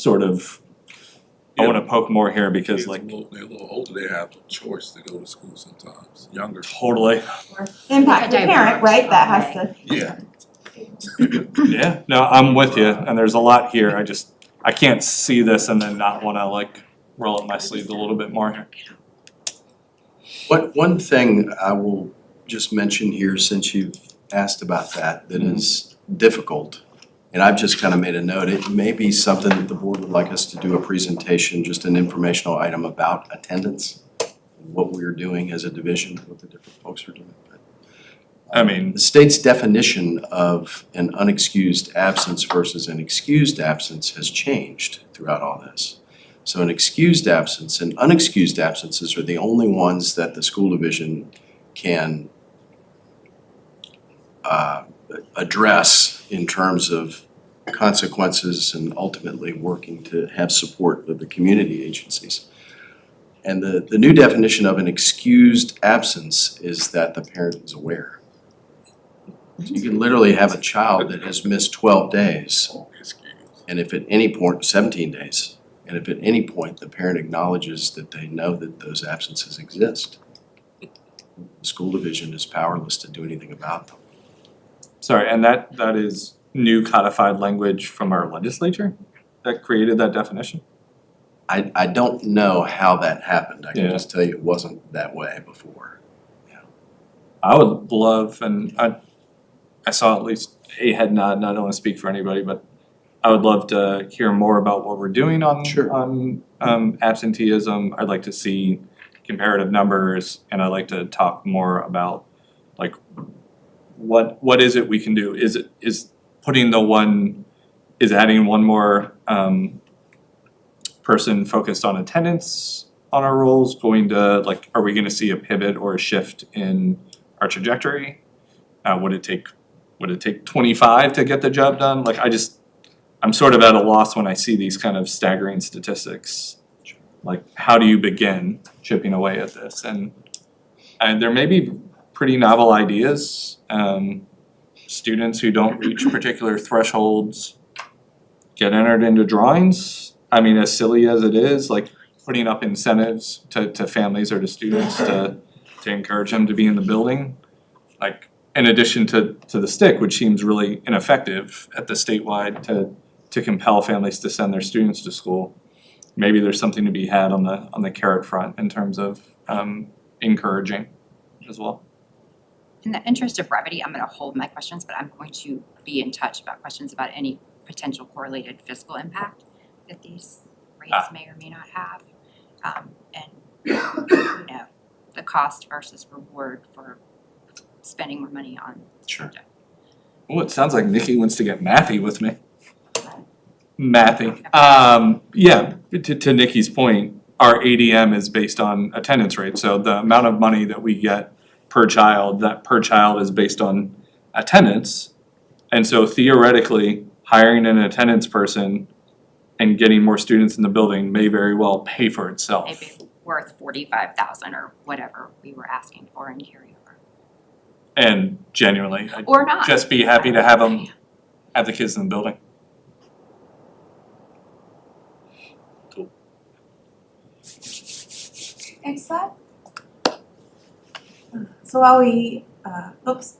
I wanna poke more here because They're a little older, they have a choice to go to school sometimes, younger. totally. Impact the parent, right, that has to. Yeah. Yeah, no, I'm with you, and there's a lot here. I can't see this and then not wanna roll up my sleeves a little bit more. One thing I will just mention here, since you've asked about that is difficult, And I've just kind of made a note, it may be something that the board would like us to do a presentation, just an informational item about attendance, what we're doing as a division, what the different folks are doing. I mean, The state's definition of an unexcused absence versus an excused absence has changed throughout all this. So an excused absence and unexcused absences are the only ones that the school division can address in terms of consequences and ultimately working to have support of the community agencies. And the new definition of an excused absence is that the parent is aware. So you can literally have a child that has missed 12 days, and if at any point, 17 days, and if at any point the parent acknowledges that they know that those absences exist, the school division is powerless to do anything about them. sorry, and that is new codified language from our legislature that created that definition? I don't know how that happened. I can Yeah. just tell you it wasn't that way before. I would love, and I saw at least a head nod, and I don't wanna speak for anybody, but I would love to hear more about what we're doing on Sure. on absenteeism. I'd like to see comparative numbers, and I'd like to talk more about like what is it we can do? Is adding one more person focused on attendance on our roles going to, like, are we gonna see a pivot or a shift in our trajectory? Would it take 25 to get the job done? Like, I'm sort of at a loss when I see these kind of staggering statistics. Like, how do you begin chipping away at this? And there may be pretty novel ideas. Students who don't reach particular thresholds get entered into drawings. I mean, as silly as it is, like putting up incentives to families or to students to encourage them to be in the building. Like, in addition to the stick, which seems really ineffective at the statewide to compel families to send their students to school. Maybe there's something to be had on the carrot front in terms of encouraging as well. In the interest of brevity, I'm gonna hold my questions, but I'm going to be in touch about questions about any potential correlated fiscal impact that these rates may or may not have. And, you know, the cost versus reward for spending more money on Sure. subject. Oh, it sounds like Nikki wants to get mathy with me. Mathy. Yeah, to Nikki's point, our ADM is based on attendance rate, so the amount of money that we get per child, that per child is based on attendance. And so theoretically, hiring an attendance person and getting more students in the building may very well pay for itself. Maybe worth 45,000 or whatever we were asking for in carryover. And genuinely, I'd Or not. just be happy to have the kids in the building. Cool. Next slide. So while we,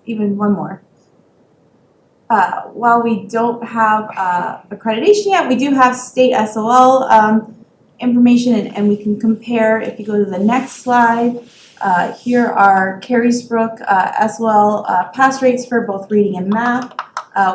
even one more. While we don't have accreditation yet, we do have state SOL information, and we can compare. If you go to the next slide, here are Carysbrook SOL pass rates for both reading and math.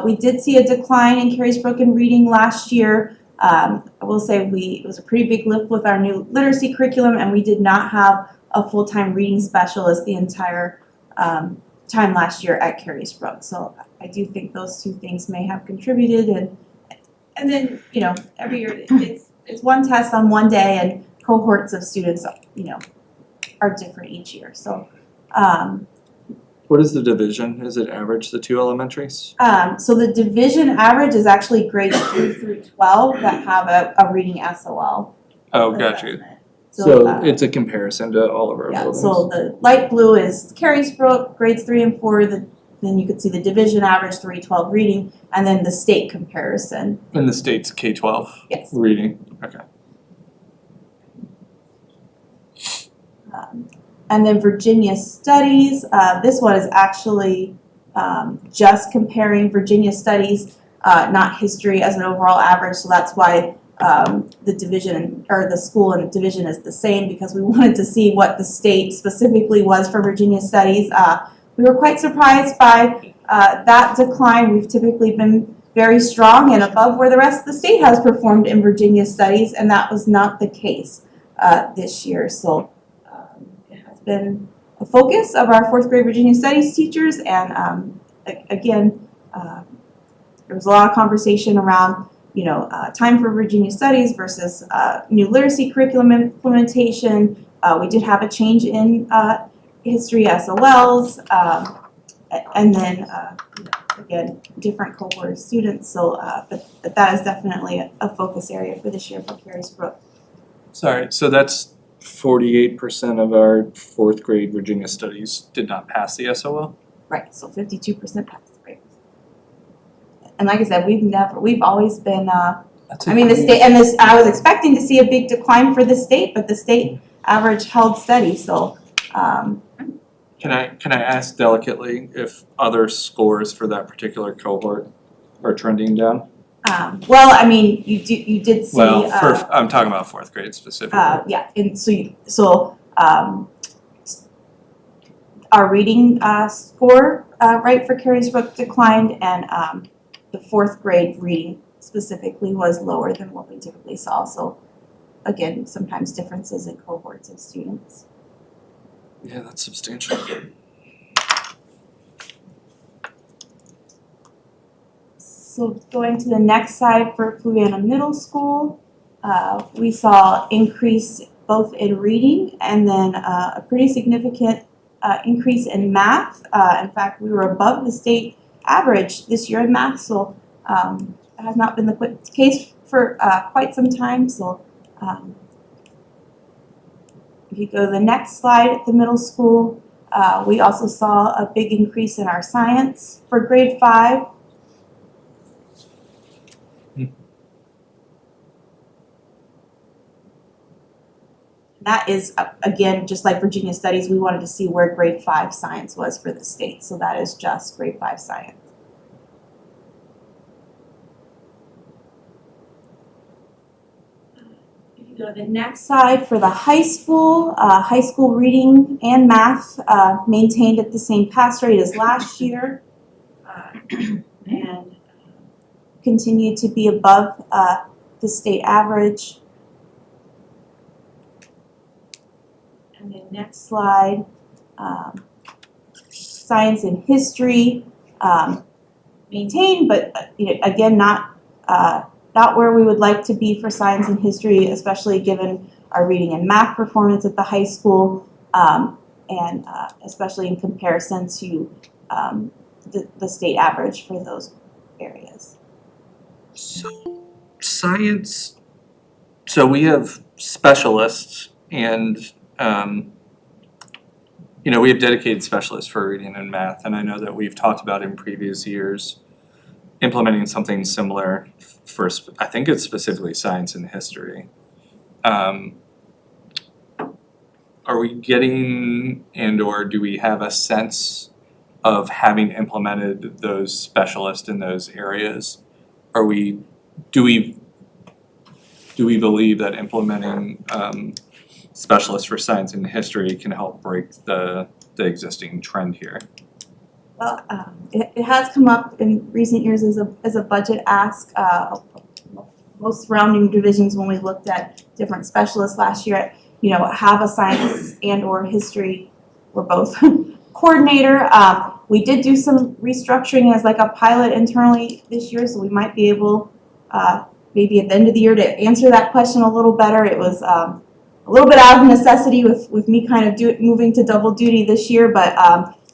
We did see a decline in Carysbrook in reading last year. I will say it was a pretty big lift with our new literacy curriculum, and we did not have a full-time reading specialist the entire time last year at Carysbrook. So I do think those two things may have contributed, and then, you know, every year it's one test on one day, and cohorts of students, you know, are different each year. So What is the division? Is it average, the two elementaries? so the division average is actually grades 3 through 12 that have a reading SOL. Oh, got you. assessment. So it's a comparison to all of our Yeah, buildings. so the light blue is Carysbrook, grades 3 and 4, then you could see the division average 312 reading, and then the state comparison. In the state's K-12 Yes. reading, okay. And then Virginia studies, this one is actually just comparing Virginia studies, not history as an overall average, so that's why the division, or the school and division is the same, because we wanted to see what the state specifically was for Virginia studies. We were quite surprised by that decline. We've typically been very strong and above where the rest of the state has performed in Virginia studies, and that was not the case this year. So it has been a focus of our fourth grade Virginia studies teachers, and again, there was a lot of conversation around time for Virginia studies versus new literacy curriculum implementation. We did have a change in history SOLs, and then again, different cohort of students. So, but that is definitely a focus area for this year for Carysbrook. Sorry, so that's 48% of our fourth grade Virginia studies did not pass the SOL? Right, so 52% passed, right? And like I said, we've always been, the state, and this, I was expecting to see a big decline for the state, but the state average held steady, so, Can I ask delicately if other scores for that particular cohort are trending down? well, I mean, you did see. I'm talking about fourth grade specifically. Yeah, and so our reading score right for Carysbrook declined, and the fourth grade reading specifically was lower than what we typically saw. So again, sometimes differences in cohorts of students. Yeah, that's substantial. So going to the next slide for Fluvanna Middle School, we saw increase both in reading and then a pretty significant increase in math. In fact, we were above the state average this year in math, so that has not been the case for quite some time. So if you go to the next slide at the middle school, we also saw a big increase in our science for grade 5. That is, again, just like Virginia Studies, we wanted to see where grade 5 science was for the state. So that is just grade 5 science. If you go to the next slide for the high school reading and math maintained at the same pass rate as last year and continued to be above the state average. And then next slide, science and history maintained, but again, not where we would like to be for science and history, especially given our reading and math performance at the high school, and especially in comparison to the state average for those areas. So science, so we have specialists and we have dedicated specialists for reading and math, and I know that we've talked about in previous years implementing something similar for, I think it's specifically science and history. Are we getting or do we have a sense of having implemented those specialists in those areas? Do we believe that implementing specialists for science and history can help break the existing trend here? Well, it has come up in recent years as a budget ask. Most surrounding divisions, when we looked at different specialists last year, have a science and or history or both coordinator. We did do some restructuring as like a pilot internally this year, so we might be able maybe at the end of the year to answer that question a little better. It was a little bit out of necessity with me kind of moving to double duty this year, but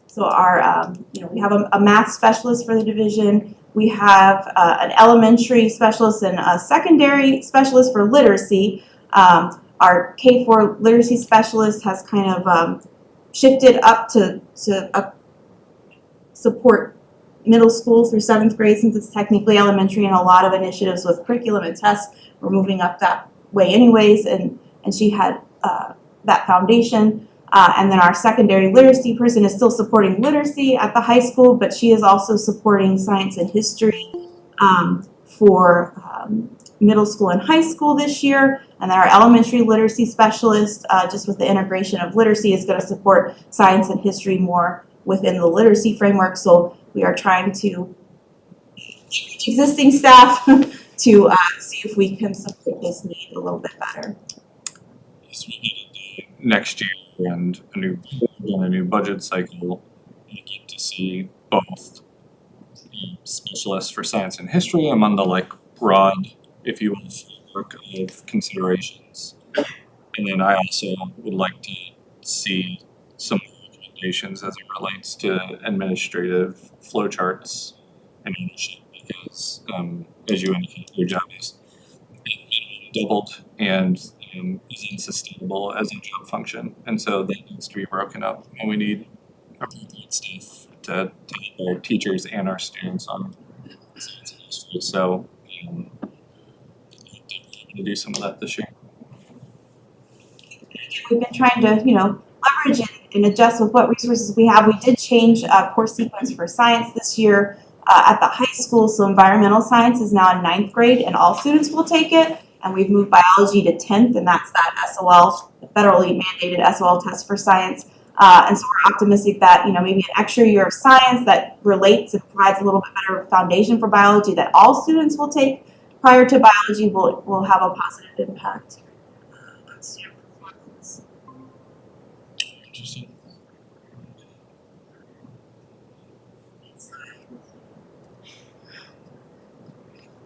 so our we have a math specialist for the division. We have an elementary specialist and a secondary specialist for literacy. Our K-4 literacy specialist has kind of shifted up to support middle school through 7th grade, since it's technically elementary, and a lot of initiatives with curriculum and tests were moving up that way anyways, and she had that foundation. And then our secondary literacy person is still supporting literacy at the high school, but she is also supporting science and history for middle school and high school this year. And then our elementary literacy specialist, just with the integration of literacy, is going to support science and history more within the literacy framework. So we are trying to existing staff to see if we can support this need a little bit better. Next year and a new budget cycle, you get to see both specialists for science and history among the like broad, if you will, framework of considerations. And then I also would like to see some recommendations as it relates to administrative flowcharts and ownership, because as you indicate, your job is doubled and is unsustainable as a job function, and so that needs to be broken up, and we need appropriate staff to help our teachers and our students on science and history. So to do some of that this year. We've been trying to, leverage and adjust with what resources we have. We did change course sequence for science this year at the high school. So environmental science is now in 9th grade and all students will take it. And we've moved biology to 10th, and that's that SOL, the federally mandated SOL test for science. And so we're optimistic that, maybe an extra year of science that relates and provides a little bit better foundation for biology that all students will take prior to biology will have a positive impact on student performance.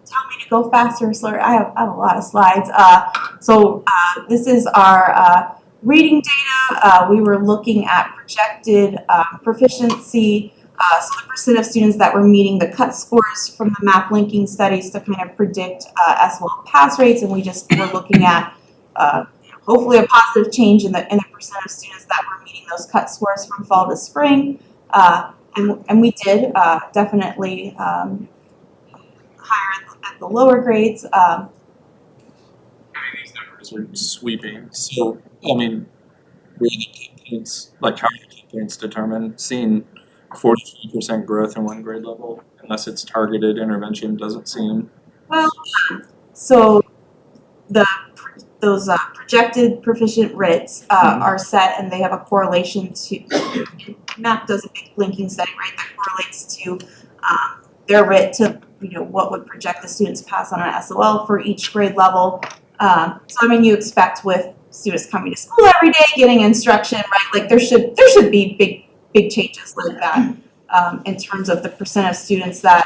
Tell me to go faster or slower. I have a lot of slides. So this is our reading data. We were looking at projected proficiency. So the percent of students that were meeting the cut scores from the map linking studies to kind of predict SWL pass rates, and we just were looking at hopefully a positive change in the percent of students that were meeting those cut scores from fall to spring, and we did definitely higher at the lower grades. These numbers are sweeping. So I mean, were the cut points, like how are the cut points determined? Seeing 43% growth in one grade level, unless it's targeted intervention, doesn't seem. Well, so those projected proficient rates are set, and they have a correlation to MAP does a big linking study, right? That correlates to their RIT to what would project the students pass on an SOL for each grade level. So I mean, you expect with students coming to school every day, getting instruction, right? Like there should be big changes like that in terms of the percent of students that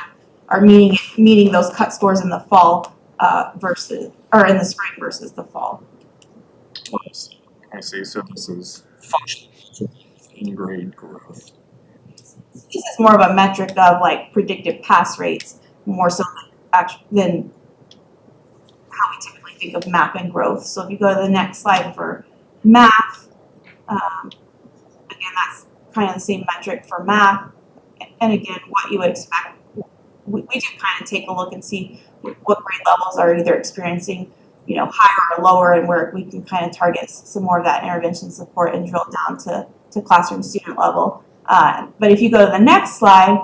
are meeting those cut scores in the fall in the spring versus the fall. I see. So this is functional in grade growth. This is more of a metric of like predicted pass rates, more so than how we typically think of MAP and growth. So if you go to the next slide for math, again, that's kind of the same metric for math. And again, what you would expect, we do kind of take a look and see what grade levels are either experiencing, higher or lower, and where we can kind of target some more of that intervention support and drill down to classroom student level. But if you go to the next slide,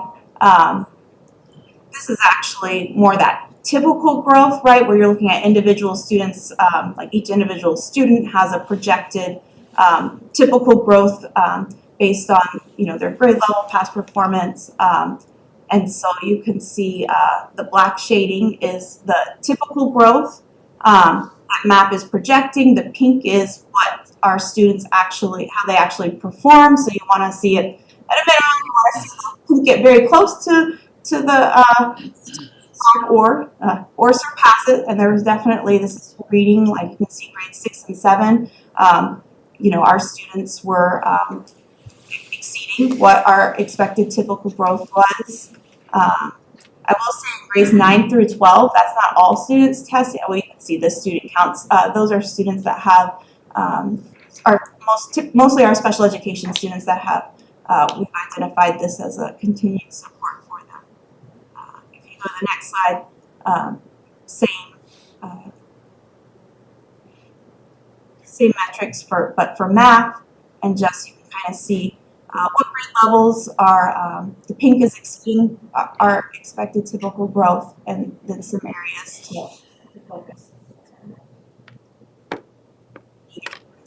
this is actually more that typical growth, right, where you're looking at individual students, like each individual student has a projected typical growth based on their grade level, past performance, and so you can see the black shading is the typical growth that MAP is projecting. The pink is what our students how they actually perform. So you want to see it at a minimum. You want to see them get very close to the or surpass it. And there's definitely this is reading, like you can see grades 6 and 7. Our students were exceeding what our expected typical growth was. I will say in grades 9 through 12, that's not all students tested. We can see the student counts. Those are students that have mostly our special education students that have we've identified this as a continued support for them. If you go to the next slide, same metrics but for math, and just you can kind of see what grade levels are, the pink is exceeding our expected typical growth, and then some areas to focus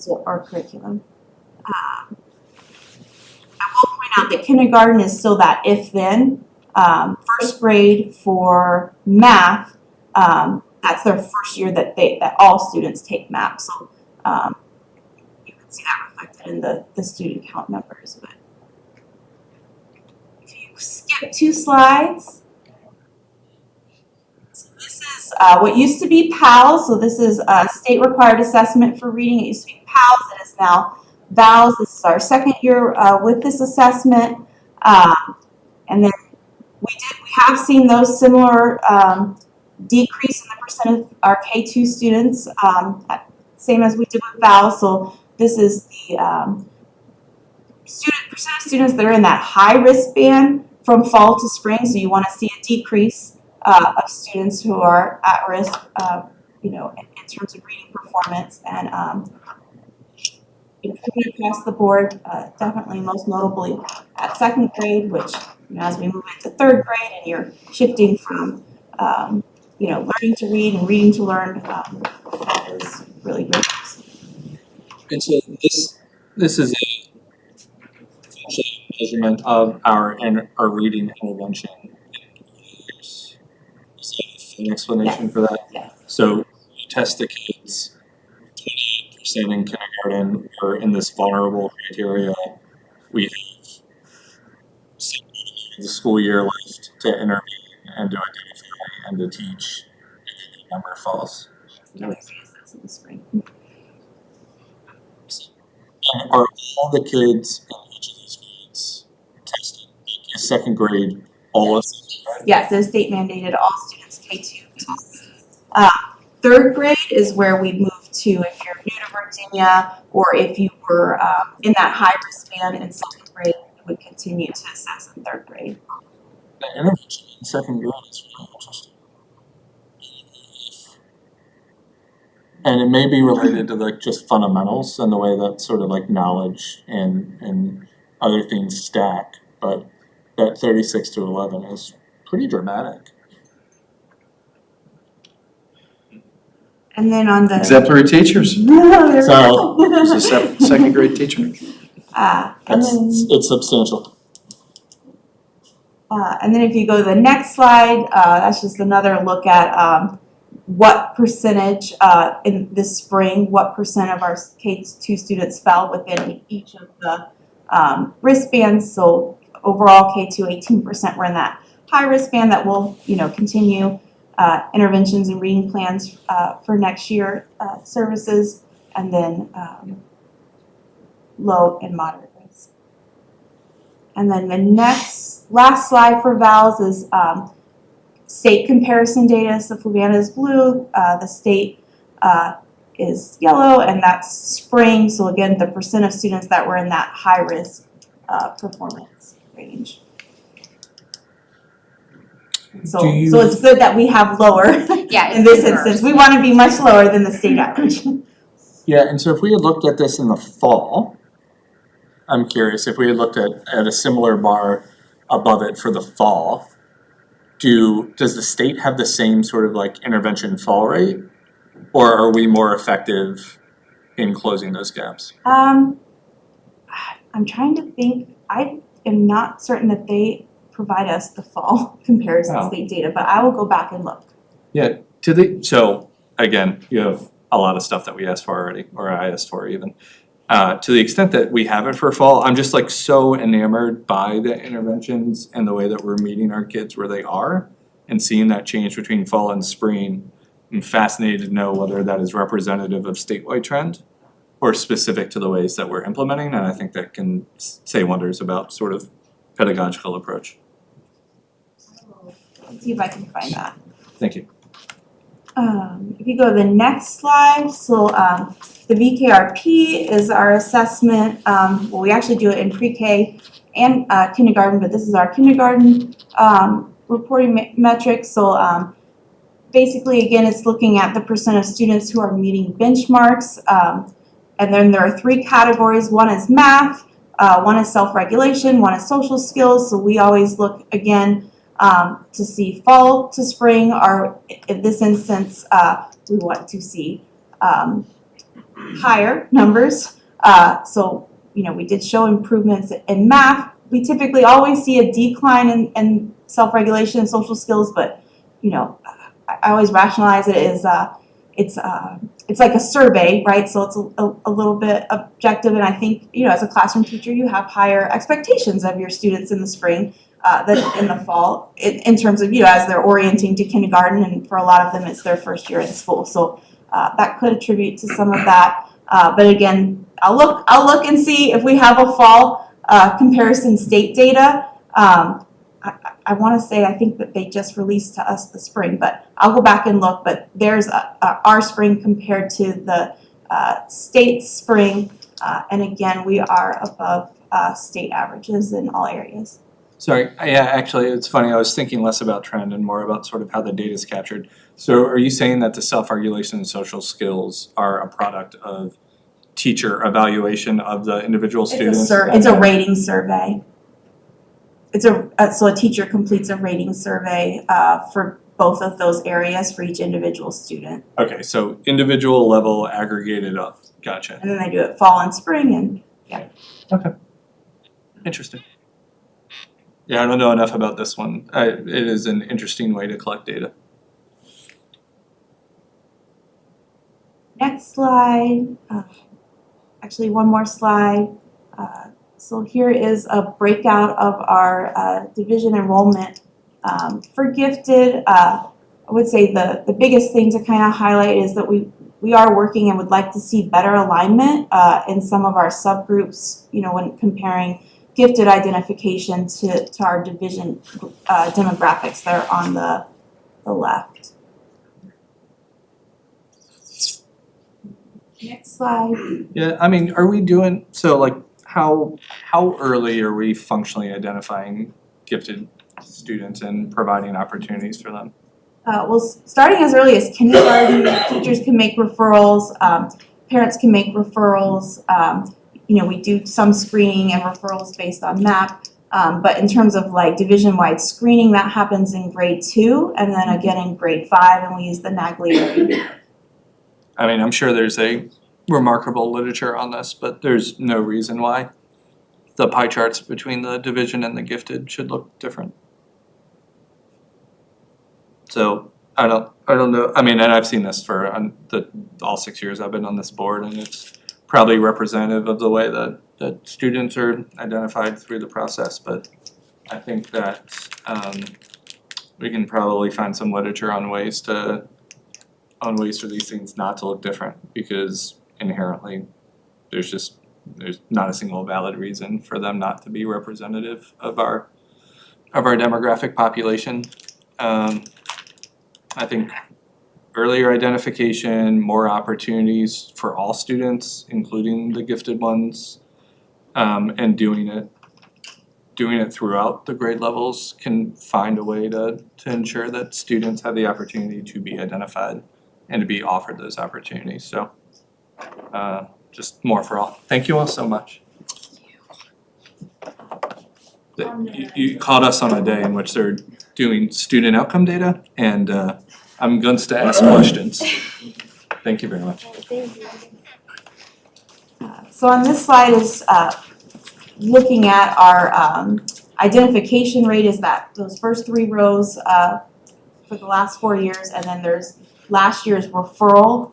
on our curriculum. I will point out that kindergarten is still that if-then. first grade for math, that's their first year that all students take math. So you can see that reflected in the student count numbers. But if you skip 2 slides, so this is what used to be PALS. So this is a state required assessment for reading. It used to be PALS, and it's now VALS. This is our second year with this assessment. And then we have seen those similar decrease in the percent of our K2 students, same as we did with VALS. So this is the percent of students that are in that high risk band from fall to spring. So you want to see a decrease of students who are at risk, in terms of reading performance. And across the board, definitely most notably at second grade, which as we move into third grade and you're shifting from learning to read and reading to learn, is really great. And so this is a measurement of our reading intervention. Is that an explanation for that? Yeah. So you test the kids, 28% in kindergarten are in this vulnerable criteria. We have the school year left to intervene and to identify and to teach, and the number falls. Really success in the spring. And are all the kids in each of these grades tested? Is second grade all of them? Yes, so state mandated all students K2 tests. Third grade is where we move to if you're new to Virginia or if you were in that high risk band in second grade, we would continue to assess in third grade. The intervention in second grade is really interesting. And it may be related to just fundamentals and the way that sort of knowledge and other things stack, but that 36 to 11 is pretty dramatic. And then on the Exemplary teachers. So Is a second grade teacher. it's substantial. And then if you go to the next slide, that's just another look at what percentage in this spring, what percent of our K2 students fell within each of the wristbands. So overall K2, 18% were in that high risk band that will, continue interventions and reading plans for next year services, and then low and moderate risk. And then the last slide for VALS is state comparison data. So Fluvanna is blue, the state is yellow, and that's spring. So again, the percent of students that were in that high risk performance range. So it's good that we have lower in this instance. We want to be much lower than the state average. Yeah, and so if we had looked at this in the fall, I'm curious, if we had looked at a similar bar above it for the fall, does the state have the same sort of intervention fall rate? Or are we more effective in closing those gaps? I'm trying to think. I am not certain that they provide us the fall comparison state data, but I will go back and look. Yeah, so again, you have a lot of stuff that we asked for already, or I asked for even. To the extent that we have it for fall, I'm just so enamored by the interventions and the way that we're meeting our kids where they are and seeing that change between fall and spring. I'm fascinated to know whether that is representative of statewide trend or specific to the ways that we're implementing, and I think that can say wonders about sort of pedagogical approach. Let's see if I can find that. Thank you. If you go to the next slide, so the VKRP is our assessment. Well, we actually do it in pre-K and kindergarten, but this is our kindergarten reporting metrics. So basically, again, it's looking at the percent of students who are meeting benchmarks. And then there are 3 categories. One is math, one is self-regulation, one is social skills. So we always look, again, to see fall to spring, or in this instance, we want to see higher numbers. So, we did show improvements in math. We typically always see a decline in self-regulation and social skills, but, you know, I always rationalize it as, it's like a survey, right? So it's a little bit objective, and I think, you know, as a classroom teacher, you have higher expectations of your students in the spring than in the fall, in terms of, you know, as they're orienting to kindergarten, and for a lot of them, it's their first year in school. So that could attribute to some of that. But again, I'll look and see if we have a fall comparison state data. I want to say, I think that they just released to us the spring, but I'll go back and look. But there's our spring compared to the state spring, and again, we are above state averages in all areas. Sorry, yeah, actually, it's funny, I was thinking less about trend and more about sort of how the data is captured. So are you saying that the self-regulation and social skills are a product of teacher evaluation of the individual students? It's a rating survey. So a teacher completes a rating survey for both of those areas for each individual student. Okay, so individual level aggregated up, gotcha. And then they do it fall and spring, and yeah. Okay. Interesting. Yeah, I don't know enough about this one. It is an interesting way to collect data. Next slide, actually one more slide. So here is a breakout of our division enrollment. For gifted, I would say the biggest thing to kind of highlight is that we are working and would like to see better alignment in some of our subgroups, you know, when comparing gifted identification to our division demographics that are on the left. Next slide. Yeah, I mean, are we doing, so like how early are we functionally identifying gifted students and providing opportunities for them? Well, starting as early as kindergarten, teachers can make referrals, parents can make referrals. You know, we do some screening and referrals based on MAP, but in terms of like division-wide screening, that happens in grade 2 and then again in grade 5, and we use the NAGLI. I mean, I'm sure there's a remarkable literature on this, but there's no reason why the pie charts between the division and the gifted should look different. So I don't know. I mean, and I've seen this for all 6 years I've been on this board, and it's probably representative of the way that students are identified through the process. But I think that we can probably find some literature on ways for these things not to look different, because inherently there's not a single valid reason for them not to be representative of our demographic population. I think earlier identification, more opportunities for all students, including the gifted ones, and doing it throughout the grade levels can find a way to ensure that students have the opportunity to be identified and to be offered those opportunities. So just more for all. Thank you all so much. You caught us on a day in which they're doing student outcome data, and I'm going to ask questions. Thank you very much. So on this slide is looking at our identification rate, is that those first 3 rows for the last 4 years, and then there's last year's referral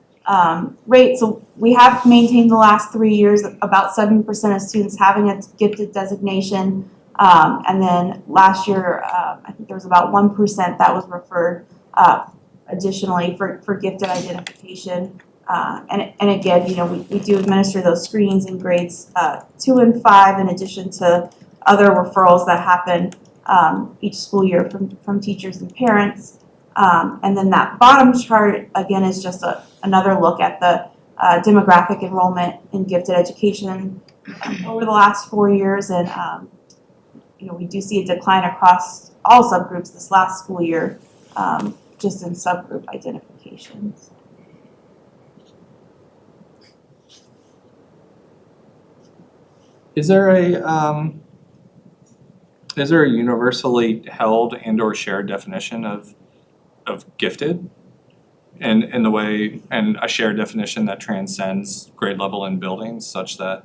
rate. So we have maintained the last 3 years about 70% of students having a gifted designation, and then last year I think there was about 1% that was referred additionally for gifted identification. And again, you know, we do administer those screenings in grades 2 and 5, in addition to other referrals that happen each school year from teachers and parents. And then that bottom chart, again, is just another look at the demographic enrollment in gifted education over the last 4 years. And, you know, we do see a decline across all subgroups this last school year, just in subgroup identifications. Is there a universally held and or shared definition of gifted, and in the way, and a shared definition that transcends grade level in buildings, such that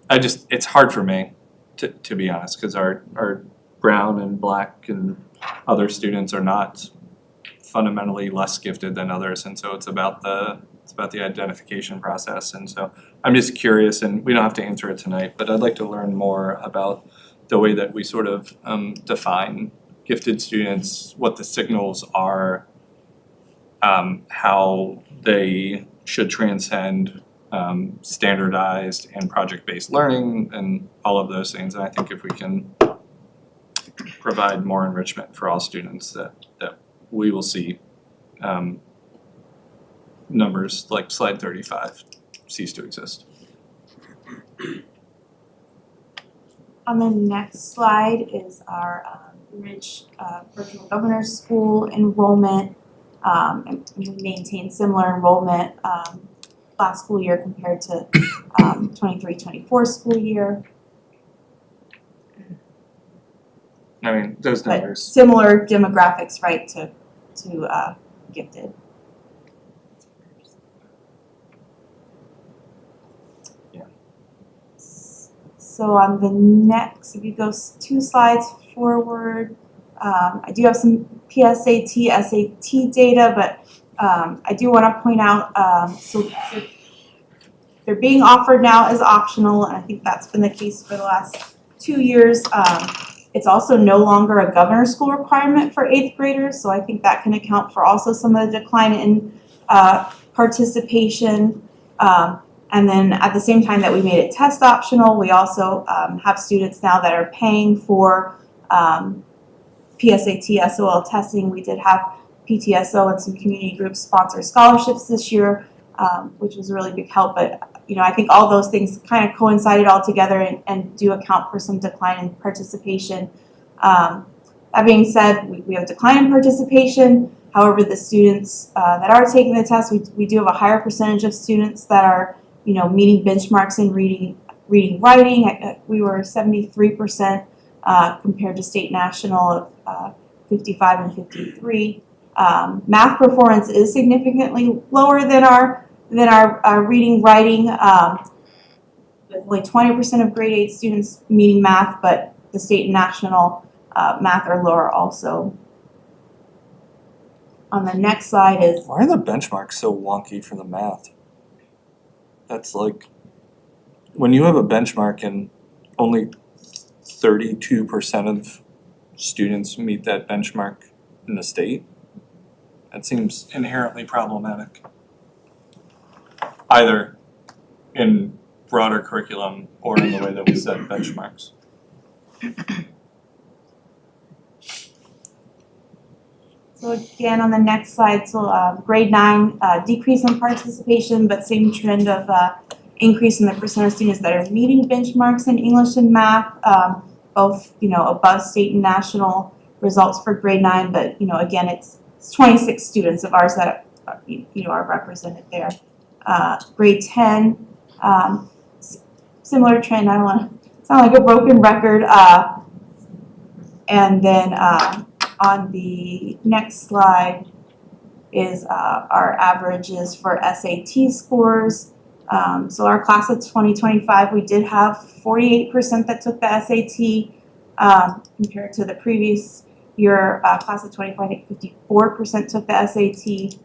it's hard for me to be honest, because our brown and black and other students are not fundamentally less gifted than others, and so it's about the identification process. And so I'm just curious, and we don't have to answer it tonight, but I'd like to learn more about the way that we sort of define gifted students, what the signals are, how they should transcend standardized and project-based learning and all of those things. And I think if we can provide more enrichment for all students, that we will see numbers like slide 35 cease to exist. On the next slide is our Ridge Virtual Governors School enrollment. And we maintain similar enrollment last school year compared to 23-24 school year. I mean, those But numbers. similar demographics, right, to gifted. Yeah. So on the next, if you go 2 slides forward, I do have some PSAT, SAT data, but I do want to point out, so they're being offered now as optional, and I think that's been the case for the last 2 years. It's also no longer a governor school requirement for 8th graders, so I think that can account for also some of the decline in participation. And then at the same time that we made it test optional, we also have students now that are paying for PSAT, SOL testing. We did have PTSO and some community groups sponsor scholarships this year, which was a really big help. But I think all those things kind of coincided all together and do account for some decline in participation. That being said, we have decline in participation. However, the students that are taking the test, we do have a higher percentage of students that are meeting benchmarks in reading, writing. We were 73% compared to state national of 55 and 53. Math performance is significantly lower than our reading, writing. Only 20% of grade 8 students meeting math, but the state and national math are lower also. On the next slide is... Why are the benchmarks so wonky for the math? That's like, when you have a benchmark and only 32% of students meet that benchmark in the state, that seems inherently problematic. Either in broader curriculum or in the way that we set benchmarks. So again, on the next slide, so grade 9, decrease in participation, but same trend of increase in the percent of students that are meeting benchmarks in English and math, both above state and national results for grade 9. But again, it's 26 students of ours that are represented there. Grade 10, similar trend. I don't want to sound like a broken record. And then on the next slide is our averages for SAT scores. So our class of 2025, we did have 48% that took the SAT compared to the previous year class of 24, I think 54% took the SAT.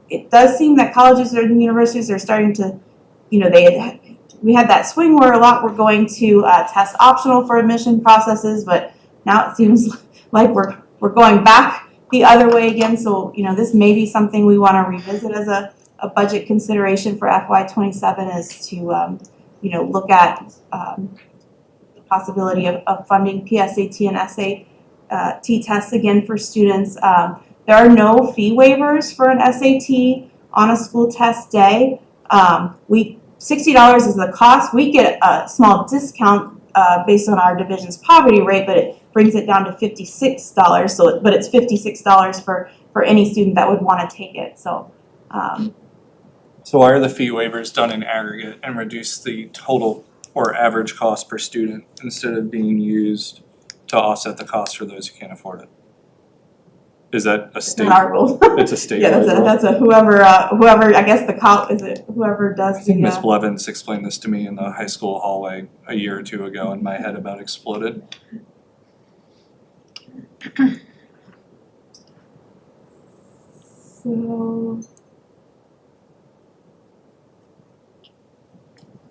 It does seem that colleges and universities are starting to, we had that swing where a lot were going to test optional for admission processes, but now it seems like we're going back the other way again. So, this may be something we want to revisit as a budget consideration for FY27 is to, look at the possibility of funding PSAT and SAT tests again for students. There are no fee waivers for an SAT on a school test day. $60 is the cost. We get a small discount based on our division's poverty rate, but it brings it down to $56. But it's $56 for any student that would want to take it. So why are the fee waivers done in aggregate and reduce the total or average cost per student instead of being used to offset the cost for those who can't afford it? Is that a state? Not our rule. It's a state. Yeah, that's a whoever. I guess whoever does I think the. Ms. Blevins explained this to me in the high school hallway a year or two ago, and my head about exploded. So,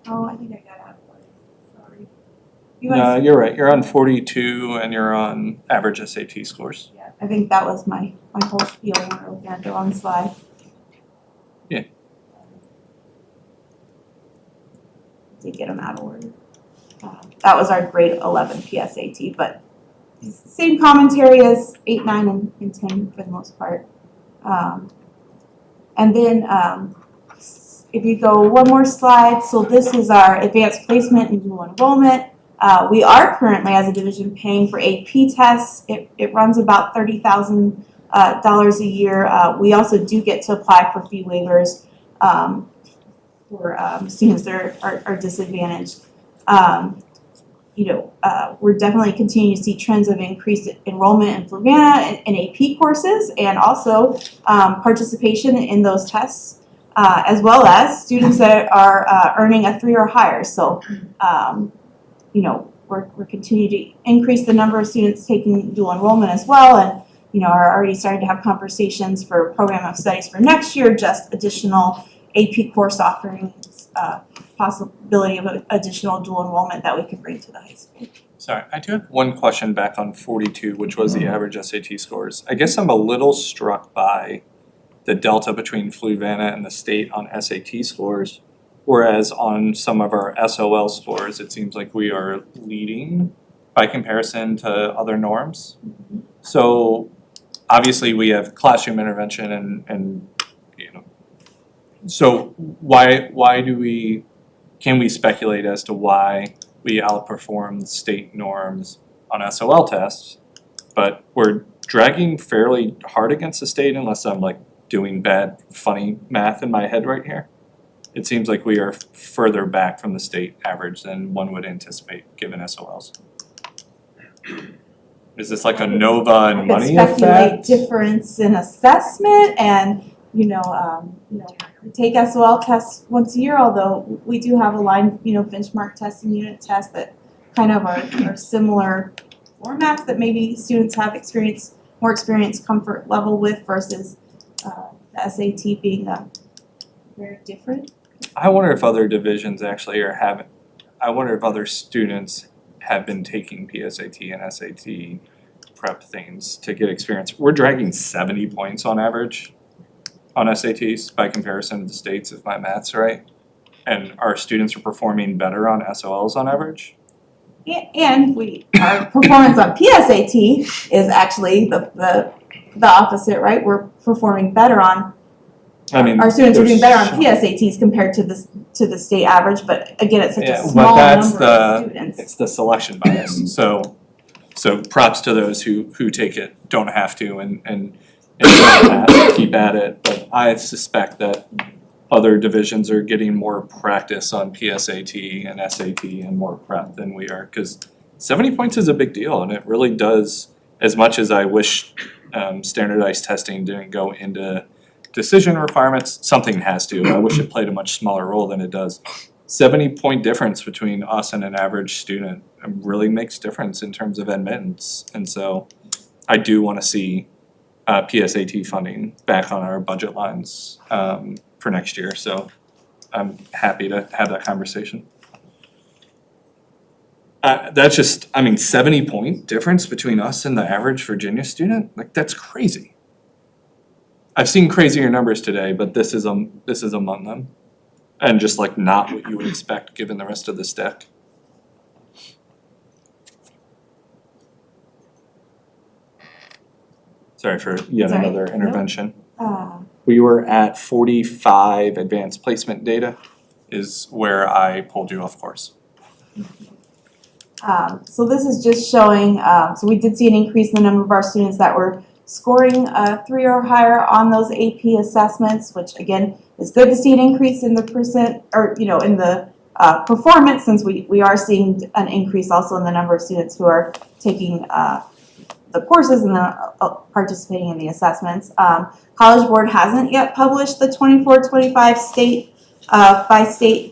I think I got out of order. Sorry. You No, wanna- you're right. You're on 42 and you're on average SAT scores. Yeah, I think that was my whole spiel when we were looking at the wrong slide. Yeah. Did get them out of order. That was our grade 11 PSAT, but same commentary as 8, 9, and 10 for the most part. And then if you go one more slide, so this is our advanced placement and dual enrollment. We are currently, as a division, paying for AP tests. It runs about $30,000 a year. We also do get to apply for fee waivers for students that are disadvantaged. We're definitely continuing to see trends of increased enrollment in Fluvanna and AP courses, and also participation in those tests, as well as students that are earning a 3 or higher. So, we're continuing to increase the number of students taking dual enrollment as well, and are already starting to have conversations for program of studies for next year, just additional AP course offerings, possibility of additional dual enrollment that we could bring to the high school. Sorry, I do have one question back on 42, which was the average SAT scores. I guess I'm a little struck by the delta between Fluvanna and the state on SAT scores, whereas on some of our SOL scores, it seems like we are leading by comparison to other norms. So obviously we have classroom intervention and so can we speculate as to why we outperform the state norms on SOL tests, but we're dragging fairly hard against the state, unless I'm like doing bad, funny math in my head right here? It seems like we are further back from the state average than one would anticipate given SOLs. Is this like a NOVA and money I could speculate effect? difference in assessment, and we take SOL tests once a year, although we do have a line, benchmark test and unit tests that kind of are similar formats that maybe students have more experience comfort level with versus the SAT being very different. I wonder if other divisions actually I wonder if other students have been taking PSAT and SAT prep things to get experience. We're dragging 70 points on average on SATs by comparison to the states, if my math's right. And our students are performing better on SOLs on average. And our performance on PSAT is actually the opposite, right? We're performing better on. Our students are doing better on PSATs compared to the state average, but again, it's such a small number of students. It's the selection bias. So props to those who take it, don't have to, and keep at it. But I suspect that other divisions are getting more practice on PSAT and SAT and more prep than we are, because 70 points is a big deal, and it really does. As much as I wish standardized testing didn't go into decision requirements, something has to. I wish it played a much smaller role than it does. 70-point difference between us and an average student really makes difference in terms of admittance. And so I do want to see PSAT funding back on our budget lines for next year. So I'm happy to have that conversation. That's just, 70-point difference between us and the average Virginia student? Like, that's crazy. I've seen crazier numbers today, but this is among them. And just like not what you would expect given the rest of this deck. Sorry for yet Sorry. another intervention. Uh, We were at 45 advanced placement data is where I pulled you off course. So this is just showing, so we did see an increase in the number of our students that were scoring 3 or higher on those AP assessments, which again is good to see an increase in the percent, or in the performance, since we are seeing an increase also in the number of students who are taking the courses and participating in the assessments. College Board hasn't yet published the 24-25 state by state.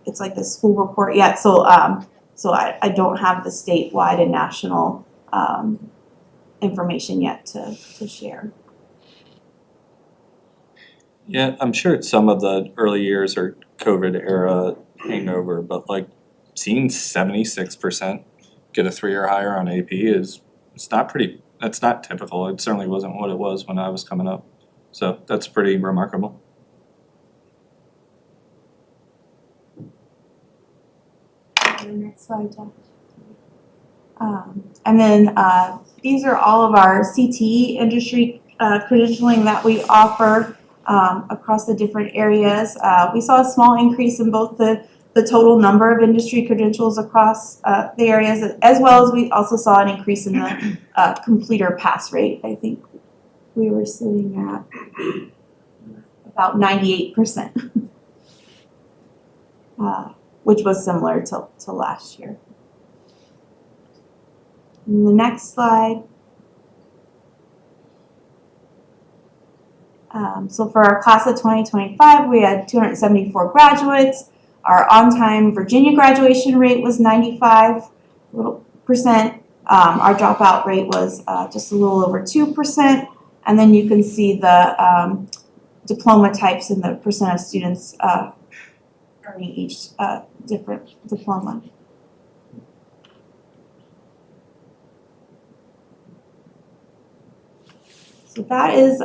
It's like the school report yet, so I don't have the statewide and national information yet to share. Yeah, I'm sure some of the early years are COVID era hangover, but like seeing 76% get a 3 or higher on AP that's not typical. It certainly wasn't what it was when I was coming up. So that's pretty remarkable. The next slide, Jeff. And then these are all of our CTE industry credentialing that we offer across the different areas. We saw a small increase in both the total number of industry credentials across the areas, as well as we also saw an increase in the completer pass rate. I think we were sitting at about 98%, which was similar to last year. And the next slide. So for our class of 2025, we had 274 graduates. Our on-time Virginia graduation rate was 95%. Our dropout rate was just a little over 2%. And then you can see the diploma types and the percent of students earning each different diploma. So that is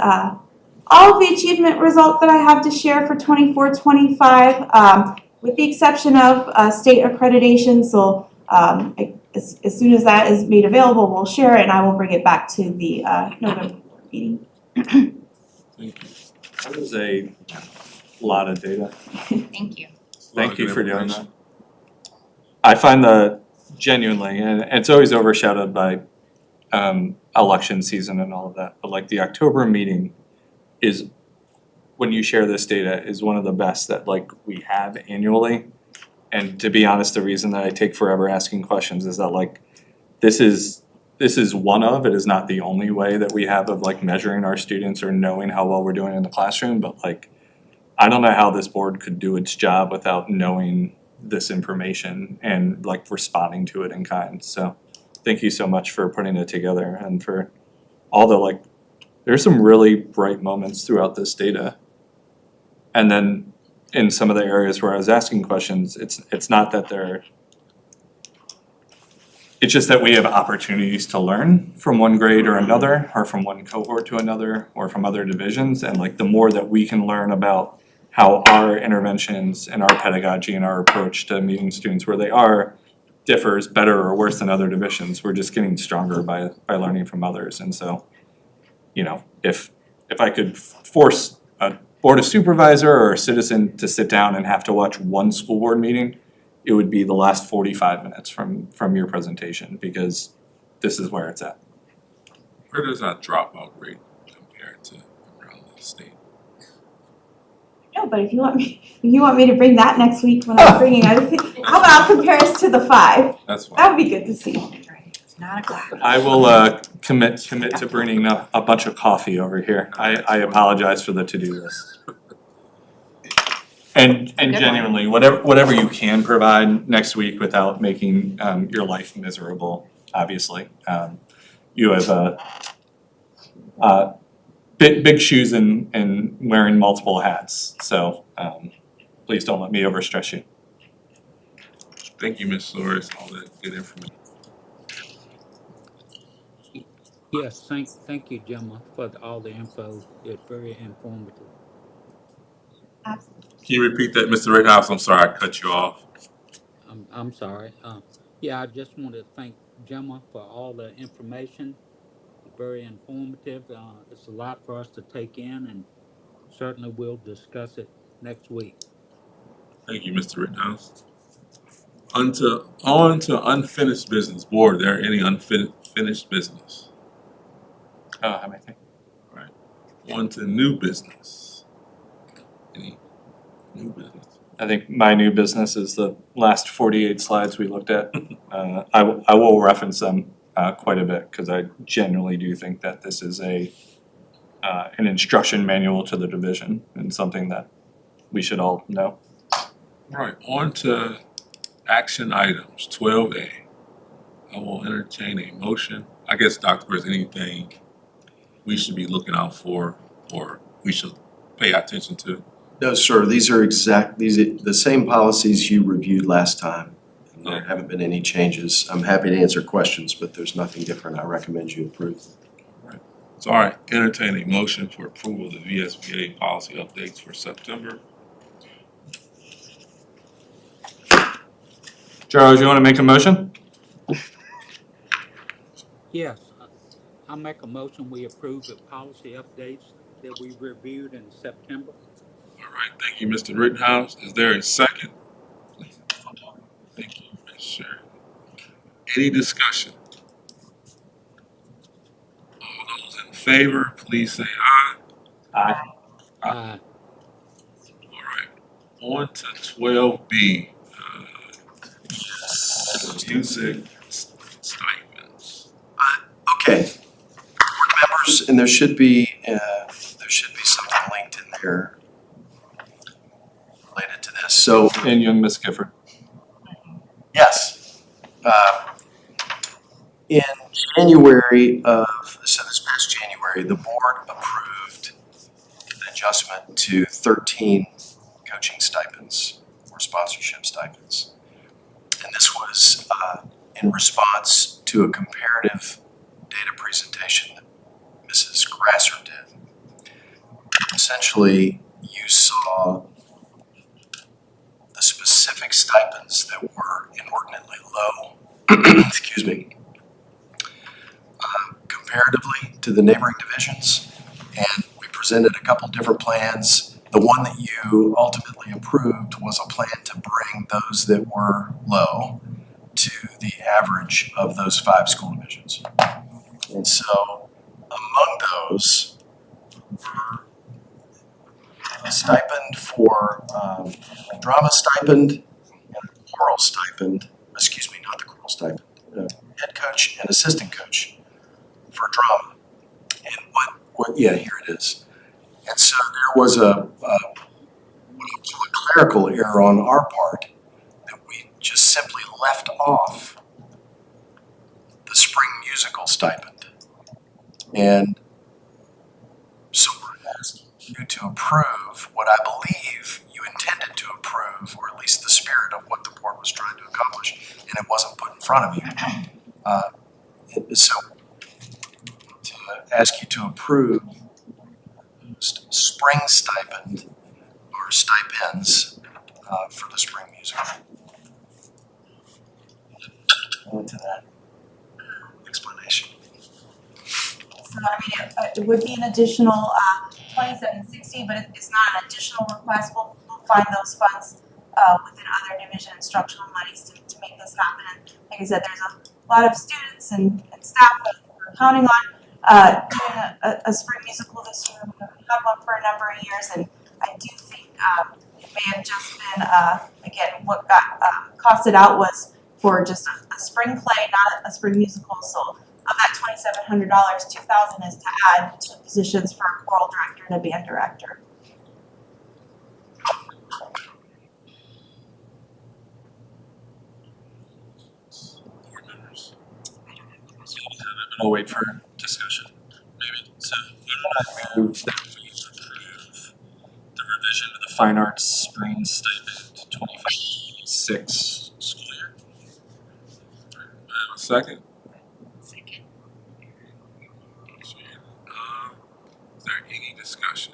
all of the achievement results that I have to share for 24-25, with the exception of state accreditation. So as soon as that is made available, we'll share it and I will bring it back to the November board meeting. Thank you. That was a lot of data. Thank you. Thank you for doing that. I find that genuinely, and it's always overshadowed by election season and all of that, but like the October meeting is, when you share this data, is one of the best that like we have annually. And to be honest, the reason that I take forever asking questions is that like this is one of, it is not the only way that we have of like measuring our students or knowing how well we're doing in the classroom, but like I don't know how this board could do its job without knowing this information and like responding to it in kind. So thank you so much for putting it together and for all the like, there's some really bright moments throughout this data. And then in some of the areas where I was asking questions, it's not that it's just that we have opportunities to learn from one grade or another, or from one cohort to another, or from other divisions. And like the more that we can learn about how our interventions and our pedagogy and our approach to meeting students where they are differs better or worse than other divisions, we're just getting stronger by learning from others. And so, you know, if I could force a board of supervisor or a citizen to sit down and have to watch one school board meeting, it would be the last 45 minutes from your presentation, because this is where it's at. Where does our dropout rate compare to around the state? No, but if you want me to bring that next week when I'm bringing, how about I'll compare us to the 5? That's fine. That would be good to see. It's not a glass. I will commit to bringing a bunch of coffee over here. I apologize for the to-do list. And genuinely, whatever you can provide next week without making your life miserable, obviously. You have big shoes and wearing multiple hats, so please don't let me overstress you. Thank you, Ms. Flores, all that good information. Yes, thank you, Gemma, for all the info. It's very informative. Absolutely. Can you repeat that, Mr. Rittenhouse? I'm sorry, I cut you off. I'm sorry. Yeah, I just want to thank Gemma for all the information. Very informative. It's a lot for us to take in, and certainly we'll discuss it next week. Thank you, Mr. Rittenhouse. On to unfinished business. Board, there any unfinished business? Have anything? All right. On to new business. Any new business? I think my new business is the last 48 slides we looked at. I will reference them quite a bit, because I genuinely do think that this is an instruction manual to the division and something that we should all know. All right, on to action items, 12A. I will entertain a motion I guess, Dr. Chris, anything we should be looking out for or we should pay attention to? No, sir, these are the same policies you reviewed last time. And there haven't been any changes. I'm happy to answer questions, but there's nothing different. I recommend you approve. So, all right, entertain a motion for approval of the VSBA policy updates for September. Charles, you want to make a motion? Yes, I make a motion, we approve the policy updates that we reviewed in September. All right, thank you, Mr. Rittenhouse. Is there a second? Thank you, Ms. Sherry. Any discussion? All those in favor, please say aye. Aye. Aye. All right, on to 12B. Music stipends. Okay. Board members, and there should be something linked in there related to this. So, And young Miss Gifford. yes. In January this past January, the board approved an adjustment to 13 coaching stipends or sponsorship stipends. And this was in response to a comparative data presentation that Mrs. Grasser did. Essentially, you saw the specific stipends that were inordinately low, excuse me, comparatively to the neighboring divisions. And we presented a couple different plans. The one that you ultimately approved was a plan to bring those that were low to the average of those 5 school divisions. And so among those were a stipend for a drama stipend and a choral stipend, excuse me, not the choral stipend, head coach and assistant coach for drama. And what yeah, here it is. And so there was a clerical error on our part that we just simply left off the spring musical stipend. And so we're asking you to approve what I believe you intended to approve, or at least the spirit of what the board was trying to accomplish, and it wasn't put in front of you. So to ask you to approve spring stipend or stipends for the spring musical. Into that explanation. So it would be an additional $2,760, but it's not an additional request. We'll find those funds within other division instructional monies to make this happen. And like I said, there's a lot of students and staff that we're counting on doing a spring musical this year. We've had one for a number of years, and I do think it may have just been again what got costed out was for just a spring play, not a spring musical. So of that $2,700, $2,000 is to add 2 positions for a choral director and a band director. Board members. I'll wait for discussion, maybe. So I move that we approve the revision of the fine arts spring stipend 25-26 school year. Second? Is there any discussion?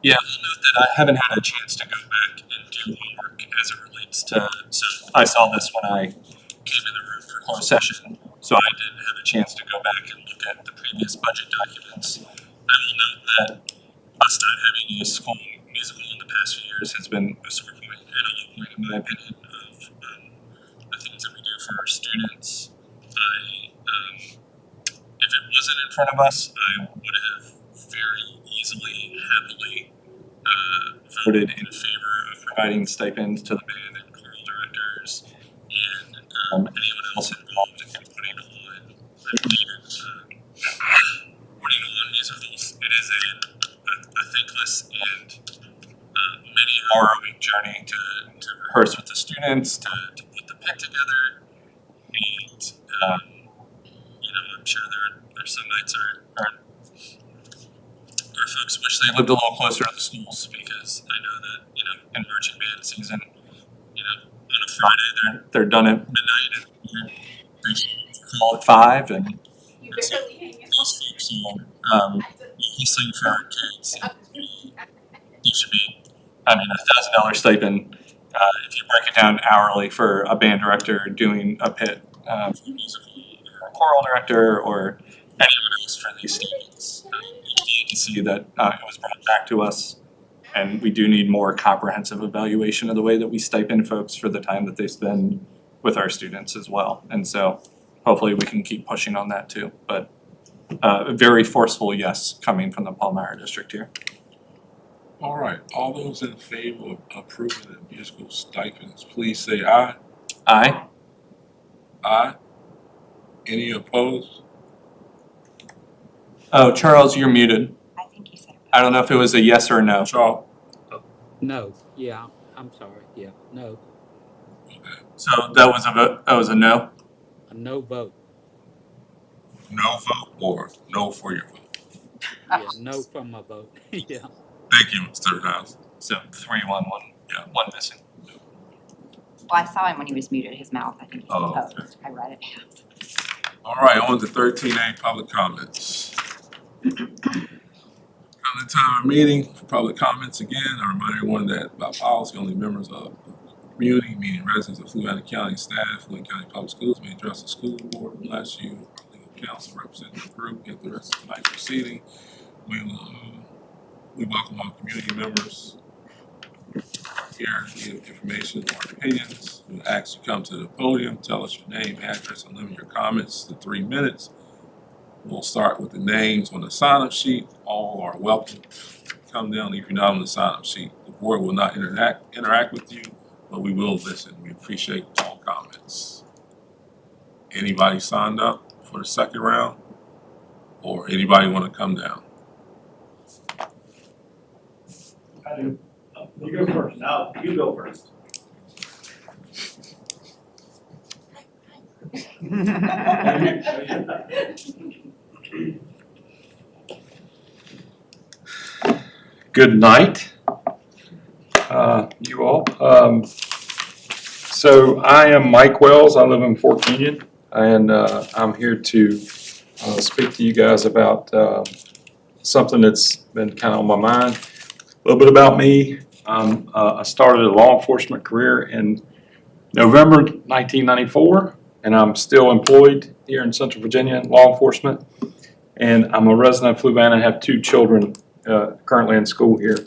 Yeah, I'll note that I haven't had a chance to go back and do homework as it relates to, so I saw this when I came in the room for closed session, so I didn't have a chance to go back and look at the previous budget documents. I will note that us not having a school musical in the past few years has been a sore point and a low point, in my opinion, of the things that we do for our students. If it wasn't in front of us, I would have very easily, happily voted in favor of providing stipends to the band and choral directors and anyone else involved in putting on, musicals. It is a thankless and many hour a week journey to rehearse with the students, to put the pick together, and I'm sure there are some nights our folks wish they lived a little closer to the schools, because I know that, in marching band season, on a Friday, they're done at midnight, and they call at 5, and You it's barely hang out. those folks, hustling for our kids. You should be, $1,000 stipend, if you break it down hourly for a band director doing a pit, musical, or a choral director, or anyone else for these students. You can see that it was brought back to us, and we do need more comprehensive evaluation of the way that we stipend folks for the time that they spend with our students as well. And so hopefully we can keep pushing on that too. But a very forceful yes coming from the Palmyra district here. All right, all those in favor of approving the musical stipends, please say aye. Aye. Aye. Any opposed? Oh, Charles, you're muted. I think you said it. I don't know if it was a yes or a no. Charles? No, yeah, I'm sorry, yeah, no, So that was a vote. That was a no. a no vote, No vote or no for your vote? yeah, no from my vote, yeah. Thank you, Mr. Rittenhouse. So 3-1-1. Yeah. One missing. Well, I saw him when he was muted, his mouth, I think he said Oh, okay. opposed. I read it. All right, on to 13A, public comments. Come the time of meeting for public comments again. I remind everyone that by policy, only members of the community, meaning residents of Fluvanna County staff, Fluvanna County Public Schools, may address the school board unless you are legal counsel representing the group. At the rest of tonight's proceeding, we welcome all community members here to give information or opinions. We ask you come to the podium, tell us your name, address, and limit your comments to 3 minutes. We'll start with the names on the sign-up sheet. All are welcome. Come down if you're not on the sign-up sheet. The board will not interact with you, but we will listen. We appreciate all comments. Anybody signed up for the second round? Or anybody want to come down? I do. You go first. No, you go first. Good night, you all. So I am Mike Wells. I live in Fort Union, and I'm here to speak to you guys about something that's been kind of on my mind. A little bit about me. I started a law enforcement career in November 1994, and I'm still employed here in Central Virginia in law enforcement. And I'm a resident of Fluvanna and have 2 children currently in school here.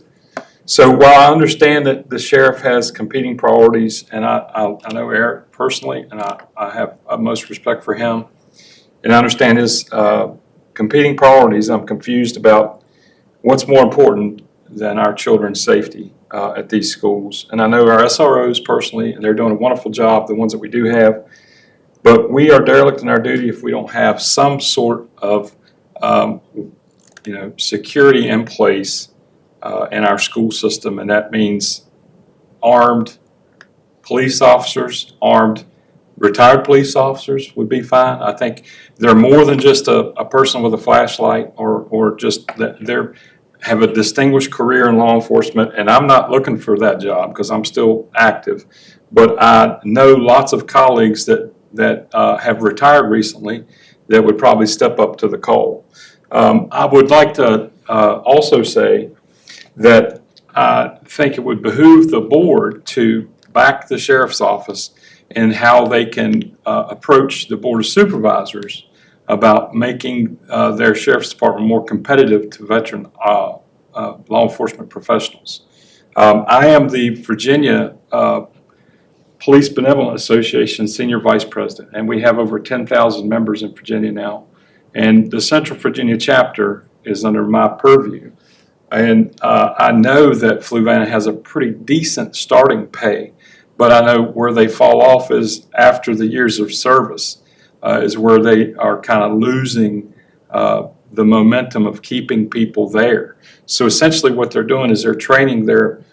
So while I understand that the sheriff has competing priorities, and I know Eric personally, and I have utmost respect for him, and I understand his competing priorities, I'm confused about what's more important than our children's safety at these schools. And I know our SROs personally, and they're doing a wonderful job, the ones that we do have, but we are derelict in our duty if we don't have some sort of security in place in our school system, and that means armed police officers, armed retired police officers would be fine. I think they're more than just a person with a flashlight or just that they're have a distinguished career in law enforcement, and I'm not looking for that job because I'm still active. But I know lots of colleagues that have retired recently that would probably step up to the call. I would like to also say that I think it would behoove the board to back the sheriff's office in how they can approach the board of supervisors about making their sheriff's department more competitive to veteran law enforcement professionals. I am the Virginia Police Benevolent Association Senior Vice President, and we have over 10,000 members in Virginia now. And the Central Virginia chapter is under my purview. And I know that Fluvanna has a pretty decent starting pay, but I know where they fall off is after the years of service is where they are kind of losing the momentum of keeping people there. So essentially what they're doing is they're training their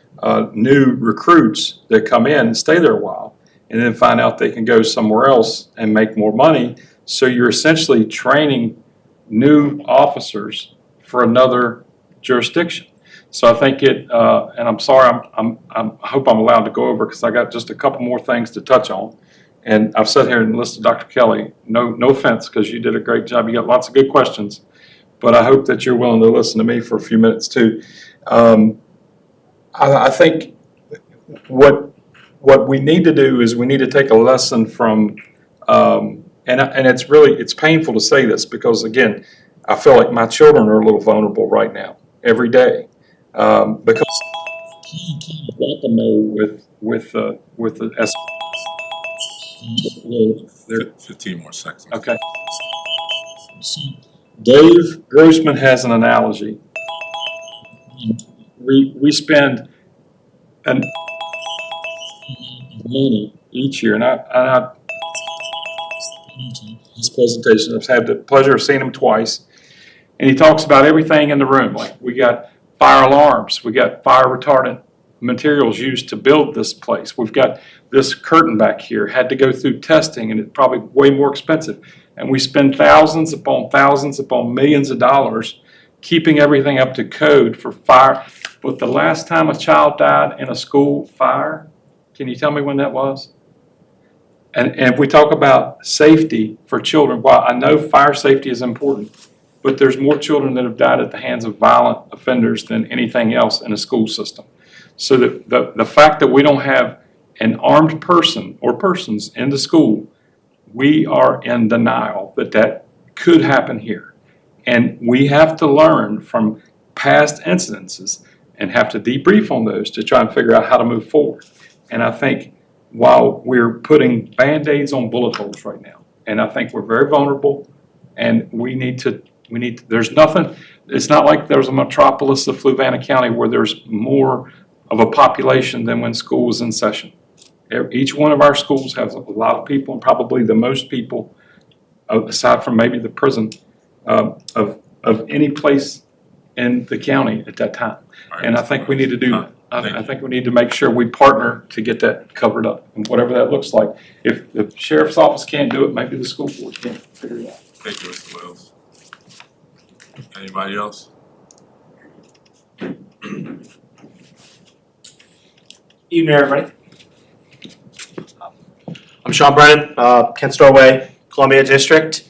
new recruits that come in and stay there a while and then find out they can go somewhere else and make more money. So you're essentially training new officers for another jurisdiction. So I think and I'm sorry, I hope I'm allowed to go over because I got just a couple more things to touch on. And I've sat here and listened to Dr. Kelly. No offense, because you did a great job. You got lots of good questions, but I hope that you're willing to listen to me for a few minutes too. I think what we need to do is we need to take a lesson from, and it's painful to say this because again, I feel like my children are a little vulnerable right now every day because with the 15 more seconds. Okay. Dave Grossman has an analogy. We spend money each year, and I his presentation. I've had the pleasure of seeing him twice, and he talks about everything in the room. Like we got fire alarms, we got fire retardant materials used to build this place. We've got this curtain back here, had to go through testing, and it's probably way more expensive. And we spend thousands upon millions of dollars keeping everything up to code for fire. But the last time a child died in a school fire, can you tell me when that was? And if we talk about safety for children, while I know fire safety is important, but there's more children that have died at the hands of violent offenders than anything else in a school system. So the fact that we don't have an armed person or persons in the school, we are in denial that could happen here. And we have to learn from past incidences and have to debrief on those to try and figure out how to move forward. And I think while we're putting Band-Aids on bullet holes right now, and I think we're very vulnerable, and we need to, there's nothing, it's not like there's a metropolis of Fluvanna County where there's more of a population than when school was in session. Each one of our schools has a lot of people, and probably the most people, aside from maybe the prison, of any place in the county at that time. And I think we need to do that. I think we need to make sure we partner to get that covered up, and whatever that looks like. If the sheriff's office can't do it, maybe the school board can figure it out. Thank you, Mr. Wells. Anybody else? Evening, everybody. I'm Sean Brennan, Kent Storway, Columbia District.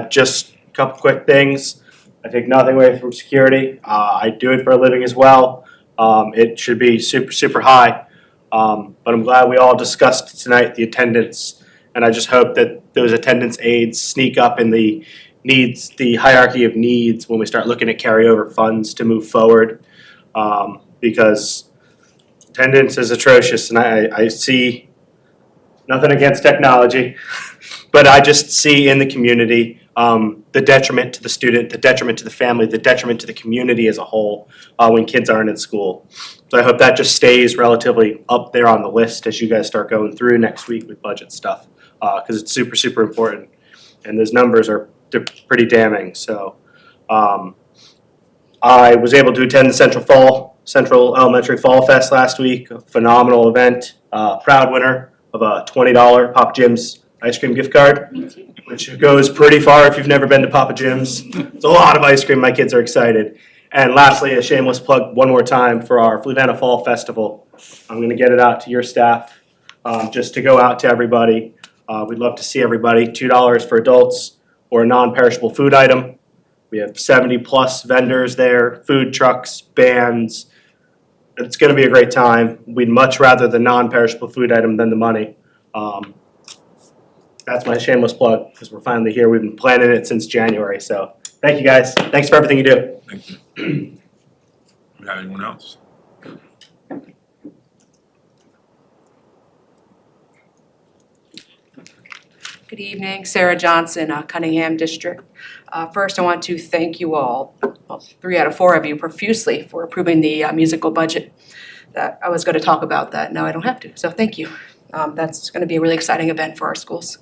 Just a couple quick things. I take nothing away from security. I do it for a living as well. It should be super, super high. But I'm glad we all discussed tonight the attendance, and I just hope that those attendance aids sneak up in the needs, the hierarchy of needs when we start looking at carryover funds to move forward. Because attendance is atrocious, and I see nothing against technology, but I just see in the community the detriment to the student, the detriment to the family, the detriment to the community as a whole when kids aren't in school. So I hope that just stays relatively up there on the list as you guys start going through next week with budget stuff, because it's super, super important. And those numbers are pretty damning. So I was able to attend the Central Elementary Fall Fest last week, a phenomenal event, proud winner of a $20 Papa Jim's ice cream gift card, which goes pretty far if you've never been to Papa Jim's. It's a lot of ice cream, my kids are excited. And lastly, a shameless plug one more time for our Fluvanna Fall Festival. I'm gonna get it out to your staff, just to go out to everybody. We'd love to see everybody, $2 for adults or a non-perishable food item. We have 70+ vendors there, food trucks, bands. It's going to be a great time. We'd much rather the non-perishable food item than the money. That's my shameless plug because we're finally here. We've been planning it since January. So thank you guys. Thanks for everything you do. Thank you. We have anyone else? Good evening, Sarah Johnson, Cunningham District. First, I want to thank you all, well, 3 out of 4 of you, profusely for approving the musical budget. That I was going to talk about that. Now I don't have to, so thank you. That's going to be a really exciting event for our schools.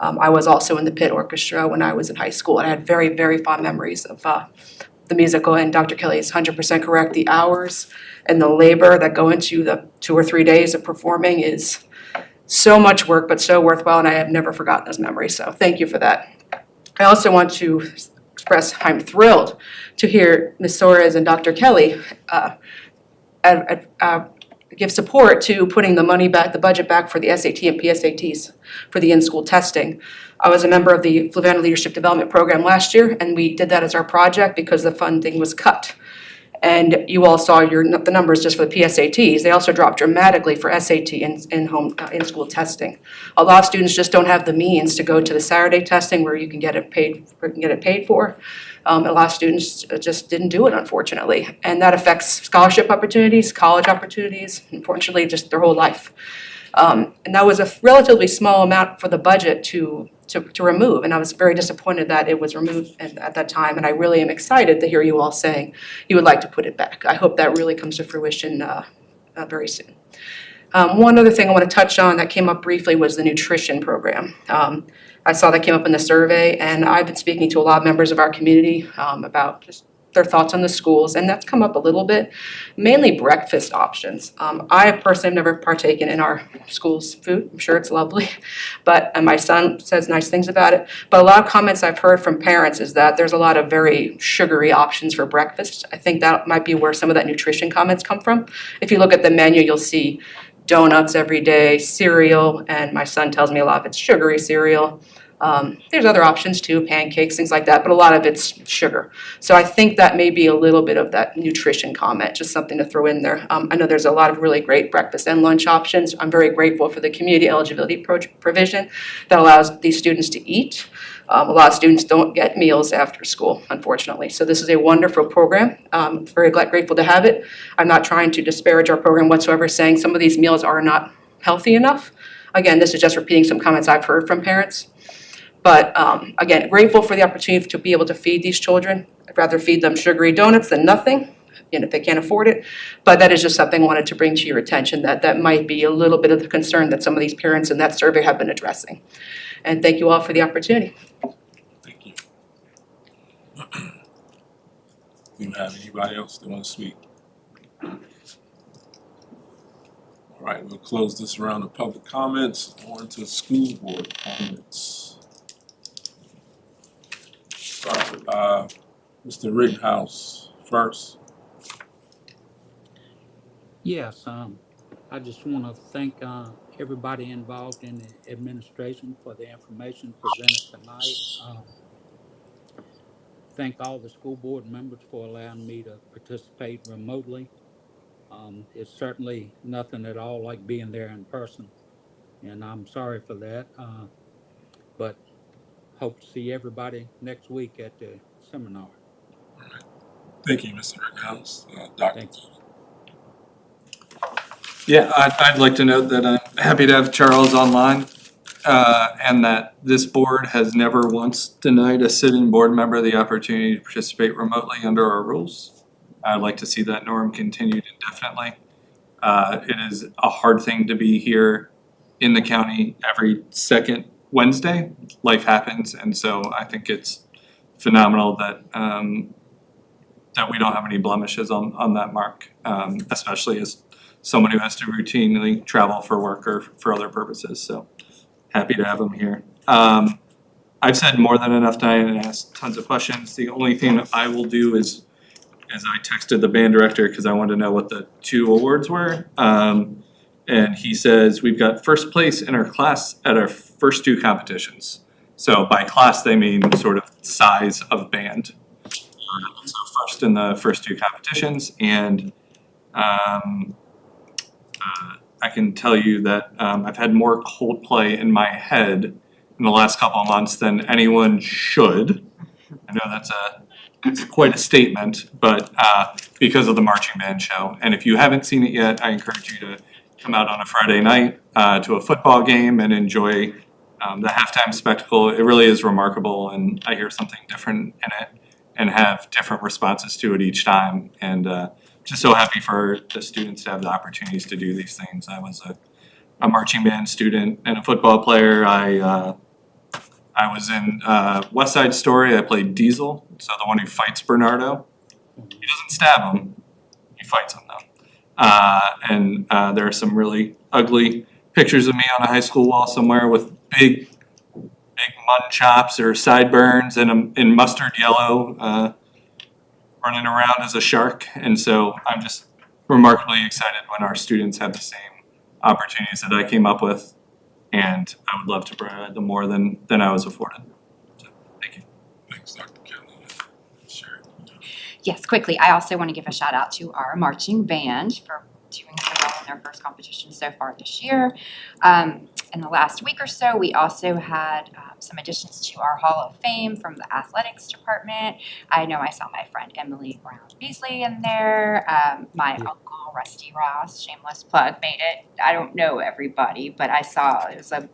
I was also in the pit orchestra when I was in high school, and I had very, very fond memories of the musical. And Dr. Kelly is 100% correct. The hours and the labor that go into the 2 or 3 days of performing is so much work, but so worthwhile, and I have never forgotten those memories, so thank you for that. I also want to express I'm thrilled to hear Ms. Soares and Dr. Kelly give support to putting the money back, the budget back for the SAT and PSATs for the in-school testing. I was a member of the Fluvanna Leadership Development Program last year, and we did that as our project because the funding was cut. And you all saw the numbers just for the PSATs. They also dropped dramatically for SAT and in-school testing. A lot of students just don't have the means to go to the Saturday testing where you can get it paid for. A lot of students just didn't do it, unfortunately. And that affects scholarship opportunities, college opportunities, unfortunately, just their whole life. And that was a relatively small amount for the budget to remove, and I was very disappointed that it was removed at that time, and I really am excited to hear you all saying you would like to put it back. I hope that really comes to fruition very soon. One other thing I want to touch on that came up briefly was the nutrition program. I saw that came up in the survey, and I've been speaking to a lot of members of our community about just their thoughts on the schools, and that's come up a little bit, mainly breakfast options. I personally have never partaken in our school's food. I'm sure it's lovely, and my son says nice things about it. But a lot of comments I've heard from parents is that there's a lot of very sugary options for breakfast. I think that might be where some of that nutrition comments come from. If you look at the menu, you'll see donuts every day, cereal, and my son tells me a lot of it's sugary cereal. There's other options too, pancakes, things like that, but a lot of it's sugar. So I think that may be a little bit of that nutrition comment, just something to throw in there. I know there's a lot of really great breakfast and lunch options. I'm very grateful for the community eligibility provision that allows these students to eat. A lot of students don't get meals after school, unfortunately. So this is a wonderful program. I'm very grateful to have it. I'm not trying to disparage our program whatsoever, saying some of these meals are not healthy enough. Again, this is just repeating some comments I've heard from parents. But again, grateful for the opportunity to be able to feed these children. I'd rather feed them sugary donuts than nothing, if they can't afford it. But that is just something I wanted to bring to your attention, that might be a little bit of the concern that some of these parents in that survey have been addressing. And thank you all for the opportunity. Thank you. Do you have anybody else that want to speak? All right, we'll close this round of public comments. On to school board comments. Start with Mr. Rittenhouse first. Yes, I just want to thank everybody involved in the administration for the information presented tonight. Thank all the school board members for allowing me to participate remotely. It's certainly nothing at all like being there in person, and I'm sorry for that. But hope to see everybody next week at the seminar. All right. Thank you, Mr. Rittenhouse. Dr. Thank you. Yeah, I'd like to note that I'm happy to have Charles online, and that this board has never once denied a sitting board member the opportunity to participate remotely under our rules. I'd like to see that norm continued indefinitely. It is a hard thing to be here in the county every second Wednesday. Life happens, and so I think it's phenomenal that that we don't have any blemishes on that mark, especially as someone who has to routinely travel for work or for other purposes. So happy to have him here. I've said more than enough tonight and asked tons of questions. The only thing that I will do is I texted the band director because I wanted to know what the 2 awards were. And he says we've got first place in our class at our first 2 competitions. So by class, they mean sort of size of band. So first in the first 2 competitions, and I can tell you that I've had more Coldplay in my head in the last couple of months than anyone should. I know it's quite a statement, but because of the marching band show. And if you haven't seen it yet, I encourage you to come out on a Friday night to a football game and enjoy the halftime spectacle. It really is remarkable, and I hear something different in it and have different responses to it each time. And just so happy for the students to have the opportunities to do these things. I was a marching band student and a football player. I was in West Side Story. I played Diesel, so the one who fights Bernardo. He doesn't stab him, he fights him though. And there are some really ugly pictures of me on a high school wall somewhere with big mutton chops or sideburns and in mustard yellow, running around as a shark. And so I'm just remarkably excited when our students have the same opportunities that I came up with. And I would love to provide them more than I was afforded. So, thank you. Thanks, Dr. Kelly. Sure. Yes, quickly, I also want to give a shout out to our marching band for doing so well in their first competition so far this year. In the last week or so, we also had some additions to our Hall of Fame from the athletics department. I know I saw my friend Emily Brown Beasley in there. My uncle Rusty Ross, shameless plug, made it. I don't know everybody, but I saw it was a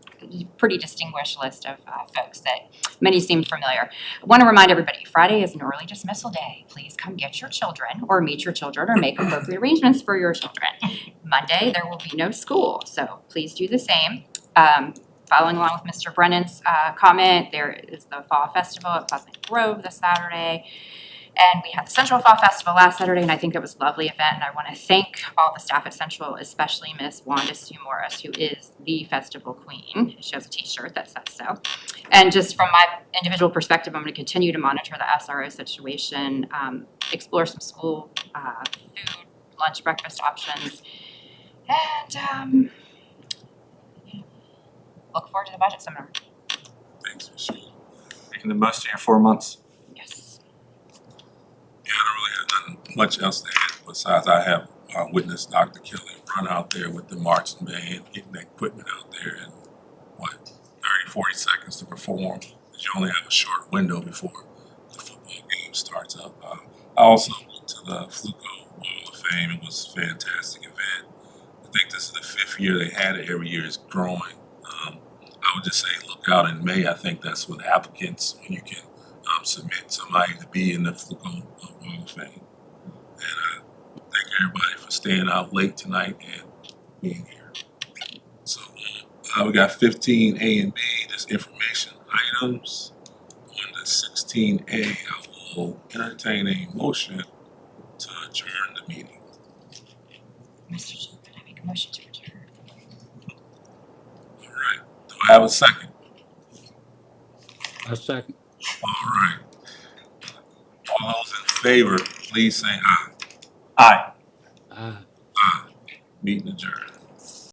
pretty distinguished list of folks that many seemed familiar. I want to remind everybody, Friday is an early dismissal day. Please come get your children or meet your children or make appropriate arrangements for your children. Monday, there will be no school, so please do the same. Following along with Mr. Brennan's comment, there is the Fall Festival at Pleasant Grove this Saturday. And we had the Central Fall Festival last Saturday, and I think it was a lovely event. And I want to thank all the staff at Central, especially Miss Wanda Sue Morris, who is the festival queen. She has a t-shirt that says so. And just from my individual perspective, I'm going to continue to monitor the SRO situation, explore some school food, lunch, breakfast options, and look forward to the budget seminar. Thanks, Michelle. Making the most of your 4 months. Yes. Yeah, I don't really have nothing much else to add besides I have witnessed Dr. Kelly run out there with the marching band, getting the equipment out there in, 40 seconds to perform. You only have a short window before the football game starts up. I also went to the Fluco Wall of Fame. It was a fantastic event. I think this is the 5th year they had it. Every year it's growing. I would just say look out in May. I think that's when applicants, when you can submit somebody to be in the Fluco Wall of Fame. And thank everybody for staying out late tonight and being here. So we got 15A and B, just information items. On the 16A, I will entertain a motion to adjourn the meeting. Mr. Chairman, I make a motion to adjourn. All right. Do I have a second? A second. All right. All those in favor, please say aye. Aye. Aye. Aye. Meeting adjourned.